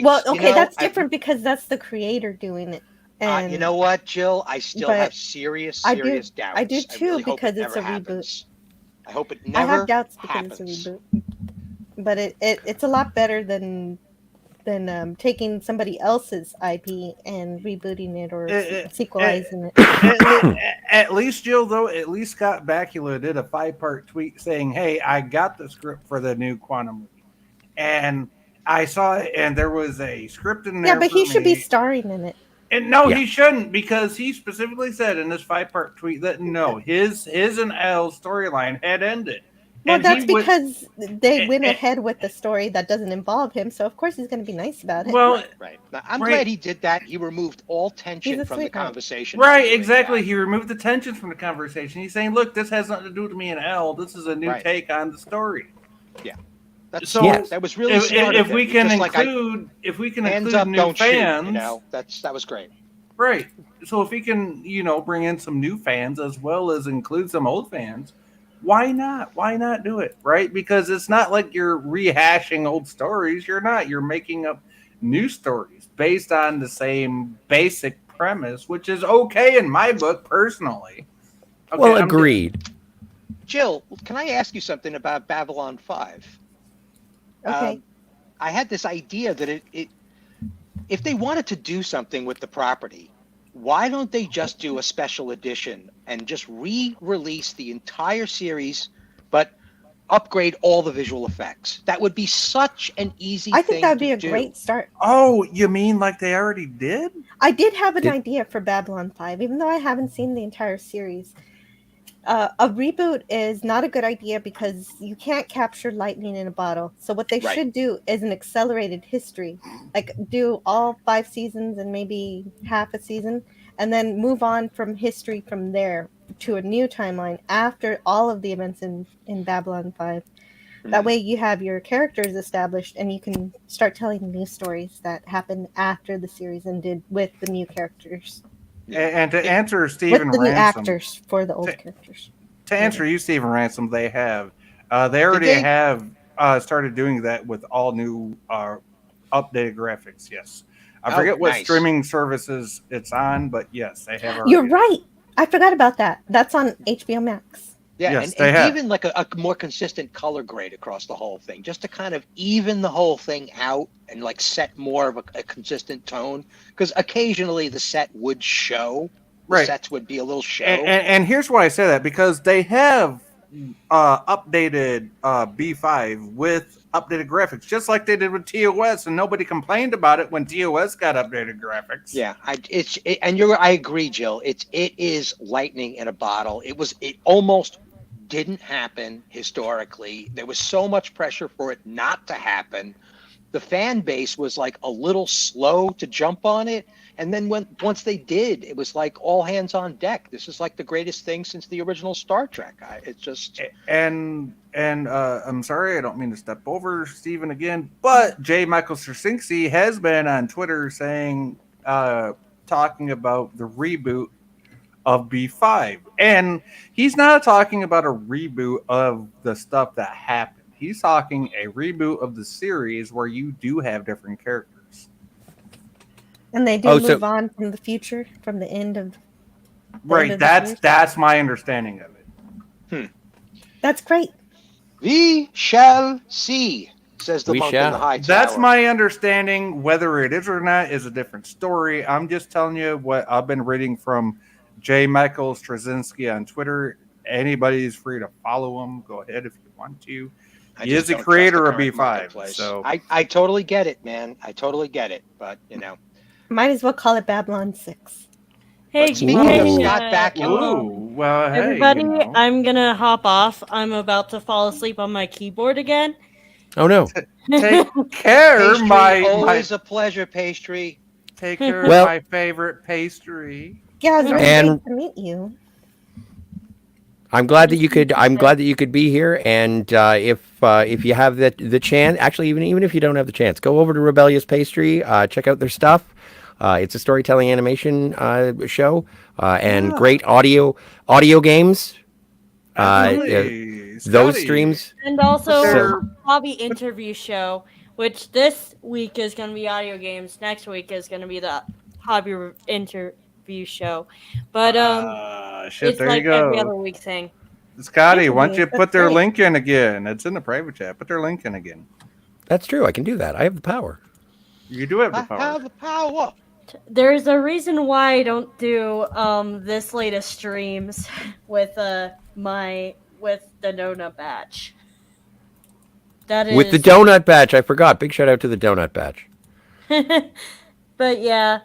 Well, you okay, know, that's different because that's the creator doing it. And you know what, Jill? I still but have serious I do- doubts. I do too, really hope because it it's never a reboot. happens. I hope it I never have doubts because happens. it's a reboot. But it's a lot better than taking somebody else's IP and rebooting it or sequelizing it. At least, Jill, though, at least Scott Bakula did a 5-part tweet saying, "Hey, I got the script for the new Quantum Leap, and I saw it, and there was a script in there." Yeah, but for he should be me." starring in it. And no, Yeah. he shouldn't, because he specifically said in this 5-part tweet that no, his and L's storyline had ended. Well, And that's he would- because they went eh, ahead with the story that doesn't involve him, so of course he's going to be nice about it. well, Right. Now, I'm Right. glad he did that. He removed all tension He's a from the sweetheart. conversation. by right, doing exactly. that. He removed the tensions from the conversation. He's saying, "Look, this has nothing to do with me and L. This is a new Right. take on the story." That's So Yes. that was really if, smart. if of we him. can Just like hands include up, new don't fans, shoot. You know, that was great. right? So if we can, bring in some new fans as well as include some old fans, why not? Why not do it, right? Because it's not like you're rehashing old stories. You're not. You're making up new stories based on the same basic premise, which is okay in my book personally. Okay, Well, I'm- agreed. Jill, can I ask you something about Babylon 5? Okay. I had this idea that it if they wanted to do something with the property, why don't they just do a special edition and just re-release the entire series, but upgrade all the visual effects? That would be such an easy I thing think that would be to a do. great start. Oh, you mean like they already did? I did have an Did- idea for Babylon 5, even though I haven't seen the entire series. A reboot is not a good idea because you can't capture lightning in a bottle. So what they Right. should do is an accelerated history, like do all 5 seasons and maybe half a season, and then move on from history from there to a new timeline after all of the events in Babylon 5. That way you have your characters established and you can start telling new stories that happened after the series ended with the new characters. And to answer With Stephen the new Ransom, actors for the old characters. to answer you, Stephen Ransom, they have. They already they? have started doing that with all new updated graphics. Yes, I Oh, forget what nice. streaming services it's on, but yes, they have. You're already. right. I forgot about that. That's on HBO Max. Yeah, Yes, and they have. even like a more consistent color grade across the whole thing, just to kind of even the whole thing out and like set more of a consistent tone. Because occasionally the set would show, the Right. sets would be a little show. And here's why I say that, because they have updated B5 with updated graphics, just like they did with TOS, and nobody complained about it when TOS got updated graphics. Yeah, I agree, Jill. It is lightning in a bottle. It almost didn't happen historically. There was so much pressure for it not to happen. The fan base was like a little slow to jump on it, and then once they did, it was like all hands on deck. This is like the greatest thing since the original Star Trek. It's just And I'm sorry, I don't mean to step over Steven again, but J. Michael Straczynski has been on Twitter saying, talking about the reboot of B5. And he's not talking about a reboot of the stuff that happened. He's talking a reboot of the series where you do have different characters. And they do Oh, so- move on from the future, from the end of Right, of the series? that's my understanding of it. That's great. we shall see, says the We monk in shall. the high tower. That's my understanding. Whether it is or not is a different story. I'm just telling you what I've been reading from J. Michael Straczynski on Twitter. Anybody's free to follow him. Go ahead if you want to. I He just is the don't trust creator the of current B5. marketplace. So I totally get it, man. I totally get it. But Might as well call it Babylon 6. Hey, But speaking of hey, Scott Bakula, Ooh, well, hey, everybody, you know. I'm gonna hop off. I'm about to fall asleep on my keyboard again. Oh no. Take care, pastry, my always a pleasure, pastry. take care, Well- my favorite pastry. Yeah, it was really And- great to meet you. I'm glad that you could. I'm glad that you could be here. And if you have the chance, actually, even if you don't have the chance, go over to Rebellious Pastry. Check out their stuff. It's a storytelling animation show and Yeah. great audio games. Absolutely. Those Scotty, streams. And also They're- a hobby interview show, which this week is going to be audio games. Next week is going to be the hobby interview show. But shit, it's there like you go. every other week thing. Scotty, why don't you That's put their great. link in again? It's in the private chat. Put their link in again. That's true. I can do that. I have the power. You do have the I power. have the power. There's a reason why I don't do this latest streams with the donut batch. That is With the donut batch, I forgot. Big shout out to the donut batch. But yeah,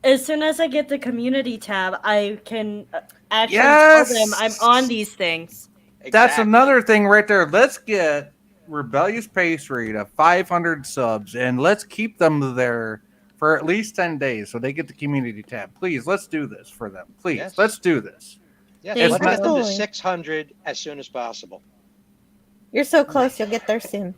as soon as I get the community tab, I can actually Yes! tell them I'm on these things. That's Exactly. another thing right there. Let's get Rebellious Pastry to 500 subs and let's keep them there for at least 10 days so they get the community tab. Please, let's do this for them. Please, Yes. let's do this. Yes, Thank let's you. get them to Absolutely. 600 as soon as possible. You're so close, you'll get there soon.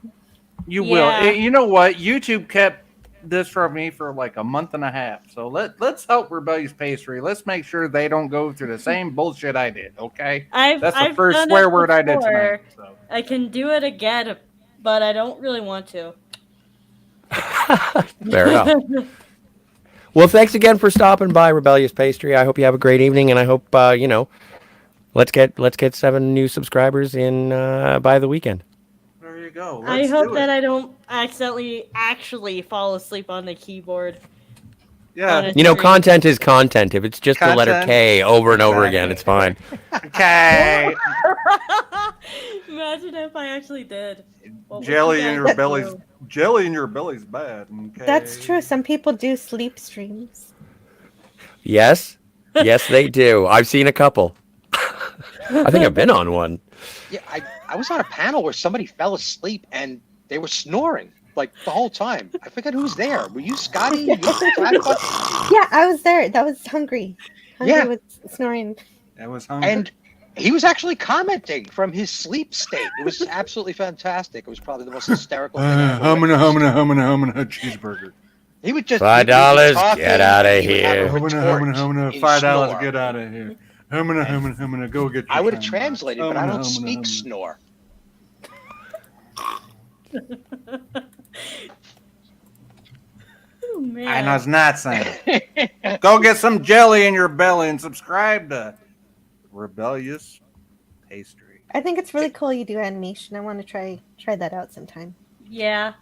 You Yeah. will. You know what? YouTube kept this from me for like a month and a half. So let's help Rebellious Pastry. Let's make sure they don't go through the same bullshit I did, okay? I've That's the I've first done swear it word I did before. tonight. So. I can do it again, but I don't really want to. Fair enough. Well, thanks again for stopping by, Rebellious Pastry. I hope you have a great evening, and I hope let's get 7 new subscribers in by the weekend. There you go. I Let's hope do that it. I don't accidentally actually fall asleep on the keyboard. Yeah. Honest- You know, content is content. If it's just the letter Content. K over and over again, it's fine. Okay. Imagine if I actually did. What would Jelly you in guys your belly's do? jelly in your belly's bad. Okay. That's true. Some people do sleep streams. Yes, yes, they do. I've seen a couple. I think I've been on one. Yeah, I was on a panel where somebody fell asleep and they were snoring like the whole time. I forget who's there. Were you Scotty? You Yeah, I was there. That was Hungry. Hungry Yeah. was snoring. That was hungry. And he was actually commenting from his sleep state. It was absolutely fantastic. It was probably the most hysterical thing I ever witnessed. cheeseburger. He would just $5, he would be talking, get outta and he would have here. a retort in $5, snore. get out of here. Go get your I would have $10. translated, but I don't Humana. speak snore. Oh, man. I was not saying. Go get some jelly in your belly and subscribe to Rebellious Pastry. I think it's really cool you do animation. I want to try that out sometime. Yeah.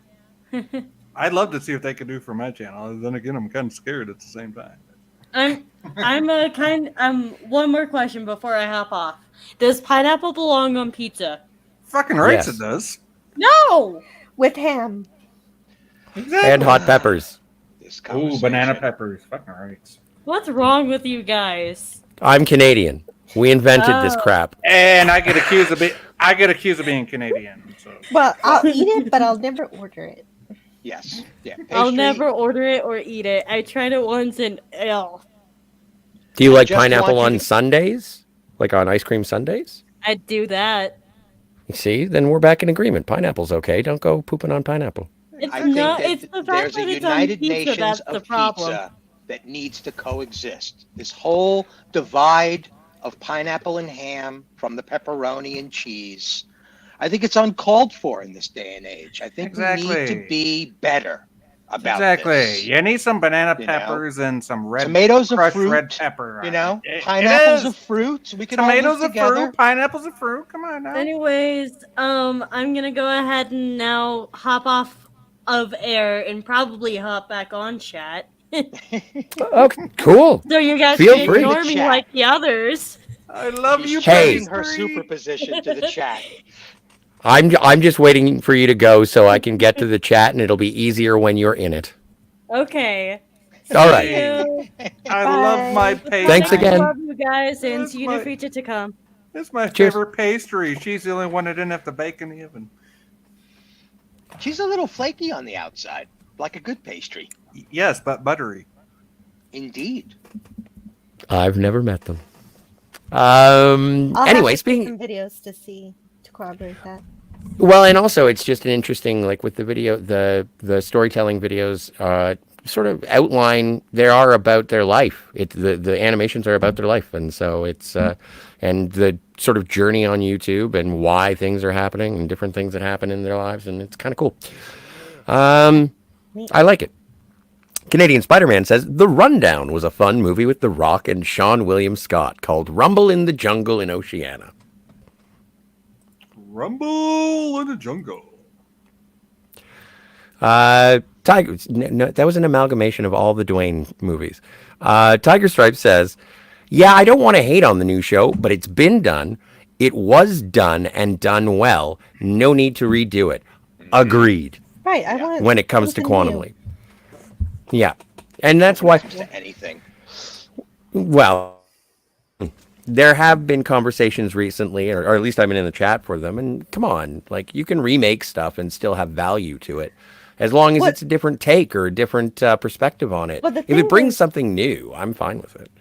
I'd love to see if they could do for my channel. Then again, I'm kind of scared at the same time. I'm a one more question before I hop off. Does pineapple belong on pizza? Fucking right, Yes. it does. No. With ham. And hot peppers. This Ooh, banana conversation. peppers. Fucking right. What's wrong with you guys? I'm Canadian. We invented this Oh. crap. And I get accused of being Canadian. So Well, I'll eat it, but I'll never order it. Yes. Yeah. I'll pastry. never order it or eat it. I tried it once and ew. Do you like just pineapple want you on to- Sundays? Like on ice cream Sundays? I'd do that. You see, then we're back in agreement. Pineapple's okay. Don't go pooping on pineapple. It's I think not. that It's the fact there's that a it's on United pizza Nations that's the of problem. pizza that needs to coexist. This whole divide of pineapple and ham from the pepperoni and cheese, I think it's uncalled for in this day and age. I think we need Exactly. to be better about exactly. this. You need some banana You know? peppers and some red Tomatoes are crushed fruit, red pepper. You know, It pineapples is. are fruit. We can all Tomatoes live are together. fruit. Pineapples are fruit. Come on now. Anyways, I'm gonna go ahead and now hop off of air and probably hop back on chat. Okay, cool. So you guys Feel can free. ignore me Chat. like the others. I love She's you, Hey. changing her Pastry. superposition to the chat. I'm just waiting for you to go so I can get to the chat and it'll be easier when you're in it. Okay. All right. You. I love my Bye. pastry. Thanks again. Love you guys, and That's see you in the my- future to come. It's my Cheers. favorite pastry. She's the only one that didn't have to bake in the oven. She's a little flaky on the outside, like a good pastry. Yes, but buttery. Indeed. I've never met them. I'll Anyway, have to see speaking. some videos to corroborate that. Well, and also it's just an interesting, like with the video, the storytelling videos, sort of outline. They are about their life. The animations are about their life, and so it's and the sort of journey on YouTube and why things are happening and different things that happen in their lives, and it's kind of cool. I like it. Canadian Spider-Man says The Rundown was a fun movie with The Rock and Sean William Scott called Rumble in the Jungle in Oceania. Rumble in the jungle. Tiger, no, that was an amalgamation of all the Dwayne movies. Tiger Stripe says, yeah, I don't want to hate on the new show, but it's been done. It was done and done well. No need to redo it. Agreed. Right. I want When it comes to something Quantum new. Leap. Yeah. And that's why, To anything. well, there have been conversations recently, or at least I've been in the chat for them, and come on, like you can remake stuff and still have value to it, as long as What- it's a different take or a different perspective on it. Well, the If it thing brings is- something new, I'm fine with it.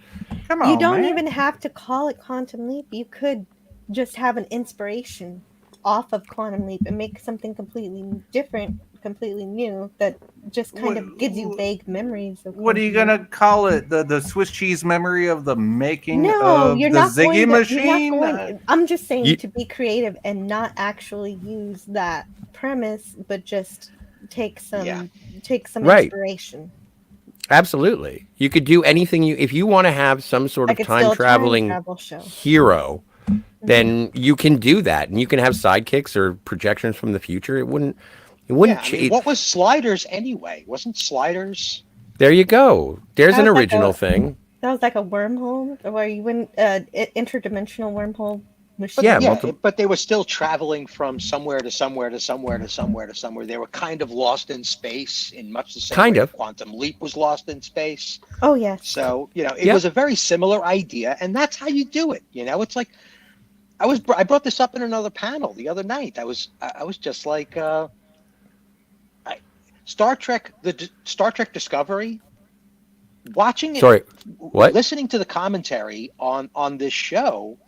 Come on, You don't man. even have to call it Quantum Leap. You could just have an inspiration off of Quantum Leap and make something completely different, completely new that just kind of gives you vague memories of What are you Quantum Leap. gonna call it? The Swiss cheese memory of the making No, of you're the not Ziggy going to, machine? You're not going, I'm just saying You- to be creative and not actually use that premise, but just take some Yeah. Right. inspiration. Absolutely, you could do anything if you want to have some sort Like of it's still a time traveling travel show. hero. Then you can do that, and you can have sidekicks or projections from the future. It wouldn't Yeah, I change. mean, what was Sliders anyway? Wasn't Sliders? There you go. There's an Sounds like original a- thing. That was like a wormhole, where you went interdimensional wormhole machine. Yeah, Yeah, multiple- but they were still traveling from somewhere to somewhere to somewhere to somewhere to somewhere. They were kind of lost in space in much the same Kind way of. Quantum Leap was lost in space. Oh yes. So, it Yeah. was a very similar idea, and that's how you do it. It's like I brought this up in another panel the other night. I was just like Star Trek Discovery, watching it. Sorry, what? Listening to the commentary on this show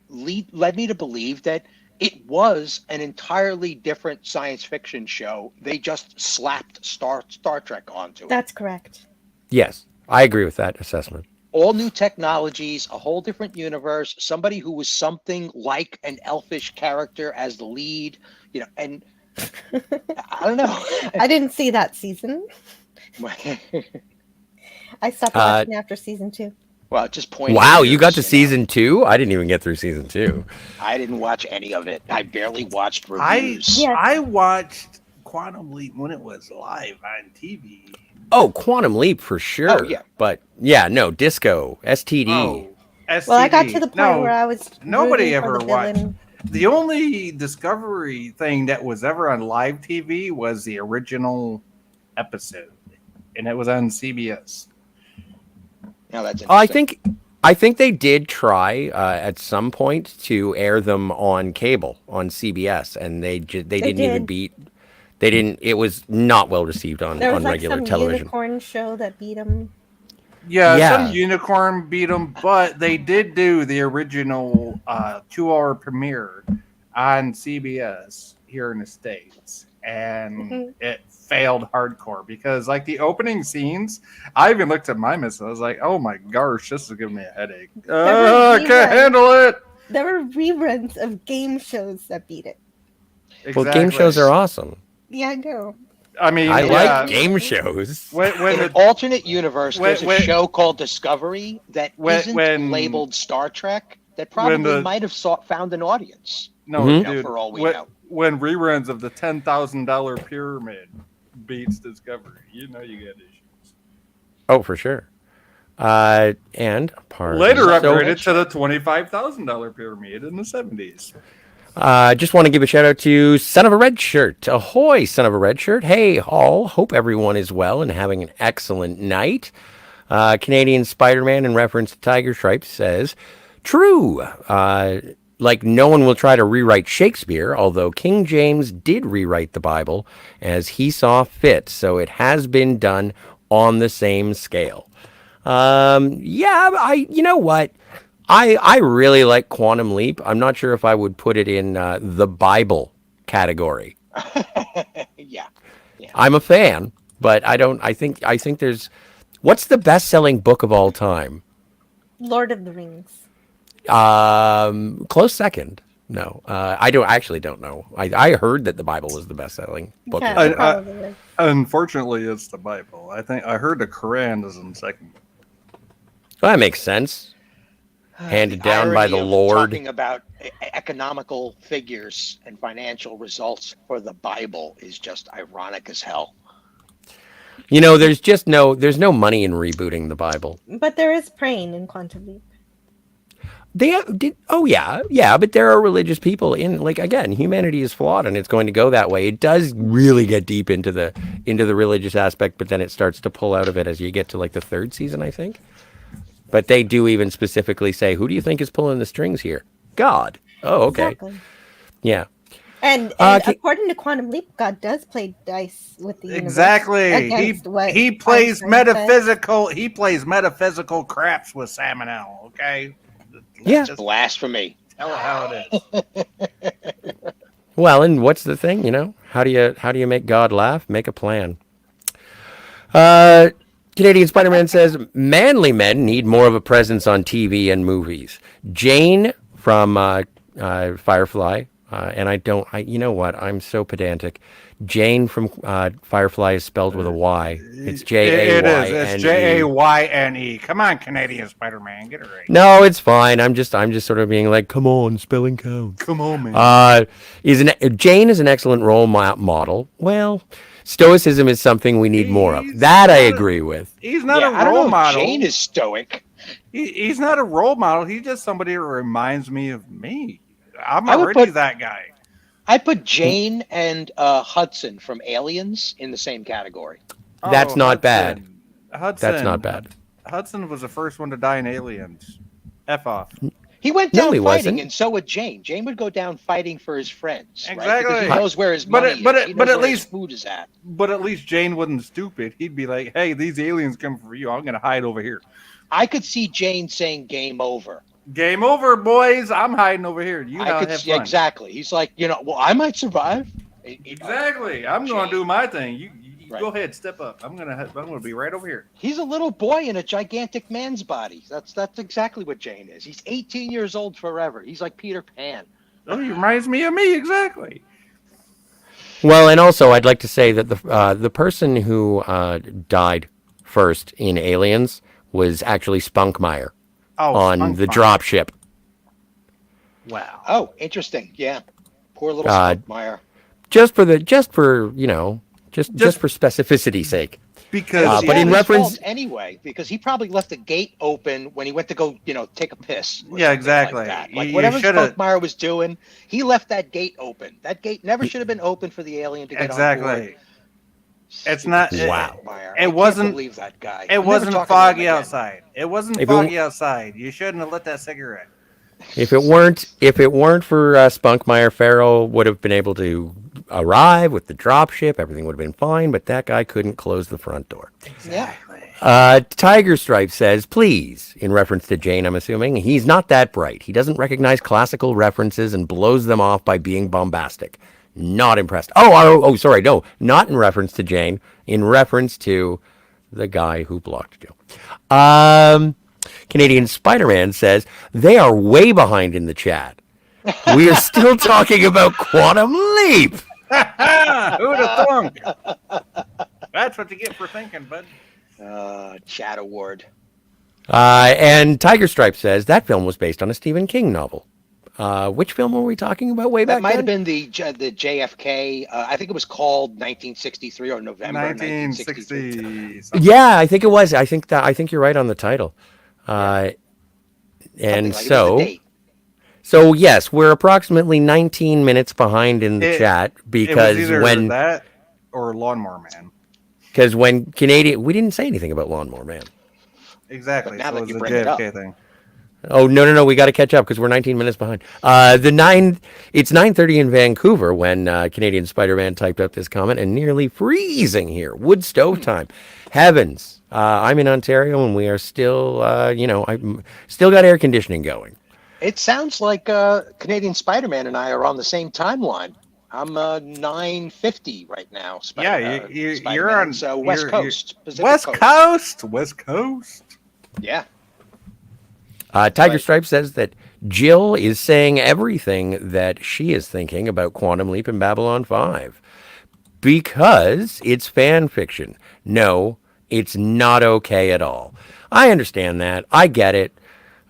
led me to believe that it was an entirely different science fiction show. They just slapped Star Trek onto it. That's correct. Yes, I agree with that assessment. All new technologies, a whole different universe, somebody who was something like an elfish character as the lead, and I don't know. I didn't see that season. I stopped watching after season 2. Well, just point. Wow, you got to season 2? I didn't even get through season 2. I didn't watch any of it. I barely watched I reviews. Yeah. I watched Quantum Leap when it was live on TV. Oh, Quantum Leap for sure. Oh, yeah. But yeah, no, Disco, STD. Oh, STD. Well, I got to the point No, where I was nobody rooting for ever the watched. villain. The only Discovery thing that was ever on live TV was the original episode, and it was on CBS. Now that's I think they did try at some point to air them on cable on CBS, and they didn't even did. beat. They didn't. It was not well received on There was like regular some television. unicorn show that beat him. Yeah, Yeah. some unicorn beat them, but they did do the original 2-hour premiere on CBS here in the States, and it failed hardcore because, like, the opening scenes, I even looked at my miss. I was like, "Oh my gosh, this is giving me a headache. I can't reruns. handle it." There were reruns of game shows that beat it. Well, game shows are awesome. Yeah, I know. I mean, I yeah, like game shows. when in an the, alternate universe, there's when- a show called Discovery that when- not labeled Star Trek that probably the- might have found an audience. no, Mhm. dude, For all we when, know. when reruns of the $10,000 pyramid beats Discovery, you know you get issues. Oh, for sure. And part Later so- upgraded to the $25,000 pyramid in the 70s. Just want to give a shout out to Son of a Red Shirt. Ahoy, Son of a Red Shirt. Hey, all. Hope everyone is well and having an excellent night. Canadian Spider-Man, in reference to Tiger Stripes, says, true. Like no one will try to rewrite Shakespeare, although King James did rewrite the Bible as he saw fit. So it has been done on the same scale. You know what? I really like Quantum Leap. I'm not sure if I would put it in the Bible category. Yeah. I'm a fan, but I think there's, what's the best-selling book of all time? Lord of the Rings. Close second. No, I don't know. I heard that the Bible was the best-selling book. Yeah, it probably is. Unfortunately, it's the Bible. I heard the Quran is in second. Well, that makes sense. Handed down by the irony of Lord. Talking about economical figures and financial results for the Bible is just ironic as hell. You know, there's no money in rebooting the Bible. But there is praying in Quantum Leap. But there are religious people in, like, again, humanity is flawed and it's going to go that way. It does really get deep into the religious aspect, but then it starts to pull out of it as you get to like the third season, I think. But they do even specifically say, who do you think is pulling the strings here? God. Oh, okay. Exactly. Yeah. And according to Quantum Leap, God does play dice with the universe. Exactly. He plays Einstein metaphysical. He plays metaphysical craps with Salmonella. Okay. Yeah. Just blasphemy. Tell it how it is. Well, and what's the thing, you know? How do you make God laugh? Make a plan. Canadian Spider-Man says, manly men need more of a presence on TV and movies. Jane from Firefly, you know what? I'm so pedantic. Jane from Firefly is spelled with a Y. It's Jayne. It is. It's Jayne. Come on, Canadian Spider-Man, get it right. No, it's fine. I'm just sort of being like, come on, spelling counts. Come on, man. Jane is an excellent role model. Well, stoicism is something we need more of. That I agree with. He's not a I don't know role if model. Jane is stoic. He's not a role model. He's just somebody that reminds me of me. I'm already that guy. I put Jane and Hudson from Aliens in the same category. That's not bad. Hudson. That's not bad. Hudson was the first one to die in Aliens. F off. He went down he fighting, wasn't. and so would Jane. Jane would go down fighting for his friends. Exactly. Right? Because he knows where his money is. He knows but at where least his food is at. But at least Jane wasn't stupid. He'd be like, "Hey, these aliens come for you. I'm gonna hide over here." I could see Jane saying "Game over." Game over, boys. I'm hiding over here. You have fun. Exactly. He's like, well, I might survive. Exactly. I'm going to do my thing. You Right. go ahead, step up. I'm gonna be right over here. He's a little boy in a gigantic man's body. That's exactly what Jane is. He's 18 years old forever. He's like Peter Pan. Oh, he reminds me of me exactly. Well, and also I'd like to say that the person who died first in Aliens was actually Spunkmeyer on the dropship. Wow. Oh, interesting. Yeah. Poor little Spunkmeyer. Just for specificity's sake. Because but in reference anyway, because he probably left the gate open when he went to go, take a piss. Yeah, exactly. Like that. Like whatever Spunkmeyer was doing, he left that gate open. That gate never should have been open for the alien to get on board. It's not. Wow. It wasn't. Believe that guy. It wasn't foggy outside. It wasn't foggy outside. You shouldn't have lit that cigarette. If it weren't for Spunkmeyer, Farrell would have been able to arrive with the dropship. Everything would have been fine, but that guy couldn't close the front door. Exactly. Tiger Stripe says, please, in reference to Jane, I'm assuming, he's not that bright. He doesn't recognize classical references and blows them off by being bombastic. Not impressed. Sorry, no, not in reference to Jane. In reference to the guy who blocked Joe. Canadian Spider-Man says, they are way behind in the chat. We are still talking about Quantum Leap. Who'd have thunk? That's what you get for thinking, bud. Chat award. And Tiger Stripe says, that film was based on a Stephen King novel. Which film were we talking about way back then? That might have been the JFK. I think it was called 1963 or November 1963. Yeah, I think it was. I think you're right on the title. And like So yes, we're approximately 19 minutes behind in the chat It was because either that or Lawnmower Man. when Canadian, we didn't say anything about Lawnmower Man. Exactly. But now So that it was you a bring it up. JFK thing. Oh no, we got to catch up because we're 19 minutes behind. It's 9:30 in Vancouver when Canadian Spider-Man typed up this comment, and nearly freezing here. Wood stove time, heavens! I'm in Ontario and we are still, I still got air conditioning going. It sounds like Canadian Spider-Man and I are on the same timeline. I'm 9:50 right now. You're Spider-Man. on So West you're- Coast, Pacific West Coast. West Coast. Yeah. Tiger Right. Stripe says that Jill is saying everything that she is thinking about Quantum Leap in Babylon 5 because it's fan fiction. No, it's not okay at all. I understand that. I get it.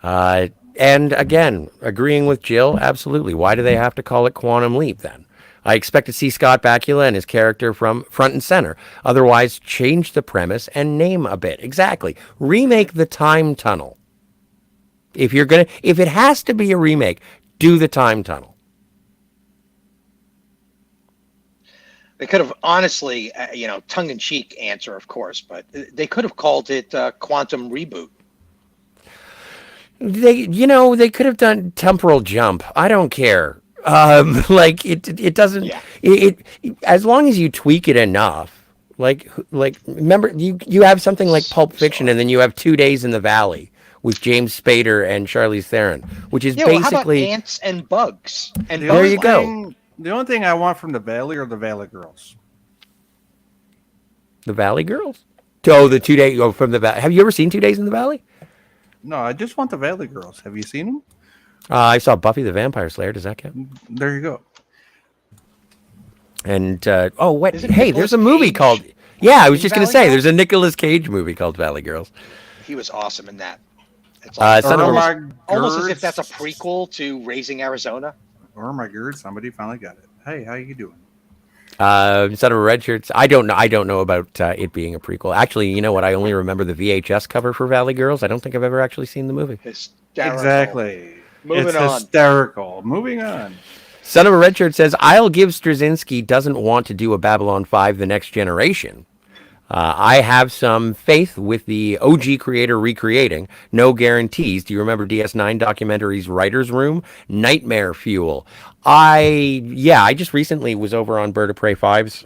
And again, agreeing with Jill, absolutely. Why do they have to call it Quantum Leap then? I expect to see Scott Bakula and his character from front and center. Otherwise, change the premise and name a bit. Exactly. Remake the time tunnel. If it has to be a remake, do the time tunnel. They could have honestly, tongue-in-cheek answer, of course, but they could have called it Quantum Reboot. They could have done temporal jump. I don't care. Like it doesn't. Yeah. As long as you tweak it enough. Like remember you have something like Pulp Fiction, and then you have 2 Days in the Valley with James Spader and Charlize Theron, which is Yeah, well, how about basically ants and bugs? And The There only you go. thing- The only thing I want from the Valley are the Valley Girls. the Valley Girls. Oh, the 2 day. Oh, from the Valley. Have you ever seen 2 Days in the Valley? No, I just want the Valley Girls. Have you seen them? I saw Buffy the Vampire Slayer. Does that count? There you go. And what? Isn't Hey, Nicolas there's a movie Cage called. Yeah, I was in just gonna Valley say Girls? there's a Nicolas Cage movie called Valley Girls. he was awesome in that. It's Son of a- almost as if that's a prequel to Raising Arizona. Oh my god, somebody finally got it. Hey, how you doing? Son of a Red Shirts. I don't know. I don't know about it being a prequel. Actually, you know what? I only remember the VHS cover for Valley Girls. I don't think I've ever actually seen the movie. Hysterical. Exactly. Moving it's on. hysterical. Moving on. Son of a Red Shirt says, I'll give Straczynski doesn't want to do a Babylon 5 The Next Generation. I have some faith with the OG creator recreating. No guarantees. Do you remember DS9 documentary's Writer's Room? Nightmare Fuel. I just recently was over on Bird of Prey 5's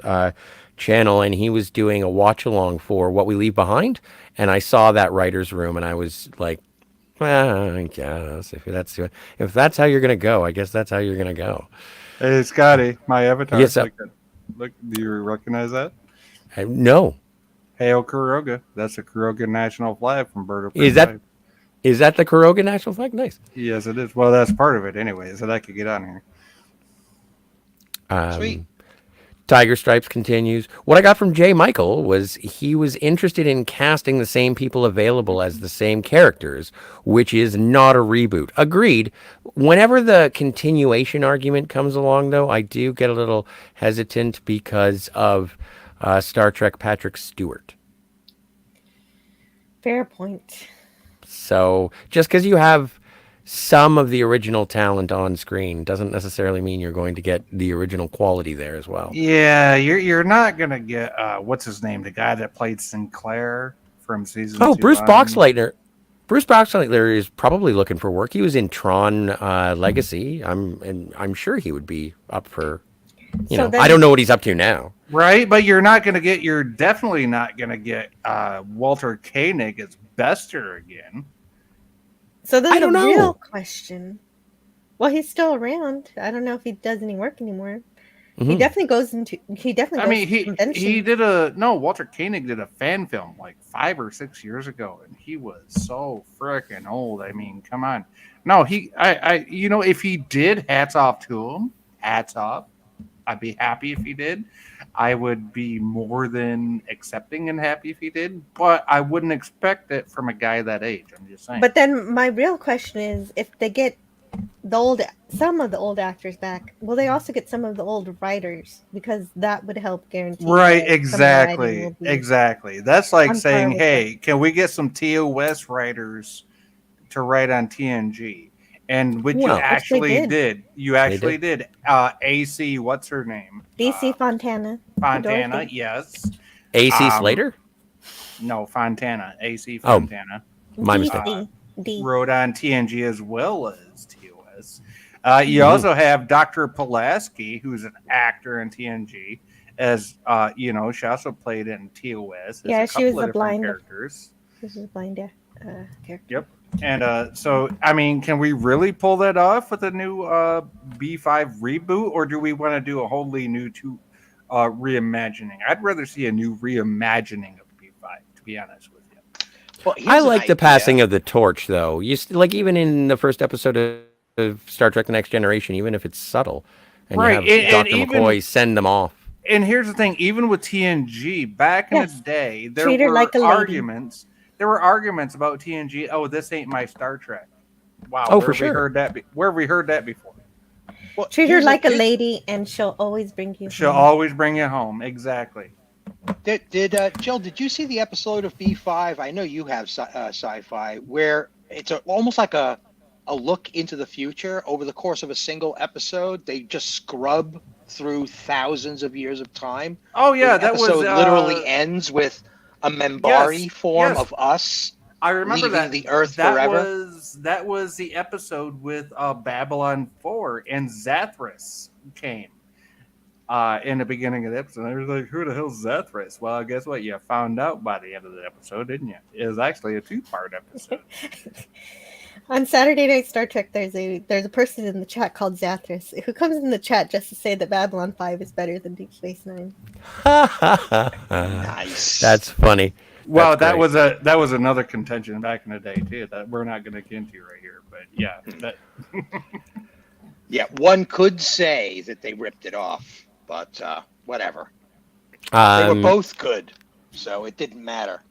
channel, and he was doing a watch along for What We Leave Behind. And I saw that Writer's Room, and I was like, well, I guess if that's how you're gonna go, I guess that's how you're gonna go. Hey, Scotty, my avatar. Yes, sir. Look, do you recognize that? No, Hail Kuroga. That's a Kuroga national flag from Bird of Prey. is that the Kuroga National Flag? Nice. Yes, it is. Well, that's part of it anyway, so that could get on here. Sweet. Tiger Stripes continues. What I got from Jay Michael was he was interested in casting the same people available as the same characters, which is not a reboot. Agreed. Whenever the continuation argument comes along, though, I do get a little hesitant because of Star Trek Patrick Stewart. Fair point. So just because you have some of the original talent on screen doesn't necessarily mean you're going to get the original quality there as well. Yeah, you're not gonna get what's his name, the guy that played Sinclair from season. Oh, 2 Bruce on- Boxleitner. Bruce Boxleitner is probably looking for work. He was in Tron Legacy. I'm sure he would be up for. So then- I don't know what he's up to now. Right, but you're definitely not gonna get Walter Koenig as Bester again. So then I don't the know. real question. Well, he's still around. I don't know if he does any work anymore. He Mhm. definitely goes into. He definitely. I mean, goes to conventions. Walter Koenig did a fan film like 5 or 6 years ago, and he was so freaking old. I mean, come on. No, if he did, hats off to him. Hats off. I'd be happy if he did. I would be more than accepting and happy if he did, but I wouldn't expect it from a guy that age. I'm just saying. But then my real question is, if they get some of the old actors back, will they also get some of the old writers? Because that would help guarantee. Right, that some of the writing will exactly. be Exactly. That's like on par saying, with hey, can we get some TOS writers to write on TNG? And which you Well, actually did. did. You actually did. AC, what's her name? DC Fontana. Fontana, Dorothy. yes. AC Slater? No, Fontana. AC Oh. Fontana. My mistake. D. Wrote on TNG as well as TOS. You Mhm. also have Dr. Pulaski, who's an actor in TNG, as she also played in TOS as Yeah, a she was couple of the different blind. characters. This is blind character. Yep. And so, I mean, can we really pull that off with a new B5 reboot, or do we want to do a wholly new reimagining? I'd rather see a new reimagining of B5, to be honest with you. Well, I here's an like the idea. passing of the torch, though. Like even in the first episode of Star Trek: The Next Generation, even if it's subtle, and Right, you have and Dr. even- McCoy send them off. And here's the thing: even with TNG, back in Yes. the day, there Treat her were like a lady. arguments. There were arguments about TNG. Oh, this ain't my Star Trek. Wow. Oh, where for have we sure. heard that? Where have we heard that before? Well, Treat her here's like a here's- lady, and she'll always bring you. She'll home. always bring you home. Exactly. Did Jill? Did you see the episode of B5? I know you have sci-fi, where it's almost like a look into the future over the course of a single episode. They just scrub through thousands of years of time. Oh yeah, The that was episode literally ends with a Membari form yes. of us. I remember leaving that the Earth that forever. that was the episode with Babylon 4 and Zathras came. In the beginning of the episode, I was like, "Who the hell's Zathras?" Well, guess what? You found out by the end of the episode, didn't you? It was actually a 2-part episode. On Saturday Night Star Trek, there's a person in the chat called Zathras who comes in the chat just to say that Babylon 5 is better than Deep Space Nine. Nice. That's funny. Well, That's great. that was another contention back in the day too. That we're not going to get into right here, but yeah, that, Yeah, one could say that they ripped it off, but whatever. They were both good, so it didn't matter.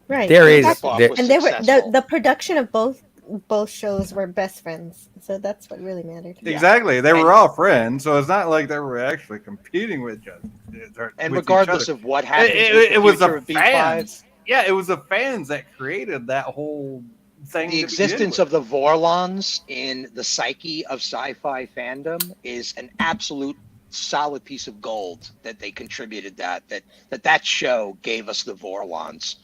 Right. There In is- fact, Ripoff there- was and they were successful. the production of both shows were best friends, so that's what really mattered. Yeah. exactly. They And- were all friends, so it's not like they were actually competing with each other. And with regardless each other. of what happens, it was the the future of B5, fans. Yeah, it was the fans that created that whole thing. the existence of the Vorlons in the psyche of sci-fi fandom is an absolute solid piece of gold that they contributed. That show gave us the Vorlons.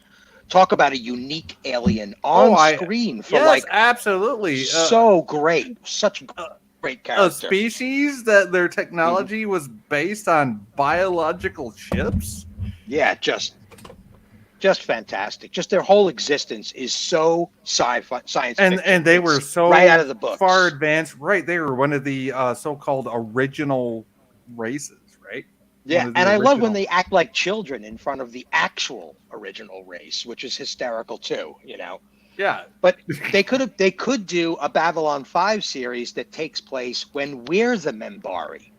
Talk about a unique alien on screen for absolutely so great, such great character. a species that their technology was based on biological chips. Yeah, just fantastic. Just their whole existence is so sci-fi, science fiction. And they It's were so right out of the books. far advanced. Right, they were one of the so-called original races, right? Yeah, One of the and I love when original- they act like children in front of the actual original race, which is hysterical too, you know. Yeah, But they could do a Babylon 5 series that takes place when we're the Membari,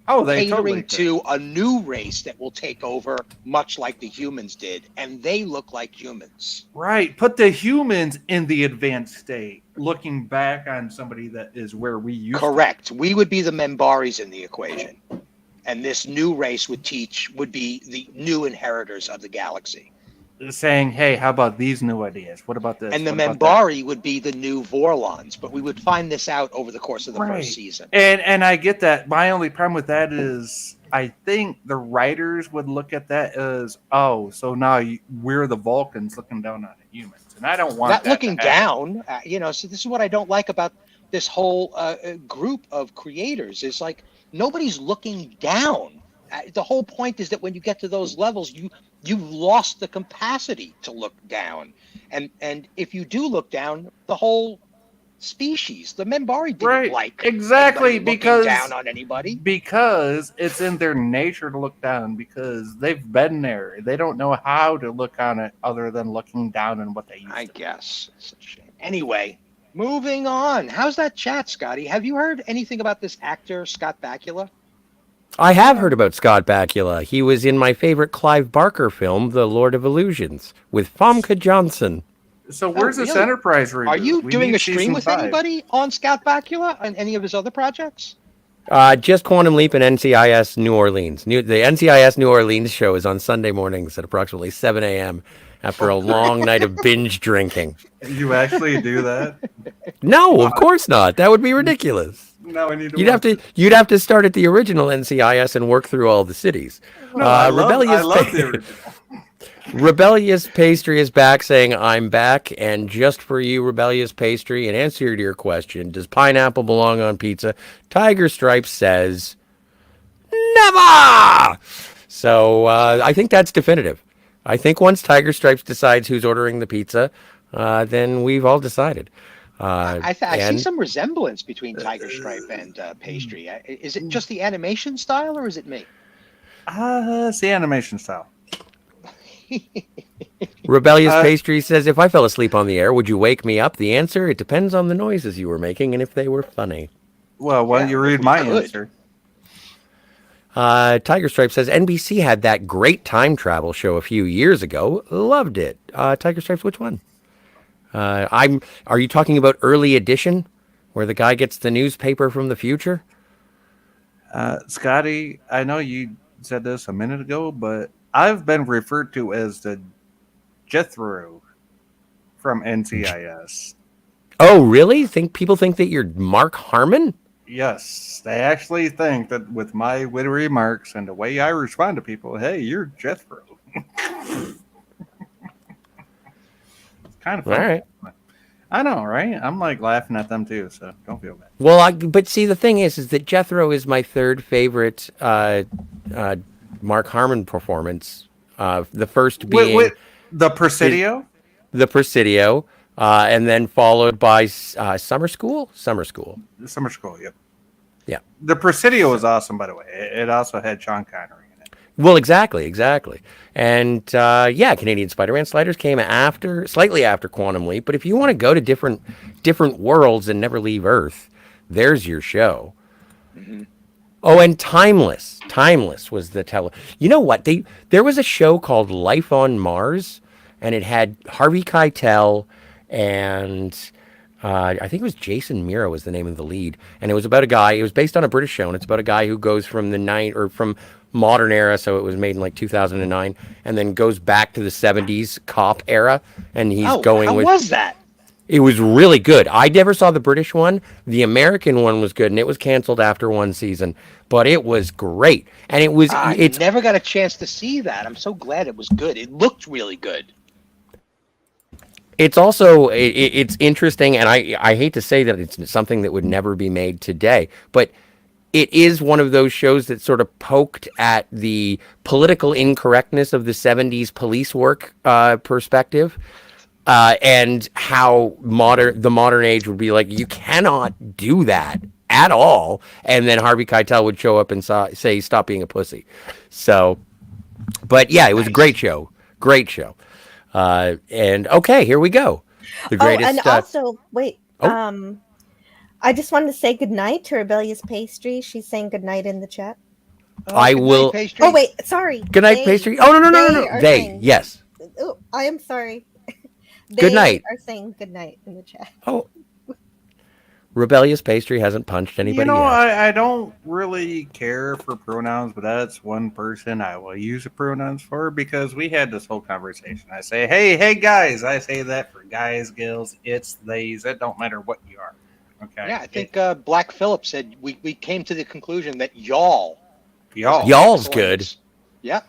oh, they catering totally could. to a new race that will take over, much like the humans did, and they look like humans. Right, put the humans in the advanced state, looking back on somebody that is where we used Correct. We would be the Membaris in the equation, and this new race would be the new inheritors of the galaxy. to, saying, "Hey, how about these new ideas? What about this?" And the What about that?" Membari would be the new Vorlons, but we would find this out over the course of the Right. first season. And I get that. My only problem with that is I think the writers would look at that as, oh, so now we're the Vulcans looking down on the humans, and I don't want Not that looking to happen. down, so this is what I don't like about this whole group of creators is like nobody's looking down. The whole point is that when you get to those levels, you've lost the capacity to look down, and if you do look down, the whole species, the Membari, didn't Right, like exactly, anybody looking because- down on anybody. Because it's in their nature to look down, because they've been there. They don't know how to look on it other than looking down on what they used I to. guess it's a shame. Anyway, moving on. How's that chat, Scotty? Have you heard anything about this actor, Scott Bakula? I have heard about Scott Bakula. He was in my favorite Clive Barker film, The Lord of Illusions, with Famke Johnson. So where's this really? Enterprise reboot? Are you We doing need a stream season with 5. anybody on Scott Bakula and any of his other projects? Just Quantum Leap and NCIS New Orleans. The NCIS New Orleans show is on Sunday mornings at approximately 7 a.m. after a long night of binge drinking. You actually do that? No, of course not. That would be ridiculous. No, I need to. You'd have to start at the original NCIS and work through all the cities. No, I love the original. Rebellious Pastry is back saying, I'm back, and just for you, Rebellious Pastry, in answer to your question, does pineapple belong on pizza? Tiger Stripes says, never! So I think that's definitive. I think once Tiger Stripes decides who's ordering the pizza, then we've all decided. I see some resemblance between Tiger Stripe and Pastry. Is it just the animation style, or is it me? It's the animation style. Rebellious Pastry says, if I fell asleep on the air, would you wake me up? The answer, it depends on the noises you were making and if they were funny. Well, why don't you read my answer? Tiger Stripe says, NBC had that great time travel show a few years ago. Loved it. Tiger Stripes, which one? Are you talking about Early Edition, where the guy gets the newspaper from the future? Scotty, I know you said this a minute ago, but I've been referred to as the Jethro from NCIS. Oh, really? People think that you're Mark Harmon? Yes, they actually think that with my witty remarks and the way I respond to people, hey, you're Jethro. It's kind of fun. All right. I know, right? I'm like laughing at them too, so don't feel bad. Well, but see, the thing is that Jethro is my third favorite Mark Harmon performance. The first being the Presidio? The Presidio, and then followed by Summer School. Summer School, yep. Yeah. The Presidio was awesome, by the way. It also had Sean Connery in it. Well, exactly. And Canadian Spider-Man Sliders came slightly after Quantum Leap. But if you want to go to different worlds and never leave Earth, there's your show. Mm-hmm. Oh, and Timeless. Timeless was the You know what? There was a show called Life on Mars, and it had Harvey Keitel and I think it was Jason Mira was the name of the lead. And it was about a guy. It was based on a British show, and it's about a guy who goes from from modern era, so it was made in like 2009, and then goes back to the 70s cop era, and he's going with... How was that? It was really good. I never saw the British one. The American one was good, and it was canceled after one season. But it was great. And it was... I never got a chance to see that. I'm so glad it was good. It looked really good. It's also... It's interesting, and I hate to say that it's something that would never be made today, but it is one of those shows that sort of poked at the political incorrectness of the 70s police work perspective. And how the modern age would be like, you cannot do that at all. And then Harvey Keitel would show up and say, stop being a pussy. So, but yeah, it was a great show. Great show. And okay, here we go. The greatest. And also, wait. I just wanted to say goodnight to Rebellious Pastry. She's saying goodnight in the chat. I will. Pastry. Oh, wait. Sorry. Goodnight, Pastry. Oh, no. They, yes. Oh, I am sorry. Good night. Are saying good night in the chat. Oh, Rebellious Pastry hasn't punched anybody yet. I don't really care for pronouns, but that's one person I will use the pronouns for, because we had this whole conversation. I say, hey guys. I say that for guys, girls, it's theys. It don't matter what you are. Okay. Yeah, I think Black Phillip said we came to the conclusion that y'all's good. Yeah.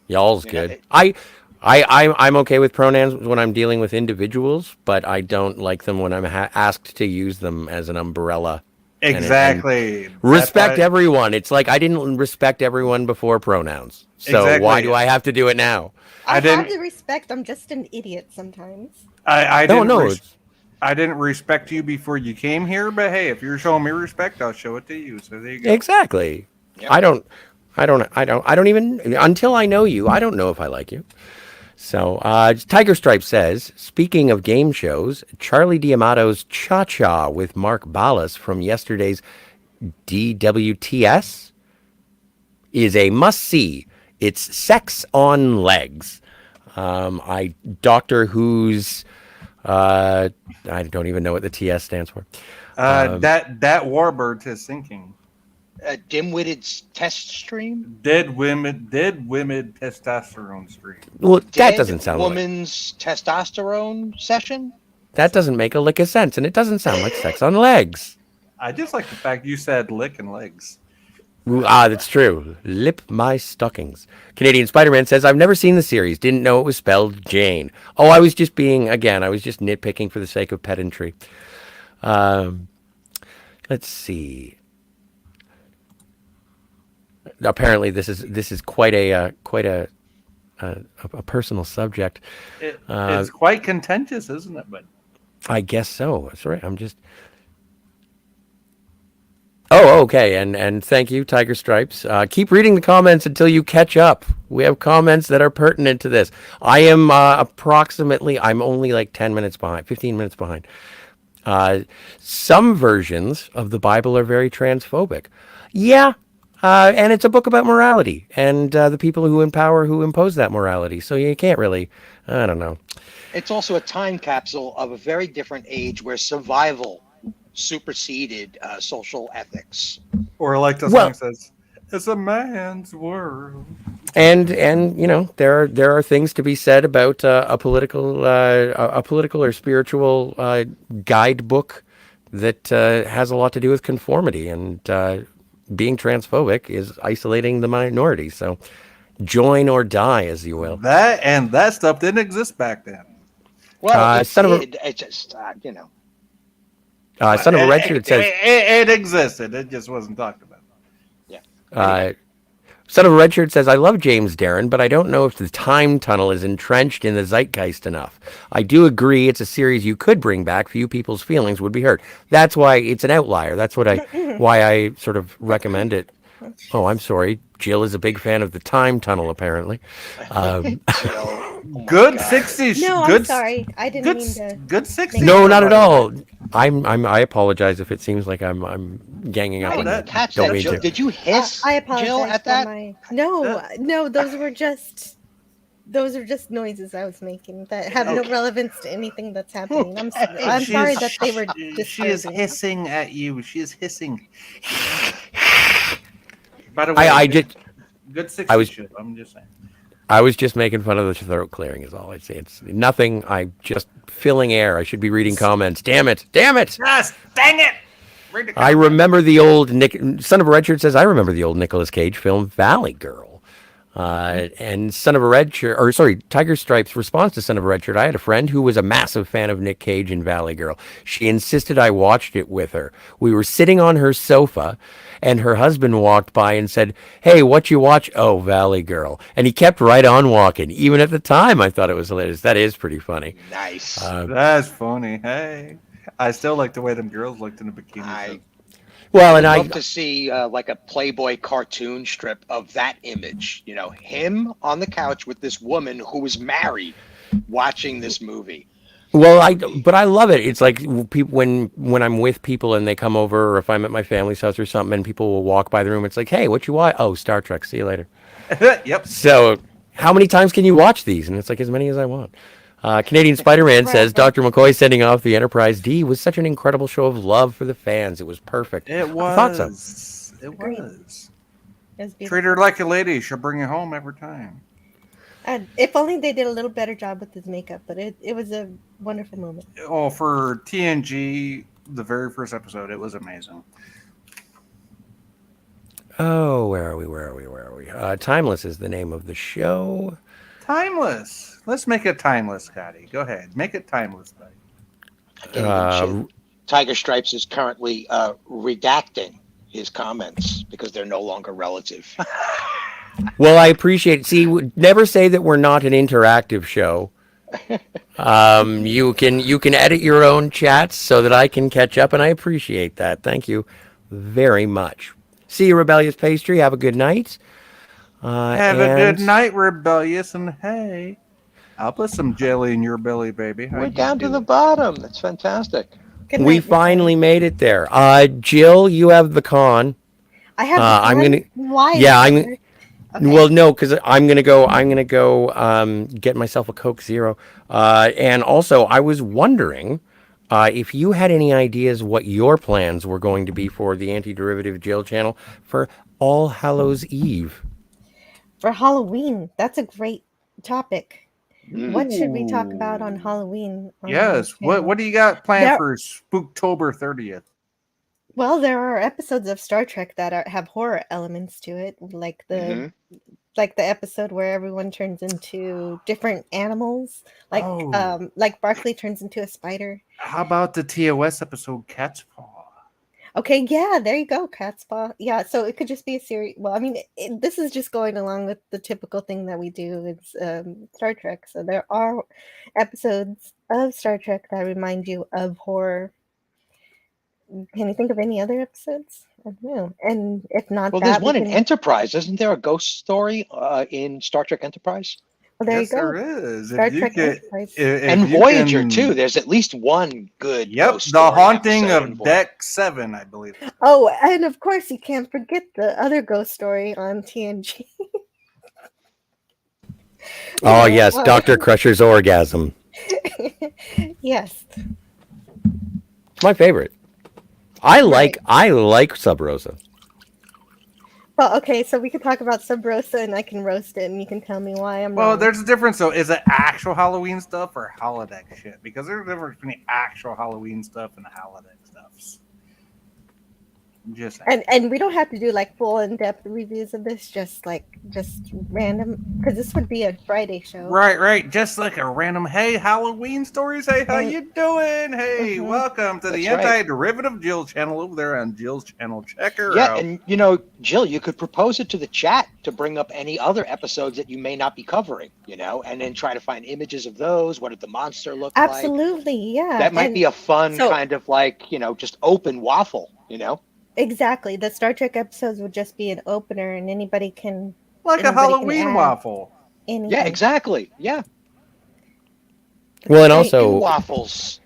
Y'all's good. I'm okay with pronouns when I'm dealing with individuals, but I don't like them when I'm asked to use them as an umbrella. Exactly. And respect everyone. It's like I didn't respect everyone before pronouns. So why do I have to do it now? I have the respect. I'm just an idiot sometimes. I didn't respect you before you came here, but hey, if you're showing me respect, I'll show it to you. So there you go. Exactly. Yep. I don't even, until I know you, I don't know if I like you. So, Tiger Stripe says, speaking of game shows, Charlie D'Amato's Cha-Cha with Mark Ballas from yesterday's DWTS is a must-see. It's sex on legs. Doctor Who's, I don't even know what the TS stands for. That warbird is sinking. A dim-witted test stream? Dead women testosterone stream. Well, that Dead doesn't sound like. woman's testosterone session? That doesn't make a lick of sense, and it doesn't sound like sex on legs. I just like the fact you said licking legs. That's true. Lip my stockings. Canadian Spider-Man says, I've never seen the series. Didn't know it was spelled Jane. Oh, I was just nitpicking for the sake of pedantry. Let's see. Apparently, this is quite a personal subject. It's quite contentious, isn't it? But I guess so. That's right. Oh, okay. And thank you, Tiger Stripes. Keep reading the comments until you catch up. We have comments that are pertinent to this. I am I'm only like 10 minutes behind, 15 minutes behind. Some versions of the Bible are very transphobic. Yeah. And it's a book about morality and the people who impose that morality. So you can't really, I don't know. It's also a time capsule of a very different age where survival superseded social ethics. or like the song says, it's a man's world. And there are things to be said about a political or spiritual guidebook that has a lot to do with conformity, and being transphobic is isolating the minority. So join or die, as you will. That stuff didn't exist back then. Well, it son of a- did. It just, Son of a Red Shirt says, it existed. It just wasn't talked about. Son of a Red Shirt says, I love James Darren, but I don't know if the time tunnel is entrenched in the zeitgeist enough. I do agree it's a series you could bring back. Few people's feelings would be hurt. That's why it's an outlier. That's why I sort of recommend it. Oh, I'm sorry. Jill is a big fan of the time tunnel, apparently. Good 60s. No, good, I'm sorry. I didn't mean to. Good 60s. No, not at all. I apologize if it seems like I'm ganging up I on didn't that. catch Don't that, mean Jill. to. Did you hiss, I apologize Jill, at for that? my. No, those were just noises I was making that have no relevance to anything that's happening. I'm sorry that they were. She is hissing at you. She is hissing. By the way, good 60s shit. I'm just saying. I was just making fun of the throat clearing is all I'd say. It's nothing. I'm just filling air. I should be reading comments. Damn it. Yes, dang it. I remember the old Son of a Red Shirt says, I remember the old Nicolas Cage film Valley Girl. And Son of a Red Shirt, Tiger Stripes response to Son of a Red Shirt. I had a friend who was a massive fan of Nick Cage in Valley Girl. She insisted I watched it with her. We were sitting on her sofa, and her husband walked by and said, hey, what you watch? Oh, Valley Girl. And he kept right on walking. Even at the time, I thought it was hilarious. That is pretty funny. Nice. That's funny. Hey, I still like the way them girls looked in the bikini. I'd love to see like a Playboy cartoon strip of that image. You know, him on the couch with this woman who was married, watching this movie. Well, but I love it. It's like people when I'm with people and they come over, or if I'm at my family's house or something, and people will walk by the room. It's like, hey, what you watch? Oh, Star Trek. See you later. Yep. So, how many times can you watch these? And it's like as many as I want. Canadian Spider-Man says, Dr. McCoy sending off the Enterprise D was such an incredible show of love for the fans. It was perfect. It was. I thought so. It was. It was Treat her like a lady. She'll bring you home every time. And if only they did a little better job with his makeup, but it was a wonderful moment. Oh, for TNG, the very first episode, it was amazing. Oh, where are we? Timeless is the name of the show. Timeless. Let's make it timeless, Scotty. Go ahead. Make it timeless, buddy. Tiger Stripes is currently redacting his comments because they're no longer relative. Well, I appreciate it. See, never say that we're not an interactive show. You can edit your own chats so that I can catch up, and I appreciate that. Thank you very much. See you, Rebellious Pastry. Have a good night. Have a good night, Rebellious, and hey, I'll put some jelly in your belly, baby. We're down to the bottom. That's fantastic. We finally made it there. Jill, you have the con. I have. I'm gonna. Why? Yeah, I'm. Okay. Well, no, because I'm gonna go. Get myself a Coke Zero. And also, I was wondering, if you had any ideas what your plans were going to be for the Anti-Derivative Jill channel for All Hallows Eve. For Halloween, that's a great topic. Mm. What should we talk about on Halloween? On Yes. this channel? What do you got planned There- for Spooktober 30th? Well, there are episodes of Star Trek that have horror elements to it, like Mhm. the episode where everyone turns into different animals, Oh. like Barkley turns into a spider. How about the TOS episode Cat's Paw? Okay, yeah, there you go, Cat's Paw. Yeah, so it could just be a series. Well, I mean, this is just going along with the typical thing that we do. It's Star Trek, so there are episodes of Star Trek that remind you of horror. Can you think of any other episodes? I don't know. And if not, Well, that there's we one in can. Enterprise. Isn't there a ghost story in Star Trek Enterprise? Well, there Yes, you go. there is. Star If you Trek could, Enterprise. if And you Voyager can- too. There's at least one good Yep, ghost the story haunting episode in of Voyager. Deck 7, I believe. Oh, and of course, you can't forget the other ghost story on TNG. Oh, yes, Dr. Crusher's orgasm. Yes. It's my favorite. I like Sub Rosa. Well, okay, so we could talk about Sub Rosa and I can roast it and you can tell me why I'm Well, wrong. there's a difference though. Is it actual Halloween stuff or holodeck shit? Because there's a difference between actual Halloween stuff and holodeck stuffs. Just saying. And we don't have to do like full in-depth reviews of this, just random, because this would be a Friday show. Right. Just like a random, hey, Halloween stories. Hey, how Right. you doing? Hey, Mhm. welcome to the That's right. Anti-Derivative Jill channel over there on Jill's channel. Check her Yeah, out. and Jill, you could propose it to the chat to bring up any other episodes that you may not be covering, and then try to find images of those. What did the monster look like? Absolutely, yeah. That might and be a fun so- kind of like, just open waffle, Exactly. The Star Trek episodes would just be an opener and anybody can Like a anybody can Halloween add waffle. anything. Yeah, exactly. Yeah. Well, and Right. also, Waffles.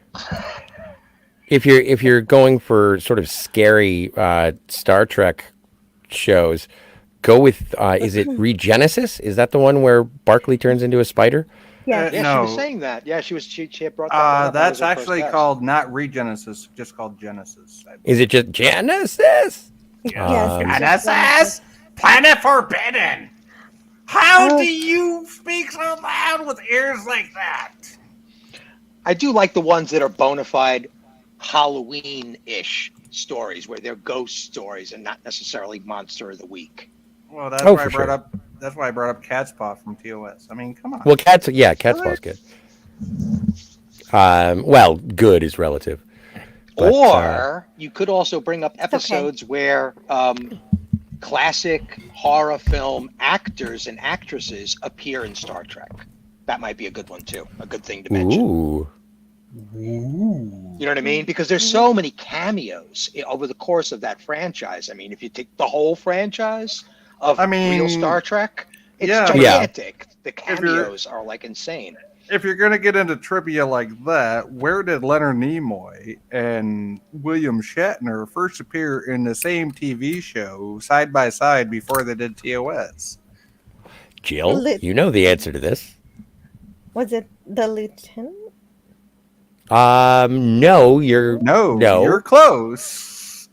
if you're going for sort of scary Star Trek shows, go with is it Regenesis? Is that the one where Barkley turns into a spider? Yeah. Yeah, No. she was saying that. Yeah, she had brought that one up. That That's was her first actually guess. called not Regenesis, just called Genesis. Is it just Genesis? Yes, Um, it's just Genesis? Planet Forbidden! How Oh. do you speak so loud with ears like that? I do like the ones that are bona fide Halloween-ish stories, where they're ghost stories and not necessarily monster of the week. Well, that's Oh, why I for brought sure. up. That's why I brought up Cat's Paw from TOS. I mean, come on. Well, Cat's Paw's good. Well, good is relative. But, Or you could also bring up episodes where classic horror film actors and actresses appear in Star Trek. That might be a good one too. A good thing to mention. ooh, You know what I mean? Because there's so many cameos over the course of that franchise. I mean, if you take the whole franchise of real Star Trek, it's yeah. gigantic. The If you're- cameos are like insane. If you're gonna get into trivia like that, where did Leonard Nimoy and William Shatner first appear in the same TV show side by side before they did TOS? Jill, Lit- you know the answer to this. Was it the lieutenant? No, you're No, No. you're close.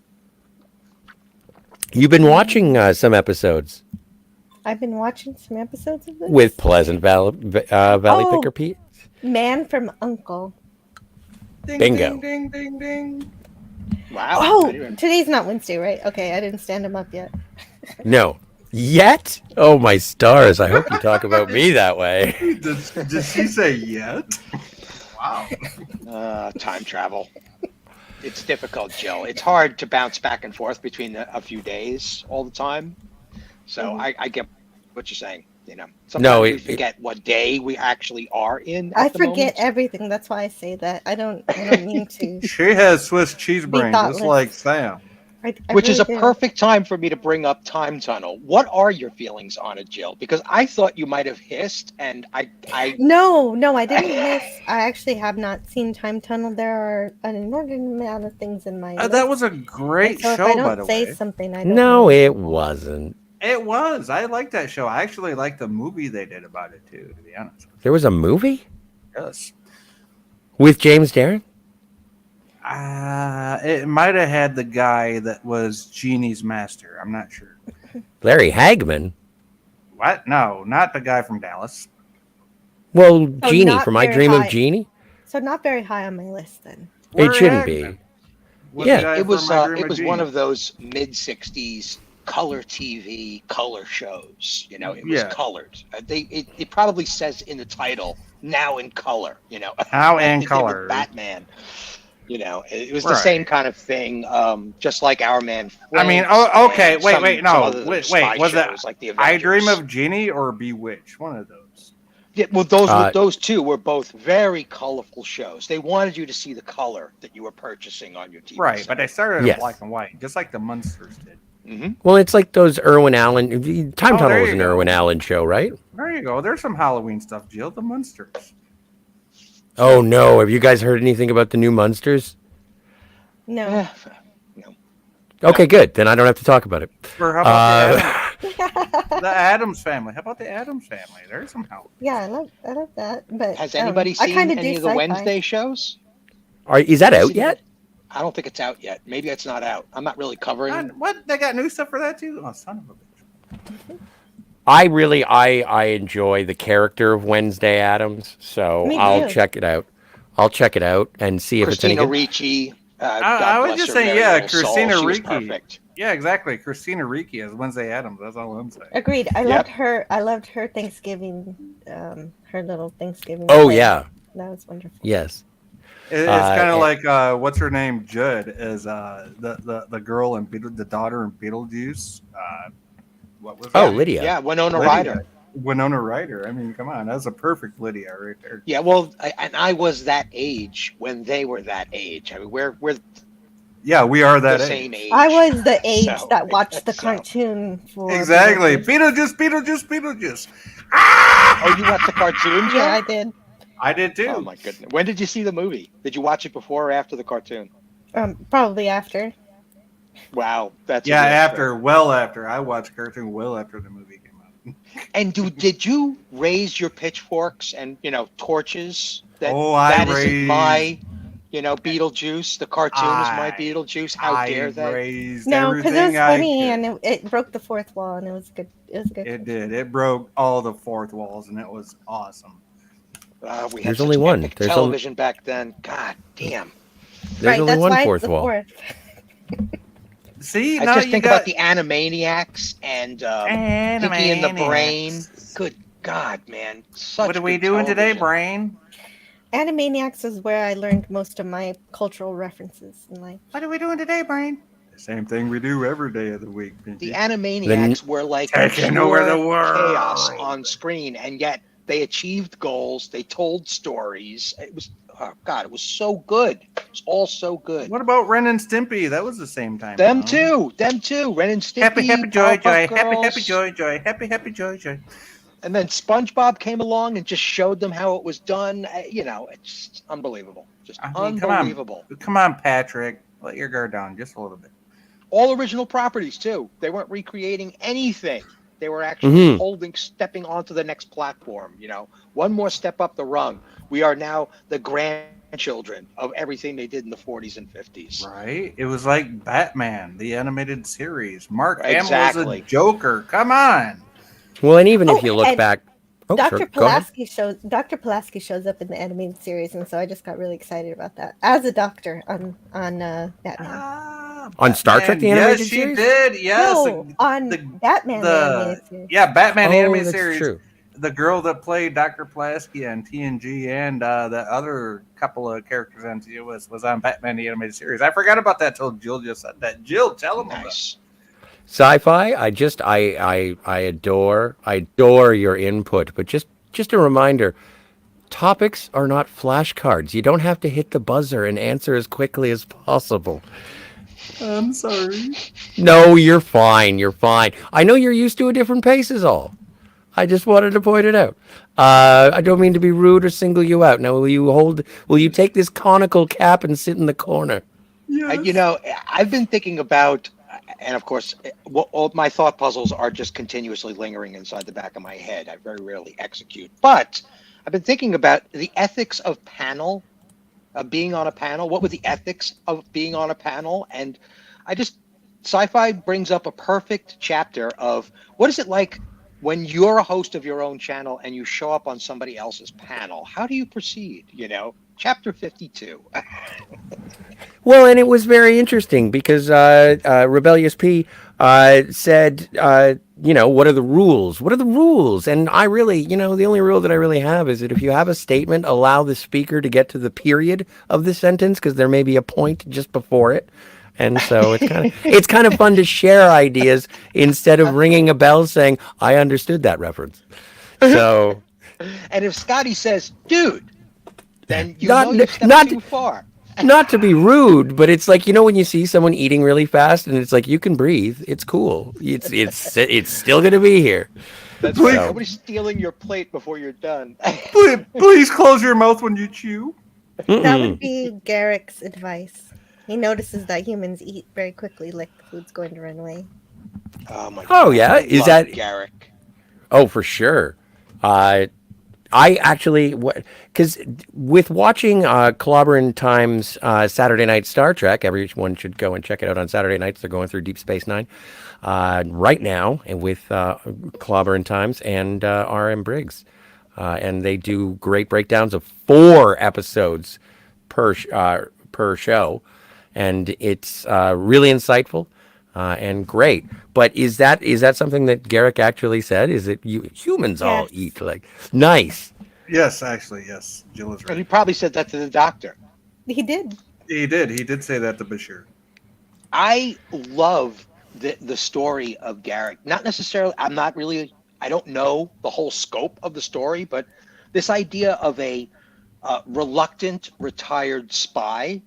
You've been watching some episodes I've been watching some episodes of this. with Pleasant Valley Oh. Picker Pete. Man from Uncle. Ding, Bingo. Ding, ding, ding, ding. Wow. Oh, I didn't- today's not Wednesday, right? Okay, I didn't stand him up yet. No, yet. Oh my stars! I hope you talk about me that way. Did she say yet? Wow. Time travel. It's difficult, Jill. It's hard to bounce back and forth between a few days all the time. So I get what you're saying. Sometimes we forget what day we actually are in. I at the forget moment. everything. That's why I say that. I don't mean to. She has Swiss cheese Be brain, just thoughtless. like Sam. I Which is a really do. perfect time for me to bring up Time Tunnel. What are your feelings on it, Jill? Because I thought you might have hissed, and I No, I didn't miss. I actually have not seen Time Tunnel. There are an inordinate amount of things in my. That list. was a great so show, if I by don't the say way. something, I don't. No, know. it wasn't. It was. I liked that show. I actually liked the movie they did about it too, to be honest. There was a movie Yes. with James Darren. It might have had the guy that was Genie's master. I'm not sure. Larry Hagman. What? No, not the guy from Dallas. Well, Oh, Genie not from I very Dream of high. Genie. So not very high on my list then. It Larry shouldn't Hagman be. was Yeah. the guy It was from I Dream it of was Jeannie. one of those mid '60s color TV color shows. You know, it was Yeah. colored. It probably says in the title now in color. You know, Now like in they did color. with Batman. You know, it was the Right. same kind of thing. Just like Our Man. I mean, Flints okay, and wait, some no, other wait, spy was it shows like the I Dream Avengers. of Genie or Bewitched? One of those. Yeah, well, Uh, those two were both very colorful shows. They wanted you to see the color that you were purchasing on your TV Right, set. but they started in Yes. black and white, just like the Munsters did. Well, it's like those Irwin Allen. Time Oh, Tunnel there was you an go. Irwin Allen show, right? There you go. There's some Halloween stuff, Jill. The Munsters. Oh no! Have you guys heard anything about the new Munsters? No. Eh, no. Okay, good. Then I don't have to talk about it. Or how about Uh, the Adams Family? How about the Adams Family? There's some Halloween. Yeah, I love that. But Has anybody I seen kinda do any of the sci-fi. Wednesday shows? is that out yet? I don't think it's out yet. Maybe it's not out. I'm not really covering. What? They got new stuff for that too? Oh, son of a bitch. I enjoy the character of Wednesday Addams, so Me I'll too. check it out. I'll check it out and see if it's any Christina good. Ricci. I God was bless just her saying, very yeah, little soul. Christina She was Ricci. perfect. Yeah, exactly. Christina Ricci as Wednesday Addams. That's all I'm saying. Agreed. I Yep. loved her. I loved her Thanksgiving. Her little Thanksgiving. Oh play. yeah, That was wonderful. yes. It's kind of and- like what's her name? Judd is the girl in the daughter in Beetlejuice. What was Oh, that? Lydia. Yeah, Winona Lydia. Ryder. Winona Ryder. I mean, come on, that's a perfect Lydia right there. Yeah, well, I was that age when they were that age. I mean, we're Yeah, we are that the age. same age. I was the age So, that watched the so- cartoon for Exactly. Beetlejuice. Beetlejuice. Ah! Oh, you watched the cartoon? Joe? Yeah, I did. I did too. Oh my goodness. When did you see the movie? Did you watch it before or after the cartoon? Probably after. Wow, that's a Yeah, real after, well after. I watched cartoon well after the movie came out. And did you raise your pitchforks and torches? That I isn't raised. my Beetlejuice. The cartoon is my I- Beetlejuice. How dare I they? raised No, because it was everything I funny could. and it broke the fourth wall and it was good. It was good. It did. It broke all the fourth walls and it was awesome. We had There's such only one. epic There's television back then. God damn. There's only that's one why it's fourth the wall. fourth. See, I now just you think got about the Animaniacs and Pinky and the Brain. Good God, man. Such What are we good doing today, television. Brain? Animaniacs is where I learned most of my cultural references in life. What are we doing today, Brain? The same thing we do every day of the week, Pinky. The Animaniacs were like Taking pure over the world. chaos on screen, and yet they achieved goals. They told stories. It was, oh God, it was so good. It was all so good. What about Ren and Stimpy? That was the same time. Them huh? too. Ren and Stimpy. Happy, happy, joy, Powerpuff joy. Happy, Girls. happy, joy, joy. Happy, happy, joy, joy. And then SpongeBob came along and just showed them how it was done. It's just unbelievable. Just I mean, come on. unbelievable. Come on, Patrick. Let your guard down just a little bit. All original properties too. They weren't recreating anything. They were actually stepping onto the next platform. One more step up the rung. We are now the grandchildren of everything they did in the 40s and 50s. Right? It was like Batman, the animated series. Mark Hamill was Exactly. a Joker. Come on. Well, and even if Oh, you look and back, Dr. sure, go ahead. Pulaski shows up in the animated series, and so I just got really excited about that as a doctor on Batman. On Star Trek, the animated yes, series? she did. Yes. No, on Batman the animated series. Yeah, Batman the Oh, animated that's series. true. The girl that played Dr. Pulaski on TNG and the other couple of characters on TOS was on Batman the animated series. I forgot about that till Jill just said that. Jill, tell them about it. Nice. Sci-fi, I adore your input, but just a reminder, topics are not flashcards. You don't have to hit the buzzer and answer as quickly as possible. I'm sorry. No, you're fine. You're fine. I know you're used to a different pace is all. I just wanted to point it out. I don't mean to be rude or single you out. Now, will you take this conical cap and sit in the corner? Yes. I've been thinking about, and of course, all my thought puzzles are just continuously lingering inside the back of my head. I very rarely execute. But I've been thinking about the ethics of panel being on a panel? What were the ethics of being on a panel? And I just, sci-fi brings up a perfect chapter of what is it like when you're a host of your own channel and you show up on somebody else's panel? How do you proceed? Chapter 52. Well, and it was very interesting because Rebellious P said, what are the rules? What are the rules? And I really, the only rule that I really have is that if you have a statement, allow the speaker to get to the period of the sentence because there may be a point just before it. And so it's kind of fun to share ideas instead of ringing a bell saying, I understood that reference. So, And if Scotty says, dude, then not you've stepped not too far. not to be rude, but it's like when you see someone eating really fast, and it's like you can breathe. It's cool. It's still gonna be here. That's right. Nobody's stealing your plate before you're done. Please close your mouth when you chew. That would be Garrick's advice. He notices that humans eat very quickly, like the food's going to run away. Oh my god. Oh yeah, is that Garrick? Oh, for sure. I actually, because with watching Clobberin' Time's Saturday Night Star Trek, everyone should go and check it out on Saturday nights. They're going through Deep Space Nine right now, and with Clobberin' Times and R.M. Briggs. And they do great breakdowns of 4 episodes per show. And it's really insightful and great. But is that something that Garrick actually said? Is it humans all eat like nice? Yes, actually, yes. Jill is And right. he probably said that to the doctor. He did. He did say that to Bashir. I love the story of Garrick. Not necessarily, I don't know the whole scope of the story, but this idea of a reluctant retired spy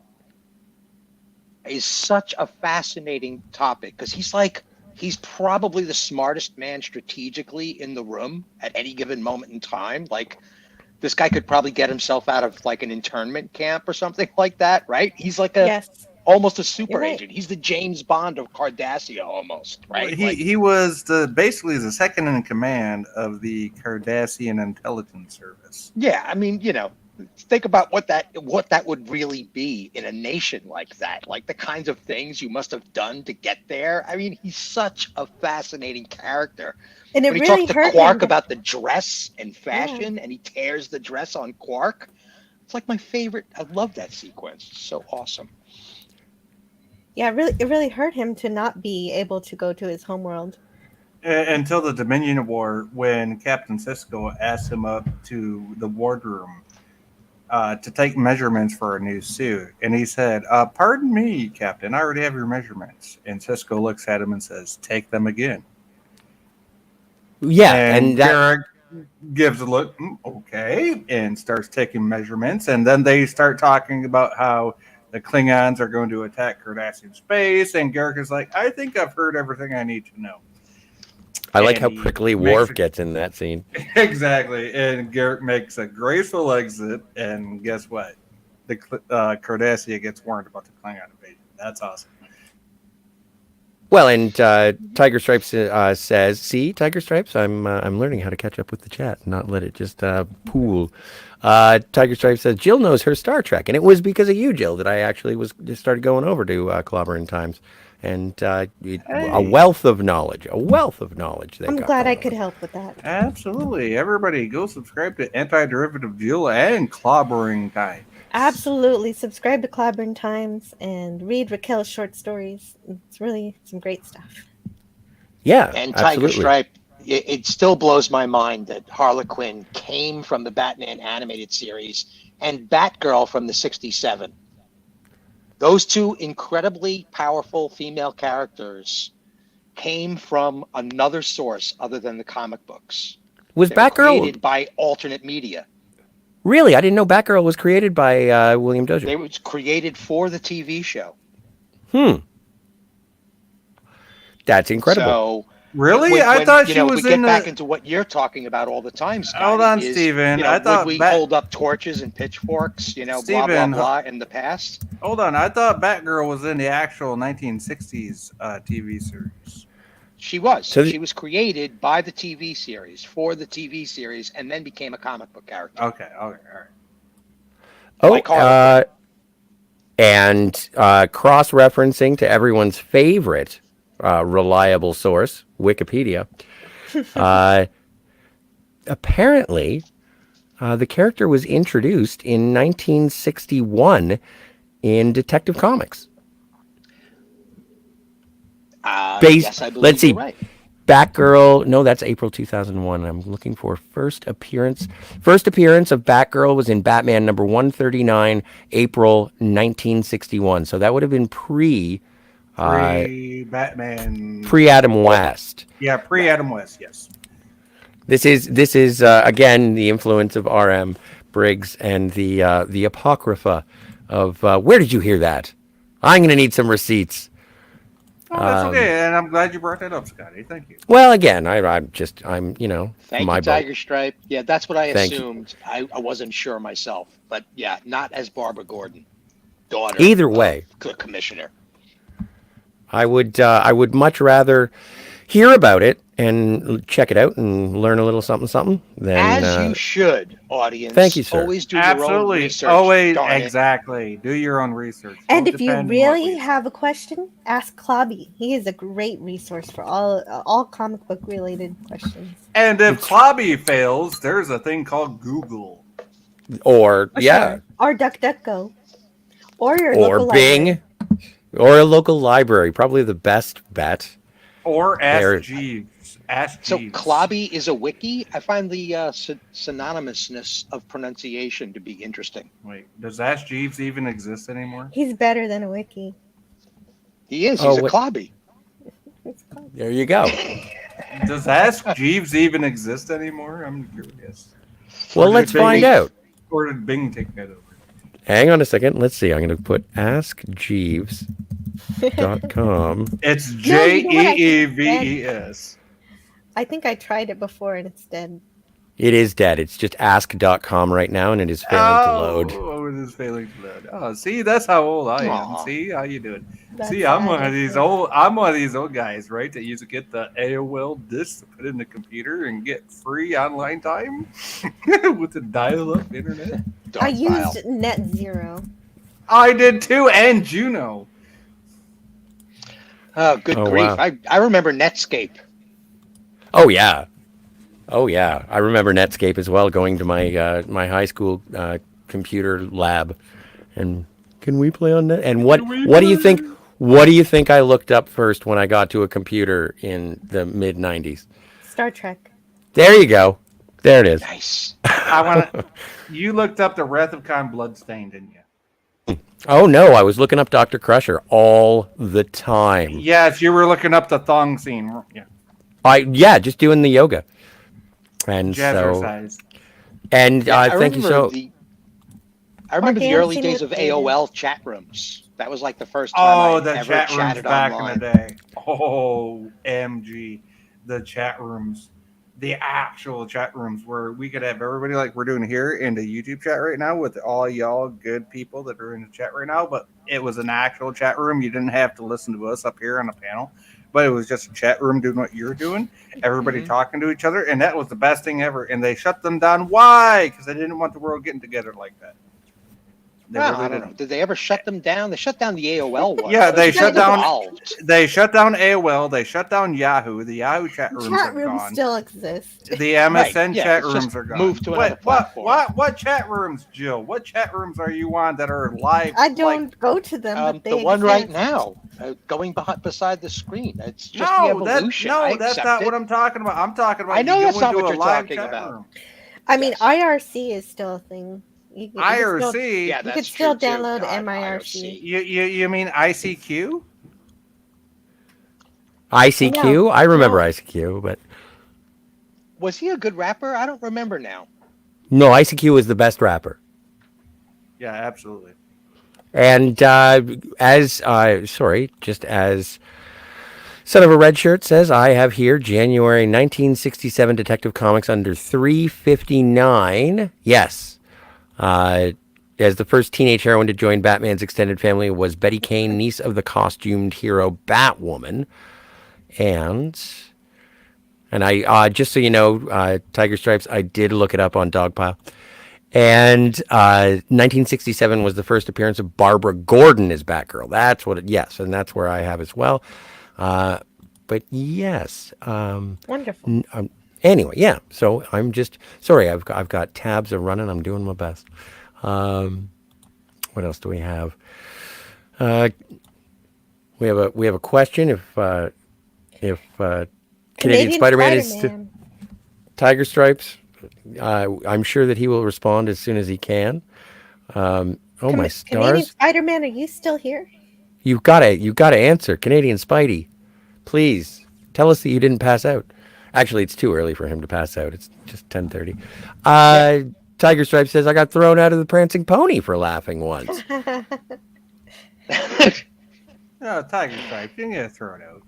is such a fascinating topic because he's probably the smartest man strategically in the room at any given moment in time. Like, this guy could probably get himself out of like an internment camp or something like that, right? He's like almost a super agent. He's the James Bond of Cardassia almost, right? Well, he was basically the second in command of the Cardassian intelligence service. Yeah, I mean, think about what that would really be in a nation like that, like the kinds of things you must have done to get there. I mean, he's such a fascinating character. And it when he really talked to hurt Quark him. about the dress and fashion, and he tears the dress on Quark. It's like my favorite. I love that sequence. It's so awesome. Yeah, it really hurt him to not be able to go to his homeworld. Until the Dominion War, when Captain Sisko asked him up to the wardroom to take measurements for a new suit. And he said, pardon me, Captain, I already have your measurements. And Sisko looks at him and says, take them again. Yeah, and Garrick gives a look, okay, and starts taking measurements. And then they start talking about how the Klingons are going to attack Cardassian space. And Garrick is like, I think I've heard everything I need to know. I like how prickly Worf gets in that scene. Exactly. And Garrick makes a graceful exit. And guess what? The Cardassia gets warned about the Klingon invasion. That's awesome. Well, and Tiger Stripes says, "See, Tiger Stripes, I'm learning how to catch up with the chat, not let it just pool." Tiger Stripes says, "Jill knows her Star Trek, and it was because of you, Jill, that I actually just started going over to Clobberin' Times, and a wealth of knowledge, I'm glad I could help with that. Absolutely, everybody, go subscribe to Anti-Derivative Jill and Clobbering Time. Absolutely. Subscribe to Clobberin' Times and read Raquel's short stories. It's really some great stuff. Yeah, and Tiger Stripe. It still blows my mind that Harlequin came from the Batman animated series and Batgirl from the 67. Those two incredibly powerful female characters came from another source other than the comic books. Was Batgirl created by alternate media? Really? I didn't know Batgirl was created by William Dozier. It was created for the TV show. That's incredible. So, really? I thought she was we get back into what you're talking about all the time, Scotty. Hold on, Steven. I thought we hold up torches and pitchforks, blah, blah, blah, in the past? Hold on. I thought Batgirl was in the actual 1960s TV series. She was. She was created by the TV series, for the TV series, and then became a comic book character. Okay, all right. Oh, Like Harlequin. and cross-referencing to everyone's favorite reliable source, Wikipedia. Uh, apparently, the character was introduced in 1961 in Detective Comics. Yes, I Let's believe you're see, right. Batgirl. No, that's April 2001. I'm looking for first appearance. First appearance of Batgirl was in Batman number 139, April 1961. So that would have been Pre-Batman. pre Adam West. Yeah, pre-Adam West, yes. This is again the influence of R.M. Briggs and the apocrypha of where did you hear that? I'm going to need some receipts. Oh, that's okay, and I'm glad you brought that up, Scotty. Thank you. Well, again, I'm Thank my you, boat. Tiger Stripe. Yeah, that's what I Thank you. assumed. I wasn't sure myself, but yeah, not as Barbara Gordon, daughter Either of way, the commissioner. I would much rather hear about it and check it out and learn a little something something than. As you should, audience. Thank you, sir. Always do your own Absolutely. research. Always, darn it. exactly. Do your own research. And Don't if you depend on what really we- have a question, ask Clobby. He is a great resource for all comic book related questions. And if Clobby fails, there's a thing called Google. Or For yeah, sure. Or DuckDuckGo. Or your or local Bing, library. or a local library. Probably the best bet. Or There- Ask Jeeves. Ask So Jeeves. Clobby is a wiki. I find the synonymousness of pronunciation to be interesting. Wait, does Ask Jeeves even exist anymore? He's better than a wiki. He is. Oh, He's a wait. Clobby. There you go. Does Ask Jeeves even exist anymore? I'm curious. Well, Or let's did Bing- find out. Or did Bing take that over? Hang on a second. Let's see. I'm going to put askjeeves.com. It's No, you know what I think JEEVES. I think I tried it before and it's dead. It is dead. It's just ask.com right now, and it is failing to load. Oh, it is failing to load. Oh, see, that's how old I am. Aw. See how you doing? That's See, I'm sad, one of isn't these it? old. I'm one of these old guys, right? That used to get the AOL disk to put in the computer and get free online time with the dial-up internet. Dark I file. used Net Zero. I did too, and Juno. Oh, good Oh, grief. wow. I remember Netscape. Oh yeah, oh yeah. I remember Netscape as well. Going to my my high school computer lab, and can we play on that? And what do you think? What do you think I looked up first when I got to a computer in the mid '90s? Star Trek. There you go. There it is. Nice. I want to. You looked up the Wrath of Khan Bloodstain, didn't you? Oh no, I was looking up Dr. Crusher all the time. Yes, you were looking up the thong scene. Yeah, Just doing the yoga. And so, jazzercise. and Yeah, thank you so. I remember the dancing early days with of Data. AOL chat rooms. That was like the first time Oh, I the ever chat rooms chatted back online. in the day. Oh, MG. The chat rooms. The actual chat rooms where we could have everybody like we're doing here in the YouTube chat right now with all y'all good people that are in the chat right now. But it was an actual chat room. You didn't have to listen to us up here on the panel. But it was just a chat room doing what you're doing. Everybody Mhm. talking to each other. And that was the best thing ever. And they shut them down. Why? Because they didn't want the world getting together like that. They Well, really I don't didn't. know. Did they ever shut them down? They shut down the AOL one. Yeah, they It's shut kind of down- evolved. They shut down AOL. They shut down Yahoo. The Yahoo chat rooms Chat are rooms gone. still exist. The MSN Right, yeah, chat it's rooms just are gone. moved to another platform. What chat rooms, Jill? What chat rooms are you on that are live? I don't go to them, but they The one right exist. now, going beside the screen. It's just the No, that's evolution. I that's accept not it. what I'm talking about. I'm talking about I know you that's go not into what a you're live talking chat about. room. I mean, Yes. IRC is still a thing. You can still- IRC. Yeah, you that's could still true, too. download God, MIRC. You mean ICQ? ICQ? No, I remember no. ICQ, but Was he a good rapper? I don't remember now. no, ICQ was the best rapper. Yeah, absolutely. And just as Son of a Red Shirt says, I have here January 1967 Detective Comics under 359. Yes. As the first teenage heroine to join Batman's extended family was Betty Kane, niece of the costumed hero Batwoman. And I just so you know, Tiger Stripes, I did look it up on Dogpile. And 1967 was the first appearance of Barbara Gordon as Batgirl. That's what yes, and that's where I have as well. But yes. Wonderful. Anyway, yeah. So I'm just sorry. I've got tabs are running. I'm doing my best. What else do we have? We have a question. If Canadian Spider-Man is Tiger Stripes, I'm sure that he will respond as soon as he can. My stars! Canadian Spider-Man, are you still here? You've got to answer, Canadian Spidey. Please tell us that you didn't pass out. Actually, it's too early for him to pass out. It's just 10:30. Tiger Stripe says I got thrown out of the Prancing Pony for laughing once. Oh, Tiger Stripe, you need to throw it out.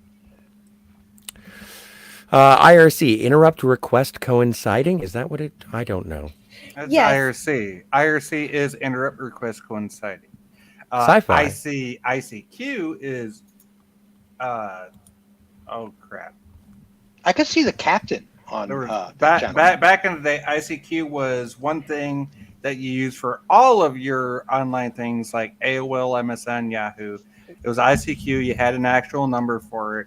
IRC, interrupt request coinciding? Is that what it? I don't know. That's Yes. IRC. IRC is interrupt request coinciding. Sci-fi. ICQ is. Oh crap! I could see the captain on There was, that channel. back in the day, ICQ was one thing that you use for all of your online things like AOL, MSN, Yahoo. It was ICQ. You had an actual number for it,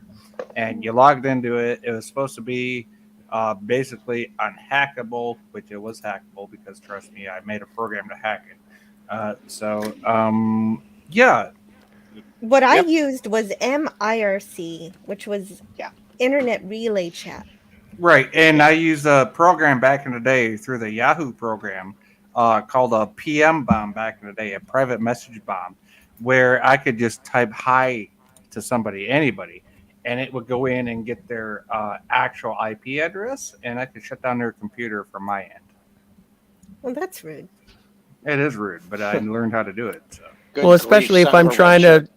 and you logged into it. It was supposed to be basically unhackable, which it was hackable because, trust me, I made a program to hack it. Yeah. What I used was MIRC, which was Yeah. Internet Relay Chat. Right, and I used a program back in the day through the Yahoo program called a PM bomb back in the day, a private message bomb, where I could just type hi to somebody, anybody, and it would go in and get their actual IP address, and I could shut down their computer from my end. Well, that's rude. It is rude, but I learned how to do it. So. Good Well, especially grief, if I'm son of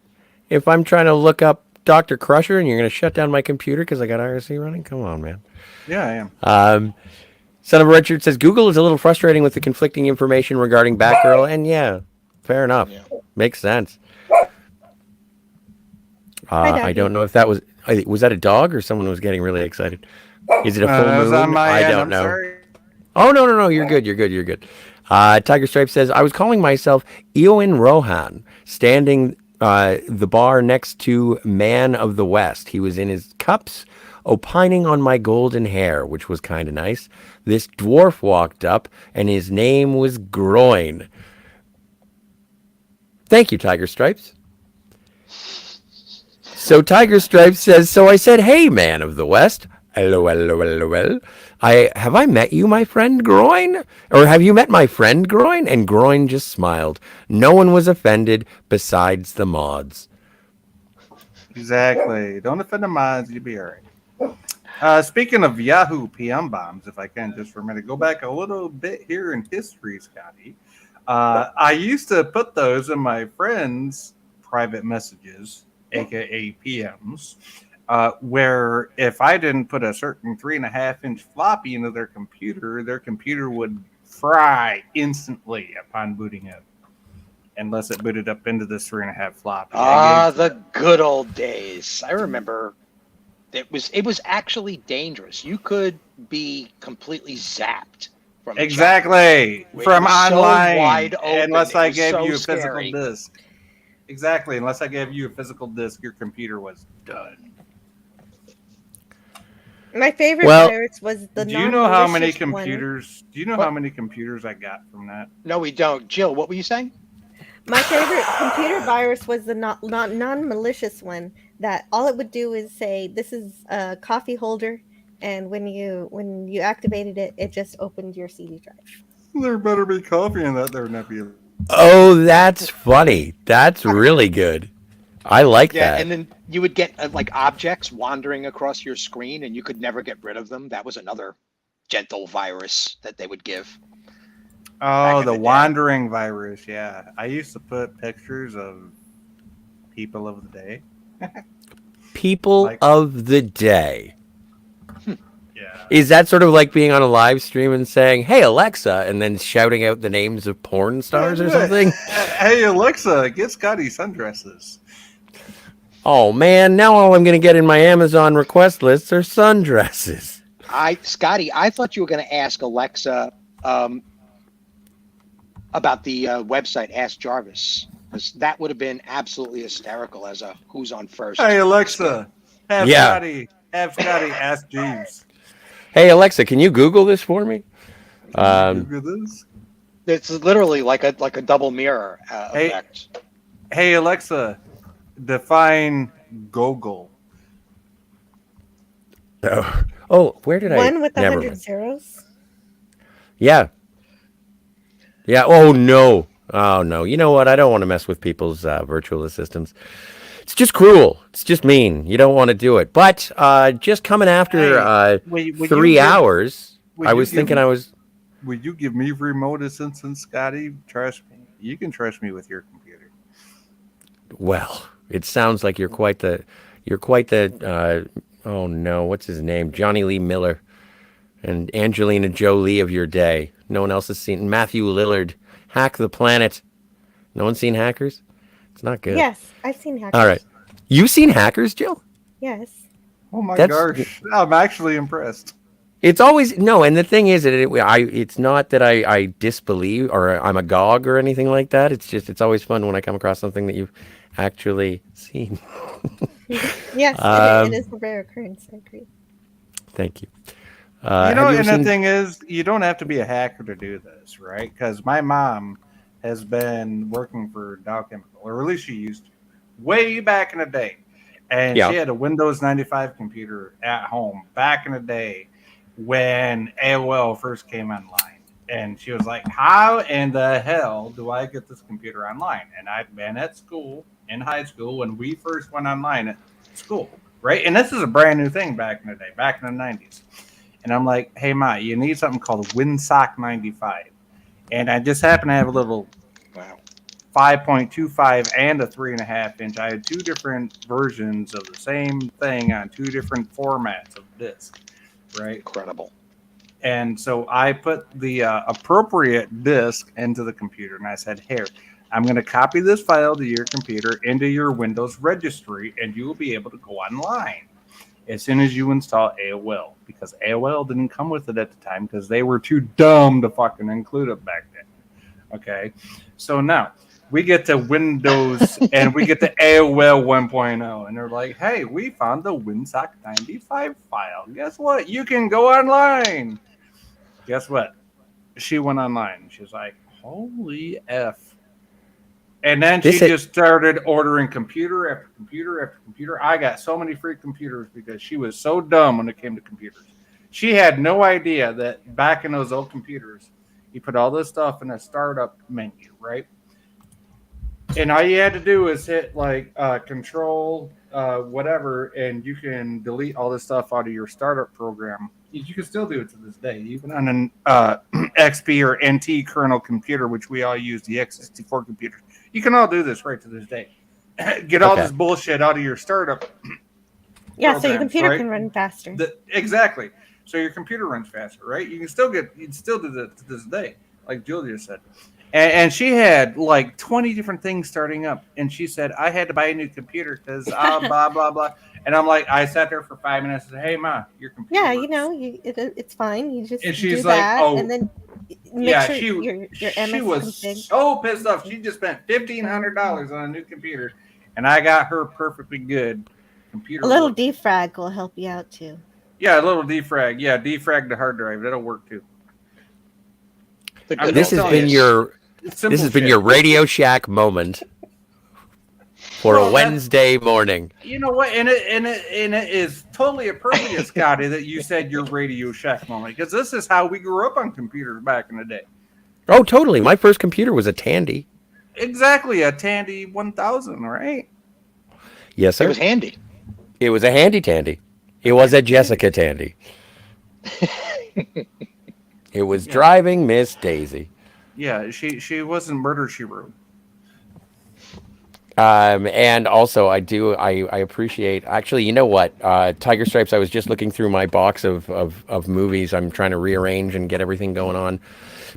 a trying to look up Dr. Crusher and you're going to shut down my computer because I got IRC running. Come on, man. Yeah, I am. Son of a Richard says Google is a little frustrating with the conflicting information regarding Batgirl, and yeah, fair enough. Yeah. Makes sense. Hi, I don't know if that was that a dog or someone was getting really excited. Is it a full It was moon? on my I end. don't I'm know. sorry. Oh no, you're good. You're good. Tiger Stripe says I was calling myself Eowyn Rohan, standing the bar next to Man of the West. He was in his cups, opining on my golden hair, which was kind of nice. This dwarf walked up, and his name was Groin. Thank you, Tiger Stripes. So Tiger Stripes says, so I said, hey, Man of the West. Hello. Have I met you, my friend Groin? Or have you met my friend Groin? And Groin just smiled. No one was offended besides the mods. Exactly. Don't offend the mods. You'll be all right. Speaking of Yahoo PM bombs, if I can just for a minute, go back a little bit here in history, Scotty. I used to put those in my friends' private messages, aka PMs, where if I didn't put a certain 3.5-inch floppy into their computer would fry instantly upon booting up, unless it booted up into this 3.5 floppy. the good old days. I remember it was actually dangerous. You could be completely zapped from Exactly. It From was so online. wide open, Unless it I was gave so you a scary. physical disc. Exactly. Unless I gave you a physical disc, your computer was done. My favorite Well, virus was the Do you know how many non-malicious one. computers? Do you know What? how many computers I got from that? No, we don't. Jill, what were you saying? My favorite computer virus was the non-malicious one. That all it would do is say, "This is a coffee holder," and when you activated it, it just opened your CD drive. There better be coffee in that there, nephew. Oh, that's funny. That's really good. I like Yeah, that. and then you would get like objects wandering across your screen, and you could never get rid of them. That was another gentle virus that they would give. Oh, in the the day. wandering virus. Yeah, I used to put pictures of people of the day. People Like- of the day. Yeah. Is that sort of like being on a live stream and saying, hey, Alexa, and then shouting out the names of porn stars or something? Hey, Alexa, get Scotty sundresses. Oh, man, now all I'm going to get in my Amazon request lists are sundresses. Scotty, I thought you were going to ask Alexa, about the website Ask Jarvis, because that would have been absolutely hysterical as a who's on first. Hey Alexa, have Yeah. Scotty ask Jeeves. Hey Alexa, can you Google this for me? Google this. It's literally like a double mirror Hey. effect. Hey Alexa, define Gogol. Oh, where did I? One with Never 100 mind. zeros. Yeah. Yeah. Oh no. Oh no. You know what? I don't want to mess with people's virtual assistants. It's just cruel. It's just mean. You don't want to do it. But just coming after Hey, will 3 you give- hours, will I you was give thinking me- I was. Will you give me remote assistance, Scotty? Trust me. You can trust me with your computer. Well, it sounds like you're quite the. Oh no, what's his name? Johnny Lee Miller, and Angelina Jolie of your day. No one else has seen Matthew Lillard. Hack the Planet. No one's seen Hackers. It's not good. Yes, I've seen hackers. All right. You've seen Hackers, Jill? Yes. Oh my That's- gosh, I'm actually impressed. It's always no, and the thing is that it's not that I disbelieve or I'm agog or anything like that. It's just it's always fun when I come across something that you've actually seen. Yes, it is a rare occurrence. I agree. Thank you. You know, have you ever and seen- the thing is, you don't have to be a hacker to do this, right? Because my mom has been working for Dow Chemical, or at least she used to, way back in the day. And Yeah. she had a Windows 95 computer at home back in the day when AOL first came online. And she was like, how in the hell do I get this computer online? And I'd been at school, in high school, when we first went online at school, right? And this is a brand new thing back in the day, back in the 90s. And I'm like, hey, Ma, you need something called WinSock 95. And I just happen to have a little Wow. 5.25 and a 3.5 inch. I had two different versions of the same thing on two different formats of disk, right? Incredible. And so I put the appropriate disk into the computer, and I said, here, I'm going to copy this file to your computer into your Windows registry, and you will be able to go online as soon as you install AOL, because AOL didn't come with it at the time because they were too dumb to fucking include it back then. Okay, so now we get to Windows and we get to AOL 1.0, and they're like, hey, we found the WinSock 95 file. Guess what? You can go online. Guess what? She went online. She was like, holy F. And then she just started ordering computer after computer after computer. I got so many free computers because she was so dumb when it came to computers. She had no idea that back in those old computers, you put all this stuff in a startup menu, right? And all you had to do is hit like control, whatever, and you can delete all this stuff out of your startup program. You can still do it to this day, even on an XP or NT kernel computer, which we all use, the x64 computers. You can all do this right to this day. Get all this bullshit out of your startup. Yeah, so your computer can run faster. Exactly. So your computer runs faster, right? You can still do that to this day, like Julia said. And she had like 20 different things starting up. And she said, I had to buy a new computer because blah, blah, blah. And I'm like, I sat there for 5 minutes and said, hey, Ma, your computer works. You know, it's fine. You just and she's do like, that, oh, and then make sure your MS she was config. so pissed off. She just spent $1,500 on a new computer. And I got her perfectly good computer. A little defrag will help you out, too. Yeah, a little defrag. Yeah, defrag the hard drive. That'll work, too. This has been your Radio Shack moment for a Wednesday morning. You know what? And it is totally appropriate, Scotty, that you said your Radio Shack moment, because this is how we grew up on computers back in the day. Oh, totally. My first computer was a Tandy. Exactly, a Tandy 1000, right? Yes, sir. It was handy. It was a handy Tandy. It was a Jessica Tandy. It was driving Miss Daisy. Yeah, she wasn't Murder, She Wrote. And also I appreciate, actually, you know what? Tiger Stripes, I was just looking through my box of movies. I'm trying to rearrange and get everything going on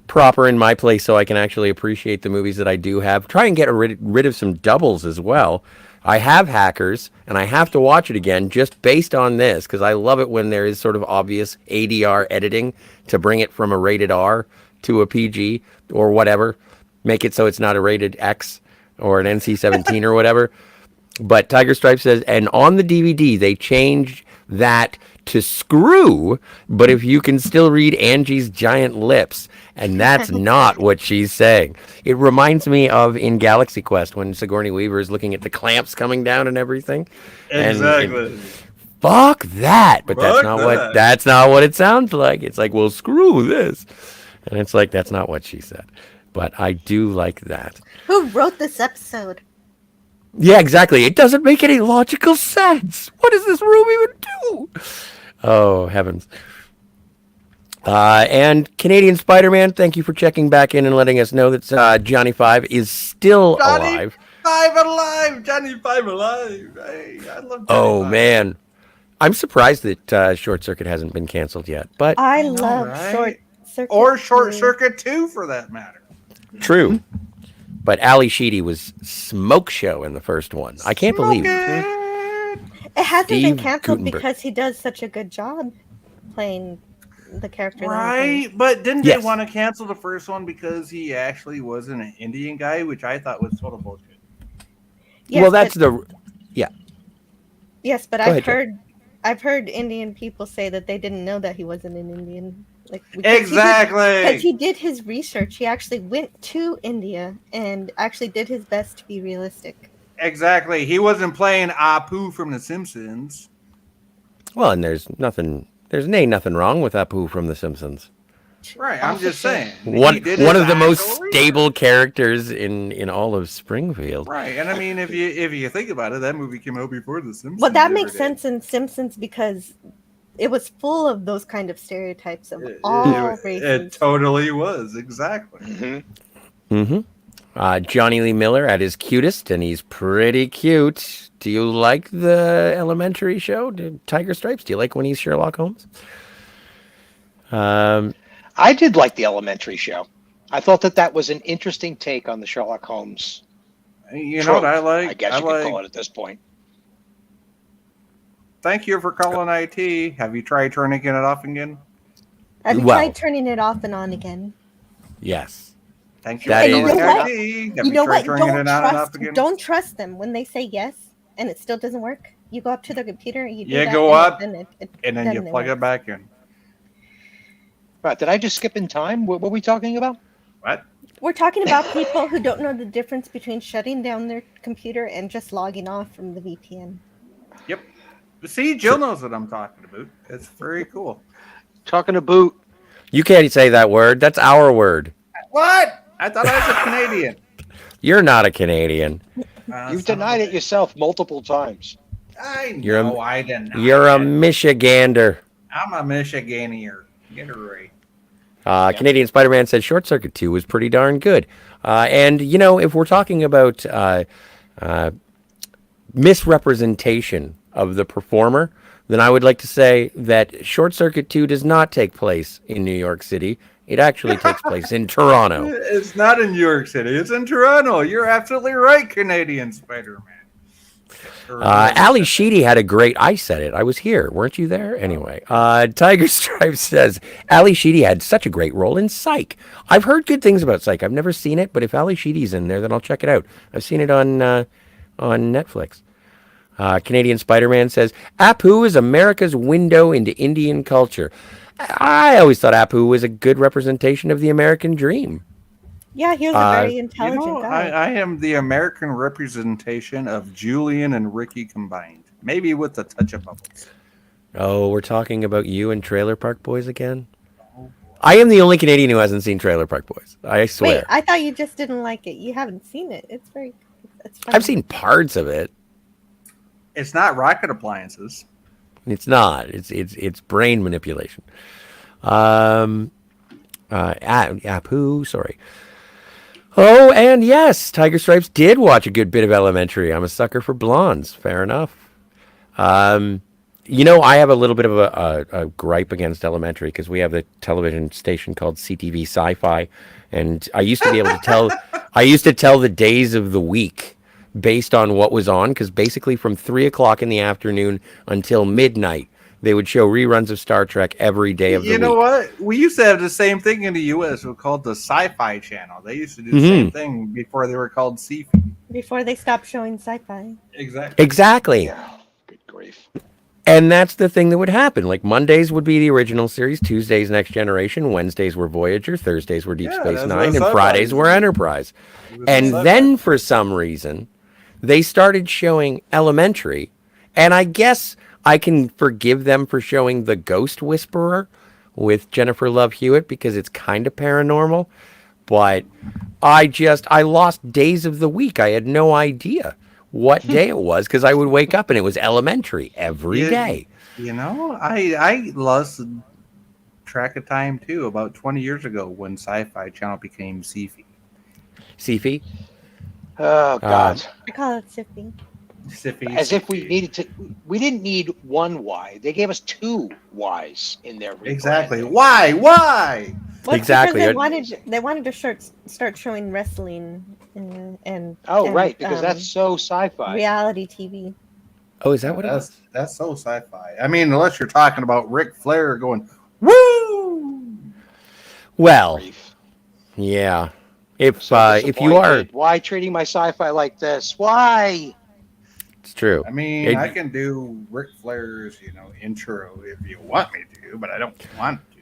proper in my place so I can actually appreciate the movies that I do have. Try and get rid of some doubles as well. I have Hackers, and I have to watch it again just based on this, because I love it when there is sort of obvious ADR editing to bring it from a rated R to a PG or whatever. make it so it's not a rated X or an NC-17 or whatever. But Tiger Stripe says, and on the DVD, they changed that to screw, but if you can still read Angie's giant lips, and that's not what she's saying. It reminds me of in Galaxy Quest when Sigourney Weaver is looking at the clamps coming down and everything. Exactly. And fuck that, but that's not what it sounds like. It's like, well, screw this. And it's like, that's not what she said. But I do like that. Who wrote this episode? Yeah, exactly. It doesn't make any logical sense. What does this room even do? Oh, heavens. And Canadian Spider-Man, thank you for checking back in and letting us know that Johnny Five is still alive. Johnny Five alive. Hey, I love Oh, Five. man. I'm surprised that Short Circuit hasn't been canceled yet. But I love Short Circuit. Or Short too. Circuit 2, for that matter. true. But Ali Sheedy was Smoke Show in the first one. I can't believe it. It hasn't been Steve canceled Guttenberg. because he does such a good job playing the character. that he Right, plays. but didn't Yes. they want to cancel the first one because he actually wasn't an Indian guy, which I thought was total bullshit. Yes, Well, that's but, the... yes, but Go I've ahead, Joe. I've heard Indian people say that they didn't know that he wasn't an Indian. Like Exactly. because he did his research. He actually went to India and actually did his best to be realistic. Exactly. He wasn't playing Apu from The Simpsons. Well, and there's nothing wrong with Apu from The Simpsons. Right, I'm just saying. One He did of his the most actual research. stable characters in all of Springfield. Right, and I mean, if you think about it, that movie came out before The Simpsons. Well, that ever makes did. sense in Simpsons because it was full of those kind of stereotypes of all races. It totally was, exactly. Mm-hmm. Johnny Lee Miller at his cutest, and he's pretty cute. Do you like the Elementary show, Tiger Stripes? Do you like when he's Sherlock Holmes? I did like the Elementary show. I thought that was an interesting take on the Sherlock Holmes. You know trope, what I like? I guess you could call it at this point. Thank you for calling IT. Have you tried turning it off again? Have you Well- tried turning it off and on again? Yes. Thank you That for is- calling You know what? IT. Have You know tried what? turning it on and off again? Don't trust them when they say yes and it still doesn't work. You go up to their computer and you do You that, go and up, then and then you plug it back in. Right, did I just skip in time? What were we talking about? What? We're talking about people who don't know the difference between shutting down their computer and just logging off from the VPN. Yep. See, Jill knows what I'm talking about. It's very cool. Talking to Boot. You can't say that word. That's our word. What? I thought I was a Canadian. You're not a Canadian. You've denied it yourself multiple times. I know You're a- I didn't. You're a Michigander. I'm a Michiganier. Get it right. Canadian Spider-Man said Short Circuit 2 was pretty darn good. And, you know, if we're talking about misrepresentation of the performer, then I would like to say that Short Circuit 2 does not take place in New York City. It actually takes place in Toronto. It's not in New York City. It's in Toronto. You're absolutely right, Canadian Spider-Man. Ali Sheedy had a great... I said it. I was here. Weren't you there? Anyway. Tiger Stripes says, Ali Sheedy had such a great role in Psych. I've heard good things about Psych. I've never seen it, but if Ali Sheedy's in there, then I'll check it out. I've seen it on Netflix. Canadian Spider-Man says, Apu is America's window into Indian culture. I always thought Apu was a good representation of the American dream. Yeah, he was a very intelligent guy. I am the American representation of Julian and Ricky combined. Maybe with a touch of bubbles. Oh, we're talking about you and Trailer Park Boys again? I am the only Canadian who hasn't seen Trailer Park Boys. I swear. Wait, I thought you just didn't like it. You haven't seen it. It's fun. I've seen parts of it. It's not rocket appliances. It's not. It's brain manipulation. Apu, sorry. Oh, and yes, Tiger Stripes did watch a good bit of Elementary. I'm a sucker for blondes. Fair enough. You know, I have a little bit of a gripe against Elementary because we have the television station called CTV Sci-Fi, and I used to be able to tell. I used to tell the days of the week based on what was on, because basically from 3 o'clock in the afternoon until midnight, They would show reruns of Star Trek every day of the week. You know what? We used to have the same thing in the U.S. It was called the Sci-Fi Channel. They used to do the same thing before they were called sci-fi. Before they stopped showing sci-fi. Exactly. Exactly. Yeah. Good grief. And that's the thing that would happen. Like Mondays would be the original series, Tuesdays Next Generation, Wednesdays were Voyager, Thursdays were Deep Space that's Nine, what and sci-fi Fridays is. were Enterprise. It was And sci-fi. then for some reason, they started showing Elementary. And I guess I can forgive them for showing The Ghost Whisperer with Jennifer Love Hewitt because it's kind of paranormal. But I lost days of the week. I had no idea what day it was because I would wake up and it was Elementary every day. You know, I lost track of time too about 20 years ago when Sci-Fi Channel became sci-fi. Sci-fi? Oh God. I call it sipping. As if we needed to. We didn't need one Y. They gave us two Ys in their Exactly. rebranding. Why? Well, Exactly. because they wanted to start showing wrestling and Right, because that's so sci-fi. reality TV. Oh, is that what it was? That's so sci-fi. I mean, unless you're talking about Ric Flair going woo. Well, Grief. yeah. If So if you are, disappointed. Why treating my sci-fi like this? Why? it's true. I mean, It- I can do Ric Flair's, intro if you want me to, but I don't want to.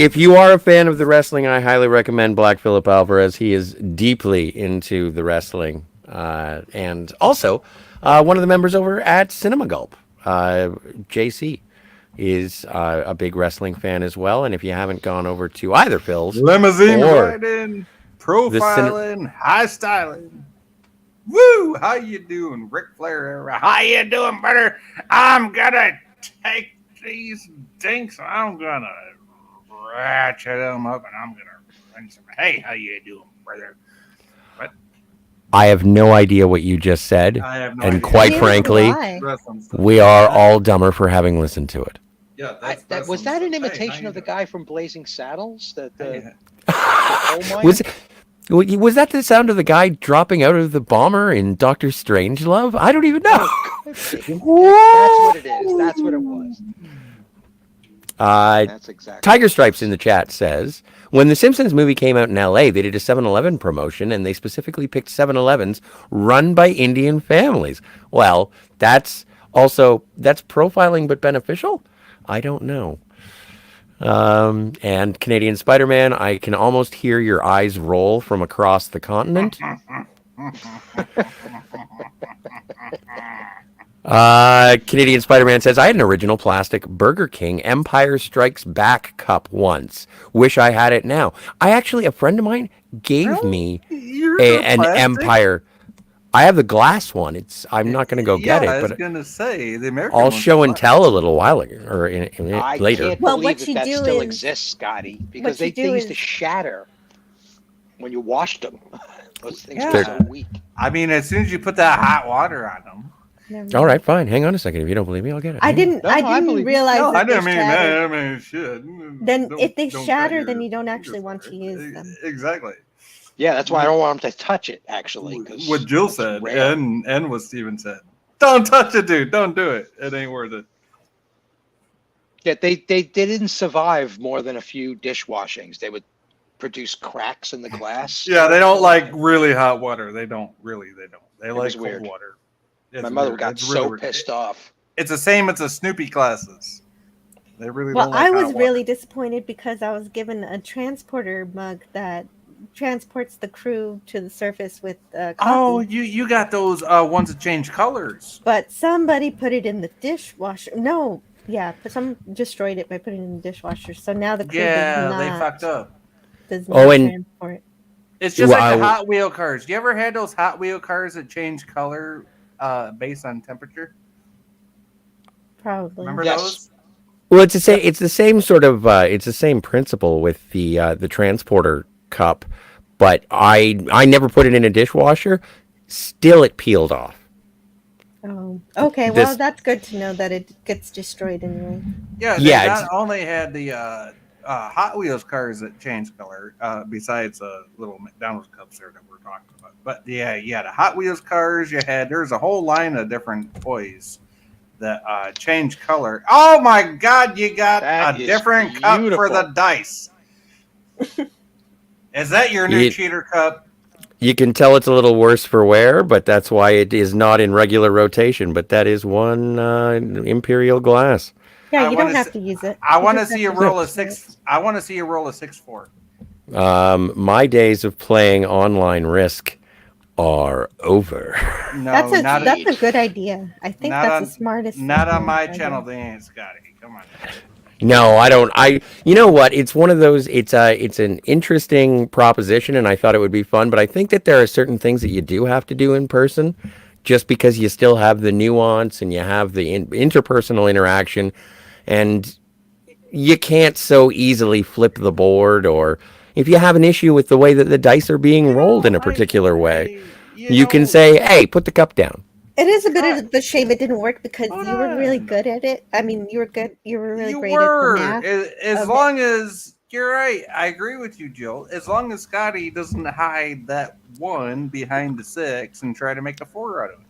If you are a fan of the wrestling, I highly recommend Black Phillip Alvarez. He is deeply into the wrestling, and also one of the members over at Cinema Gulp, JC, is a big wrestling fan as well. And if you haven't gone over to either Phil's, Limousine or riding, profiling, high styling. Woo! How you doing, Ric Flair? How you doing, brother? I'm gonna take these dinks. I'm gonna ratchet them up, and I'm gonna bring some. Hey, how you doing, brother? I have no idea what you just said, I have no and idea. quite Neither frankly, do I. Wrestling stuff. we are all dumber for having listened to it. Yeah, Was that an Hey, imitation how you of the doing? guy from Blazing Saddles? The Hey, coal miner? Was that the sound of the guy dropping out of the bomber in Doctor Strangelove? I don't even know. That's what it is. That's what it was. That's exactly. Tiger Stripes in the chat says, when the Simpsons movie came out in LA, they did a 7-Eleven promotion and they specifically picked 7-Elevens run by Indian families. Well, that's profiling but beneficial? I don't know. And Canadian Spider-Man, I can almost hear your eyes roll from across the continent. Canadian Spider-Man says, I had an original plastic Burger King Empire Strikes Back cup once. Wish I had it now. A friend of mine gave me an plastic? Empire. I have the glass one. I'm not going to go get it, I was but gonna say the American. I'll one's show and glass. tell a little while ago, or I later. can't Well, believe what you that do still is- exists, Scotty, because what you they do used to is- shatter when you washed them. Those things Yeah. were so weak. I mean, as soon as you put that hot water on them. Never All mind. right, fine. Hang on a second. If you don't believe me, I'll get it. I didn't. No, I I didn't believe you. realize No, that I didn't they mean shattered. that. I mean, shit. Then if they don't shatter, cut then your you don't actually fingers want for to it. use them. Exactly. Yeah, that's why I don't want them to touch it, actually. 'Cause What Jill it's said rare. and what Steven said. Don't touch it, dude. Don't do it. It ain't worth it. Yeah, they didn't survive more than a few dishwashings. They would produce cracks in the glass. Yeah, they don't like really hot water. They don't. They like was cold weird. water. My It's mother weird. got It's so really weird. pissed off. It's the same as the Snoopy classes. They really Well, don't like I was hot really water. disappointed because I was given a transporter mug that transports the crew to the surface with coffee. Oh, you got those ones that change colors. But somebody put it in the dishwasher. No, yeah, but some destroyed it by putting it in the dishwasher. So now the crew Yeah, does they not, fucked up. does Oh, not and- transport. It's just like the Wow. Hot Wheel cars. You ever had those Hot Wheel cars that change color based on temperature? Probably. Remember Yes. those? Well, it's the same sort of it's the same principle with the transporter cup, but I never put it in a dishwasher. Still, it peeled off. Oh, okay. This- Well, that's good to know that it gets destroyed anyway. Yeah, Yeah, They it's- not only had the Hot Wheels cars that change color, besides little McDonald's cups there that we're talking about. But yeah, the Hot Wheels cars. There's a whole line of different toys the change color. Oh my God! You got That a is different cup for the beautiful. dice. Is that your new You, cheater cup? you can tell it's a little worse for wear, but that's why it is not in regular rotation. But that is one imperial glass. Yeah, I you want don't to. have to use it. I You want to just have see a to roll of mention it. 6. I want to see a roll of 6-4. My days of playing online Risk are over. No, That's a Indeed. good idea. I think not that's the on smartest not on thing my to channel. do. They ain't Scotty. Come on. No, I don't. You know what? It's one of those. It's an interesting proposition, and I thought it would be fun. But I think that there are certain things that you do have to do in person, just because you still have the nuance and you have the interpersonal interaction, and you can't so easily flip the board. Or if you have an issue with the way that the dice are being rolled in a particular way, You you can know, say, "Hey, put the cup down." It is a bit Scott, of a shame it didn't work because hold you were really on. good at it. I mean, you were good. You were really You great at the were. math As of it. long as you're right, I agree with you, Jill. As long as Scotty doesn't hide that 1 behind the 6 and try to make a 4 out of it.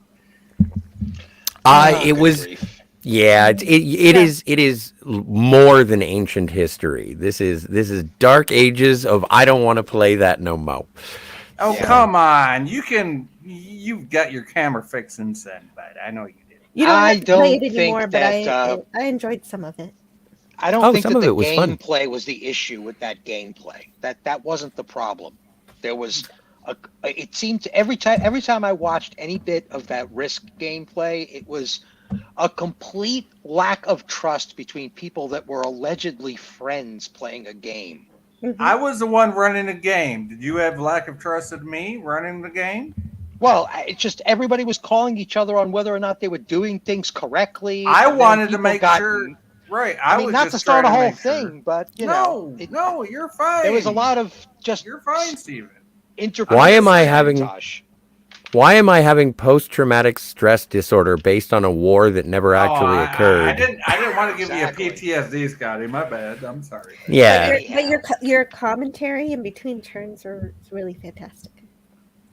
It Good was. grief. Yeah, Yeah. it is more than ancient history. This is dark ages of I don't want to play that no more. Oh, Yeah. So come on. You've got your camera fixings then, but I know you did. You don't I have to play don't it anymore, think but that I enjoyed some of it. I don't oh, think some that of the it was fun. gameplay was the issue with that gameplay. That wasn't the problem. There was it seemed to every time I watched any bit of that Risk gameplay, it was a complete lack of trust between people that were allegedly friends playing a game. I Mhm. was the one running the game. Did you have lack of trust in me running the game? Well, it's just everybody was calling each other on whether or not they were doing things correctly, I and then wanted to people make got. sure. Right. I I mean, was not to just start trying a to whole make sure. thing, but No, no, you're fine. there was a lot of just You're fine, Steven. Why am interpersonal I having sabotage. post traumatic stress disorder based on a war that never Oh, actually I occurred? didn't. I didn't want to give you a Exactly. PTSD, Scotty. My bad. I'm sorry. But Yeah, Anyhow, your commentary in between turns are really fantastic.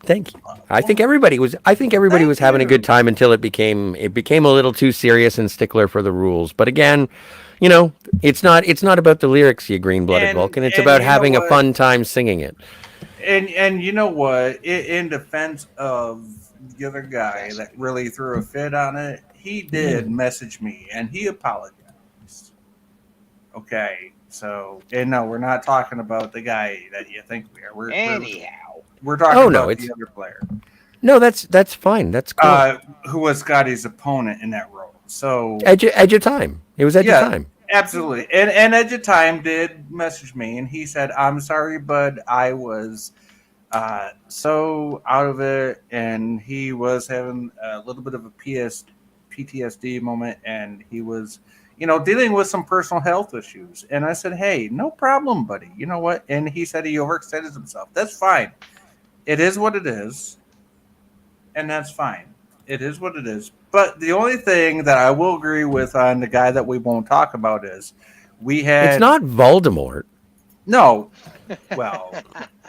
thank you. Well, I think everybody was thank having a good you. time until it became a little too serious and stickler for the rules. But again, you know, it's not about the lyrics, you green-blooded Vulcan. It's And about you know having a what? fun time singing it. And you know what? In defense of the other guy yes, that really threw a fit on it, he did message me and he apologized. Okay, so and no, we're not talking about the guy that you think we are. anyhow, We're talking Oh no, about it's the other player, no, that's fine. That's cool. who was Scotty's opponent in that role. So Edge of time. It was edge of yeah, time. absolutely. And Edge of Time did message me, and he said, "I'm sorry, bud. I was so out of it, and he was having a little bit of a PTSD moment, and he was, dealing with some personal health issues." And I said, "Hey, no problem, buddy. You know what?" And he said he overextended himself. That's fine. It is what it is, and that's fine. It is what it is. But the only thing that I will agree with on the guy that we won't talk about is we It's had not Voldemort. no. Well,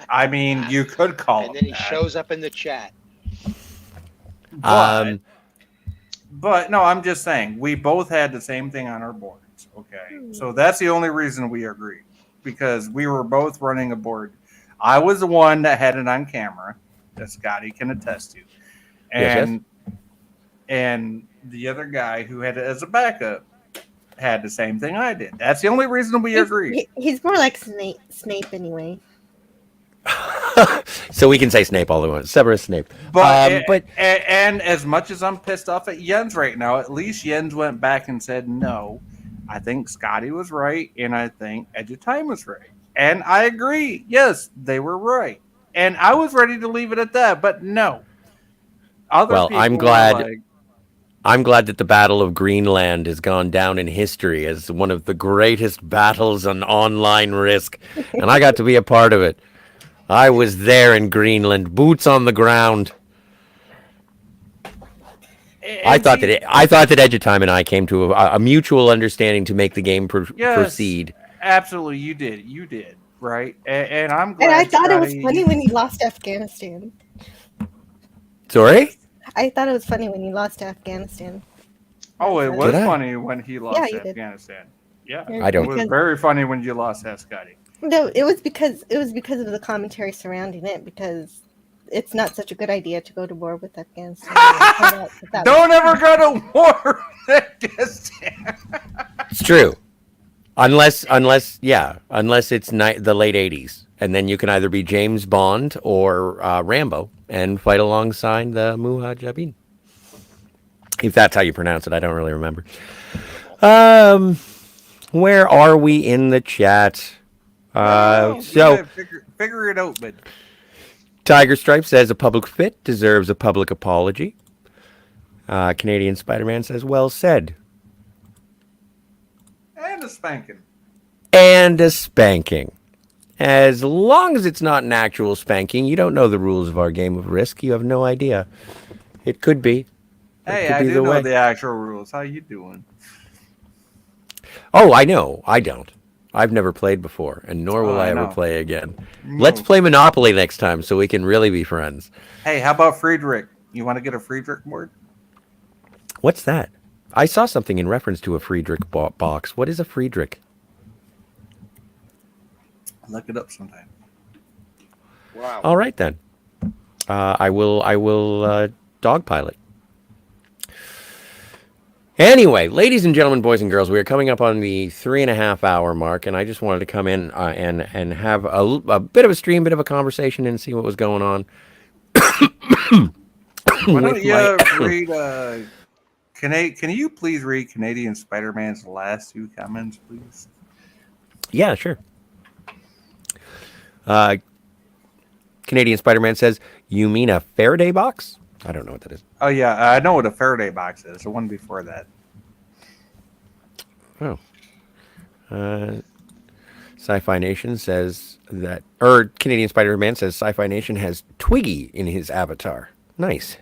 I mean, you could call and him then he that, shows up in the chat. but Um, but no, I'm just saying we both had the same thing on our boards. Okay, so that's the only reason we agreed because we were both running a board. I was the one that had it on camera, that Scotty can attest to, yes. and the other guy who had it as a backup had the same thing I did. That's the only reason we agreed. He's more like Snape anyway. So we can say Snape all we want. Severus Snape. But But and as much as I'm pissed off at Jens right now, at least Jens went back and said no. I think Scotty was right, and I think Edge of Time was right, and I agree. Yes, they were right, and I was ready to leave it at that. But no, other well, people were like, I'm glad that the Battle of Greenland has gone down in history as one of the greatest battles on online Risk, and I got to be a part of it. I was there in Greenland, boots on the ground. I and thought see, that Edge of Time and I came to a mutual understanding to make the game yes, proceed. absolutely, you did, right, and I'm And I glad thought it was Scotty. funny when he lost Afghanistan. Sorry? Yes. I thought it was funny when he lost to Afghanistan. Oh, it was Did I? funny when he lost Yeah, you did. Afghanistan. Yeah, Yeah, I don't- It was because- very funny when you lost that, Scotty. No, it was because of the commentary surrounding it. Because it's not such a good idea to go to war with Afghanistan. Don't ever go to war with Afghanistan. It's true. Unless it's the late 80s. And then you can either be James Bond or Rambo and fight alongside the Mujahideen. If that's how you pronounce it, I don't really remember. Where are we in the chat? So figure it out, but Tiger Stripe says a public fit deserves a public apology. Canadian Spider-Man says, well said. and a spanking. And a spanking. As long as it's not an actual spanking, you don't know the rules of our game of Risk. You have no idea. It could be. Hey, could I be do the know way. the actual rules. How you doing? Oh, I know. I don't. I've never played before, and nor will Oh, I I ever know. play again. No. Let's play Monopoly next time so we can really be friends. Hey, how about Friedrich? You want to get a Friedrich board? What's that? I saw something in reference to a Friedrich box. What is a Friedrich? Look it up sometime. Wow. All right then. I will dogpile it. Anyway, ladies and gentlemen, boys and girls, we are coming up on the 3.5 hour mark, and I just wanted to come in and have a bit of a stream, bit of a conversation, and see what was going on. Why don't with you my- read? Can you please read Canadian Spider-Man's last 2 comments, please? Yeah, sure. Canadian Spider-Man says, "You mean a Faraday box?" I don't know what that is. Oh yeah, I know what a Faraday box is. The one before that. Oh. Sci-Fi Nation says that, or Canadian Spider-Man says Sci-Fi Nation has Twiggy in his avatar. Nice.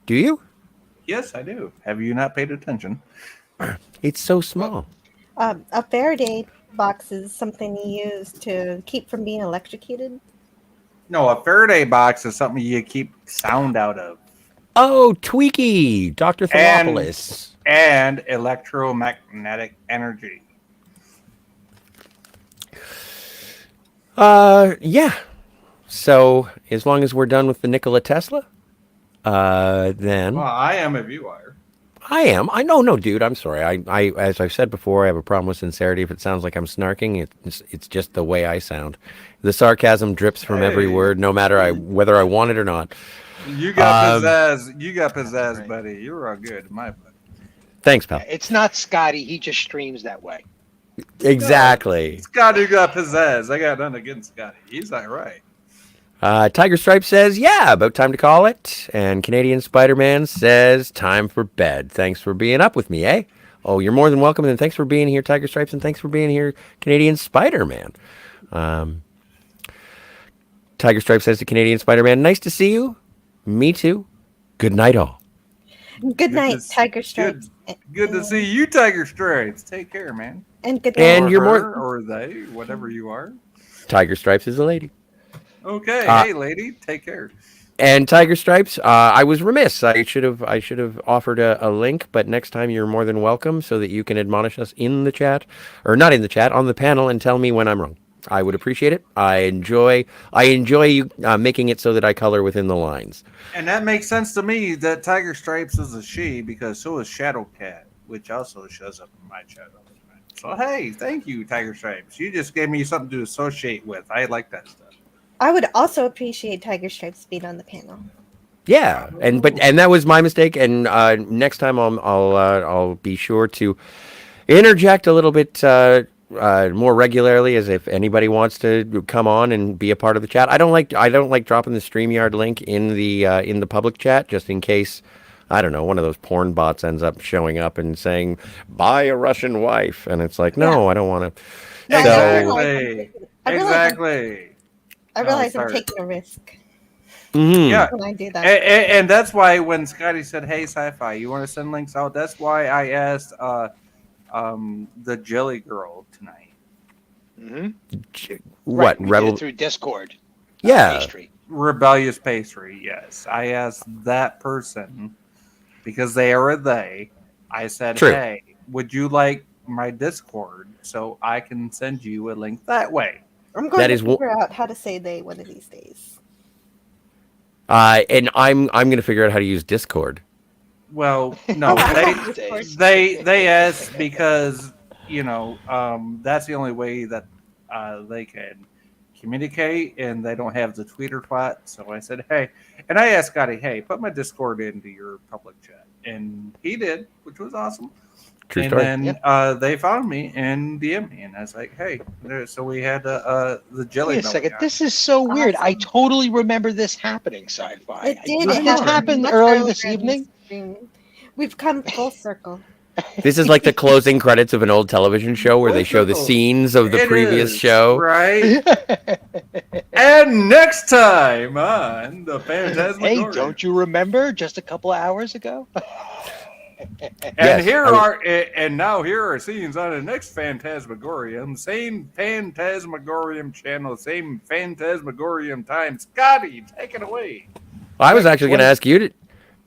Do you? Yes, I do. Have you not paid attention? It's so small. A Faraday box is something you use to keep from being electrocuted. No, a Faraday box is something you keep sound out of. Oh, Tweaky, Dr. Thalopoulos. And electromagnetic energy. Yeah. So as long as we're done with the Nikola Tesla, then Well, I am if you are. I am. I know, no, dude. I'm sorry. I, as I've said before, I have a problem with sincerity. If it sounds like I'm snarking, it's just the way I sound. The sarcasm drips from every Hey. word, no matter whether I want it or not. You got pizzazz. You got pizzazz, buddy. You were all good, in my book. Thanks, pal. It's not Scotty. He just streams that way. Exactly. Scotty got pizzazz. I got nothing against Scotty. He's not right. Tiger Stripe says, yeah, about time to call it. And Canadian Spider-Man says, time for bed. Thanks for being up with me, eh? Oh, you're more than welcome. And thanks for being here, Tiger Stripes. And thanks for being here, Canadian Spider-Man. Tiger Stripe says to Canadian Spider-Man, nice to see you. Me too. Good night, all. Good night, to- Tiger Stripes. Good to see you, Tiger Stripes. Take care, man. And good night. And Or you're more- her, or they, whatever you are. Tiger Stripes is a lady. Okay, hey lady, take care. And Tiger Stripes, I was remiss. I should have offered a link, but next time you're more than welcome, so that you can admonish us in the chat, or not in the chat, on the panel, and tell me when I'm wrong. I would appreciate it. I enjoy you making it so that I color within the lines. And that makes sense to me that Tiger Stripes is a she, because so is Shadowcat, which also shows up in my chat all the time. So hey, thank you, Tiger Stripes. You just gave me something to associate with. I like that stuff. I would also appreciate Tiger Stripes being on the panel. Yeah, and that was my mistake. And next time I'll be sure to interject a little bit more regularly, as if anybody wants to come on and be a part of the chat. I don't like dropping the StreamYard link in the public chat, just in case, I don't know, one of those porn bots ends up showing up and saying, buy a Russian wife, and it's like, no, I don't want to. No, Exactly. I realize Exactly. I realize I'm sorry. taking a risk Yeah. when I do that. And that's why when Scotty said, hey, sci-fi, you want to send links out? That's why I asked the Jelly Girl tonight. Mm-hmm. What We did rebel? it through Discord. Yeah. Pastry. Rebellious Pastry, yes. I asked that person, because they are a they, I said, True. hey, would you like my Discord so I can send you a link that way? I'm going That to is figure out how to say they one of these days. and I'm gonna figure out how to use Discord. Well, no, Oh, I they have Discord. they asked because that's the only way that they can communicate, and they don't have the Twitter twat. So I said, hey, and I asked Scotty, hey, put my Discord into your public chat, and he did, which was awesome. True And story. then they found me and DM me, and I was like, hey, so we had the jelly Wait a belly second. on. This is so weird. I Awesome. totally remember this happening, Sci-Fi. It did. I Didn't It this know. happen much early earlier this in the evening? stream. We've come full circle. This is like the closing credits of an old television show where they show the Circle. scenes of the It previous is, show. right? And next time on the Hey, Phantasmagoria. don't you remember just a couple of hours ago? And Yes, now here are scenes on the next Phantasmagorium, same Phantasmagorium channel, same Phantasmagorium time. Scotty, take it away. I was Wait, actually going to ask you to.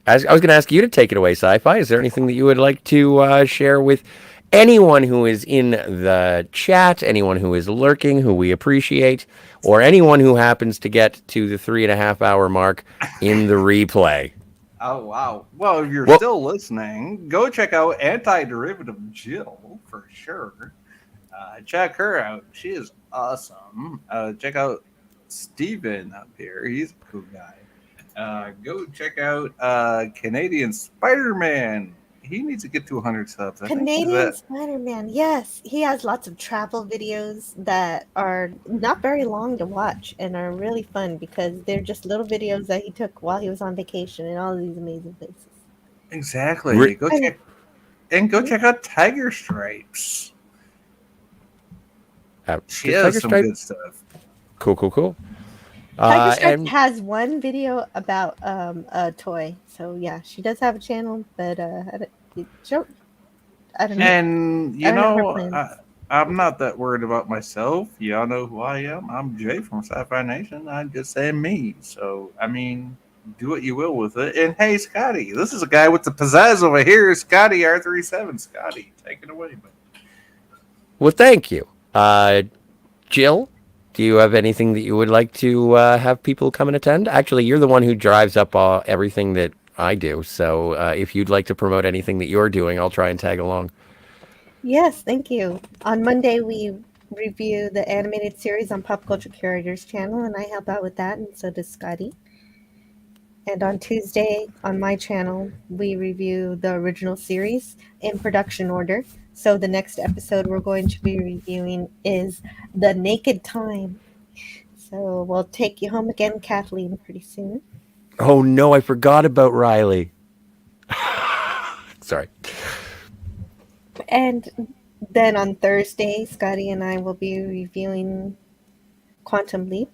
I was going to ask you to take it away, Sci-Fi. Is there anything that you would like to share with anyone who is in the chat, anyone who is lurking, who we appreciate, or anyone who happens to get to the 3.5 hour mark in the replay? Oh, wow. Well, if you're Well- still listening, go check out Anti-Derivative Jill for sure. Check her out. She is awesome. Check out Steven up here. He's a cool guy. Go check out Canadian Spider-Man. He needs to get to 100 subs. I think Canadian Spider-Man. Yes, he has lots of travel videos that are not very long to watch and are really fun because they're just little videos that he took while he was on vacation in all these amazing places. Exactly. Re- Go check out Tiger Stripes. She Does has Tiger some Stripe- good stuff. Cool. Tiger Stripe And has one video about a toy, so yeah, she does have a channel, but I don't know. And I don't know her plans. I'm not that worried about myself. Y'all know who I am. I'm Jay from Sci-Fi Nation. I'm just saying me. So I mean, do what you will with it. And hey, Scotty, this is a guy with the pizzazz over here. Scotty R37. Scotty, take it away. well, thank you. Jill, do you have anything that you would like to have people come and attend? Actually, you're the one who drives up everything that I do. So if you'd like to promote anything that you're doing, I'll try and tag along. Yes, thank you. On Monday, we review the animated series on Pop Culture Curators channel, and I help out with that, and so does Scotty. And on Tuesday, on my channel, we review the original series in production order. So the next episode we're going to be reviewing is The Naked Time. So we'll take you home again, Kathleen, pretty soon. Oh no, I forgot about Riley. Sorry. And then on Thursday, Scotty and I will be reviewing Quantum Leap.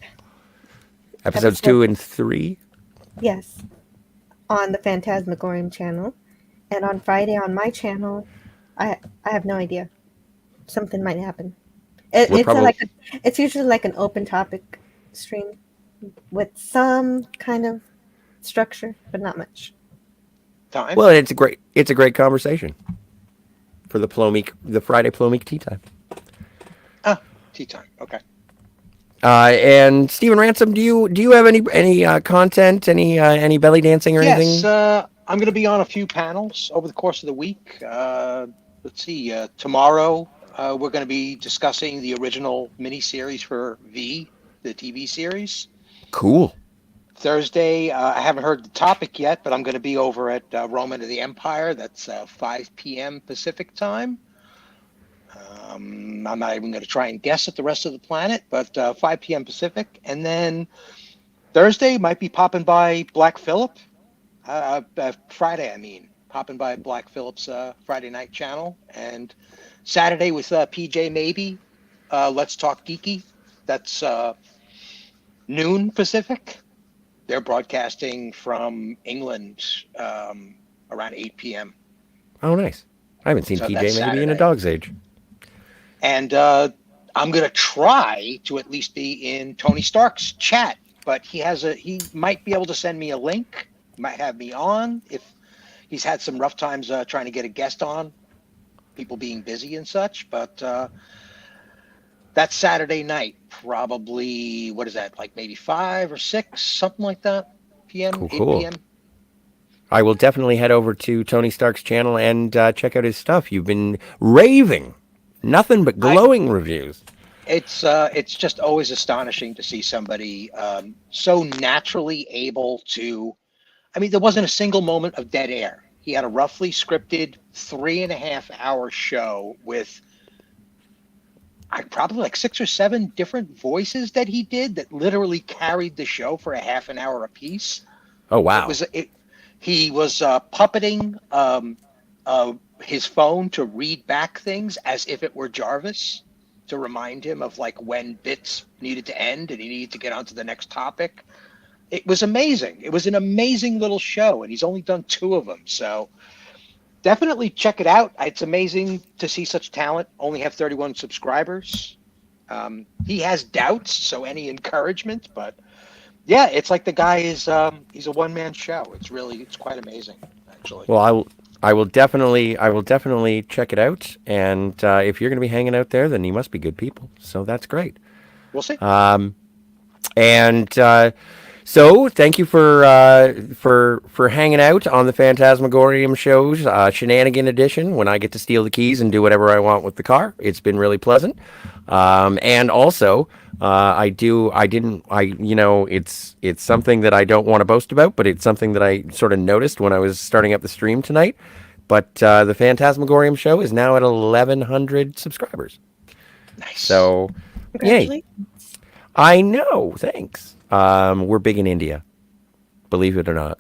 Episodes 2 and 3. Yes, on the Phantasmagorium channel. And on Friday on my channel, I have no idea. Something might happen. It's usually like an open topic stream with some kind of structure, but not much. Time? Well, it's a great conversation for the Friday Plomeek tea time. Tea time. Okay. And Stephen Ransom, do you have any content, any belly dancing or anything? Yes, I'm going to be on a few panels over the course of the week. Let's see. Tomorrow, we're going to be discussing the original miniseries for V, the TV series. Cool. Thursday, I haven't heard the topic yet, but I'm going to be over at Roman of the Empire. That's 5 p.m. Pacific time. I'm not even going to try and guess at the rest of the planet, but 5 p.m. Pacific. And then Thursday might be popping by Black Phillip. Friday, I mean, popping by Black Phillip's Friday night channel. And Saturday with PJ Maybe, Let's Talk Geeky. That's noon Pacific. They're broadcasting from England around 8 p.m. Oh, nice. I haven't seen So PJ that's maybe in a Saturday. dog's age. And I'm going to try to at least be in Tony Stark's chat, but he might be able to send me a link. He might have me on. If he's had some rough times trying to get a guest on, people being busy and such. But that's Saturday night, probably, what is that, like maybe 5 or 6, something like that, p.m., Cool, 8 cool. p.m. I will definitely head over to Tony Stark's channel and check out his stuff. You've been raving, nothing but glowing reviews. It's just always astonishing to see somebody so naturally able to. I mean, there wasn't a single moment of dead air. He had a roughly scripted 3.5-hour show with probably like 6 or 7 different voices that he did that literally carried the show for a half an hour apiece. Oh, wow. He was puppeting his phone to read back things as if it were Jarvis, to remind him of like when bits needed to end and he needed to get on to the next topic. It was amazing. It was an amazing little show, and he's only done 2 of them. So definitely check it out. It's amazing to see such talent only have 31 subscribers. He has doubts, so any encouragement, but yeah, it's like the guy is he's a one-man show. It's quite amazing, actually. Well, I will definitely check it out. And if you're going to be hanging out there, then you must be good people. So that's great. We'll see. So thank you for hanging out on the Phantasmagorium shows, Shenanigan Edition, when I get to steal the keys and do whatever I want with the car. It's been really pleasant. And also, it's something that I don't want to boast about, but it's something that I sort of noticed when I was starting up the stream tonight. But the Phantasmagorium show is now at 1,100 subscribers. Nice. So, yay. I know. Thanks. We're big in India, believe it or not.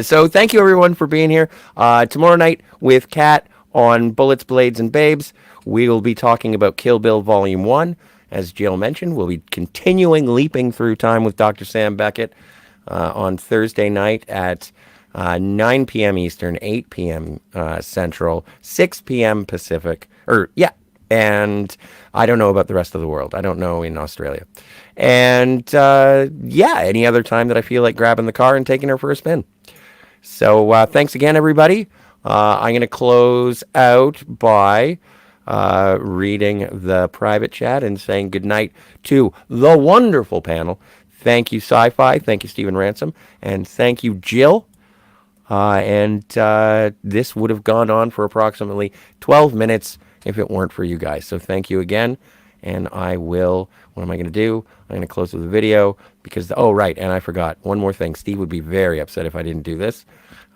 So thank you everyone for being here. Tomorrow night with Kat on Bullets, Blades, and Babes, we will be talking about Kill Bill Volume 1. As Jill mentioned, we'll be continuing leaping through time with Dr. Sam Beckett on Thursday night at 9 p.m. Eastern, 8 p.m. Central, 6 p.m. Pacific. And I don't know about the rest of the world. I don't know in Australia. And any other time that I feel like grabbing the car and taking her for a spin. So thanks again, everybody. I'm going to close out by reading the private chat and saying goodnight to the wonderful panel. Thank you, Sci-Fi. Thank you, Stephen Ransom. And thank you, Jill. This would have gone on for approximately 12 minutes if it weren't for you guys. So thank you again. And what am I going to do? I'm going to close with a video because, and I forgot one more thing. Steve would be very upset if I didn't do this.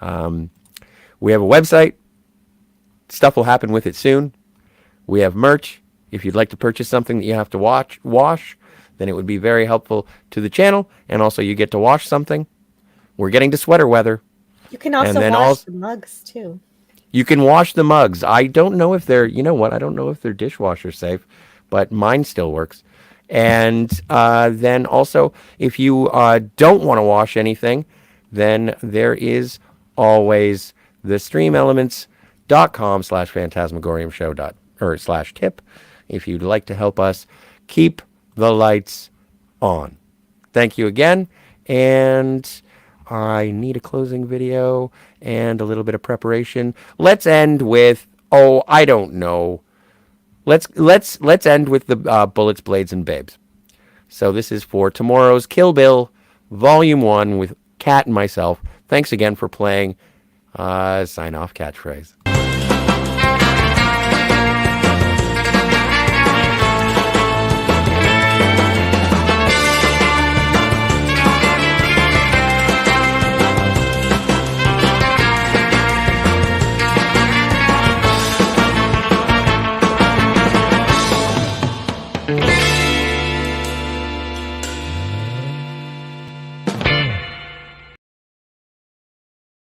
We have a website. Stuff will happen with it soon. We have merch. If you'd like to purchase something that you have to wash, then it would be very helpful to the channel. And also you get to wash something. We're getting to sweater weather. You can also wash the mugs too. You can wash the mugs. I don't know if they're, I don't know if they're dishwasher safe, but mine still works. And then also, if you don't want to wash anything, then there is always the streamelements.com/phantasmagoriumshow/tip if you'd like to help us keep the lights on. Thank you again. And I need a closing video and a little bit of preparation. Let's end with, I don't know. Let's end with the Bullets, Blades, and Babes. So this is for tomorrow's Kill Bill Volume 1 with Kat and myself. Thanks again for playing. Sign off catchphrase.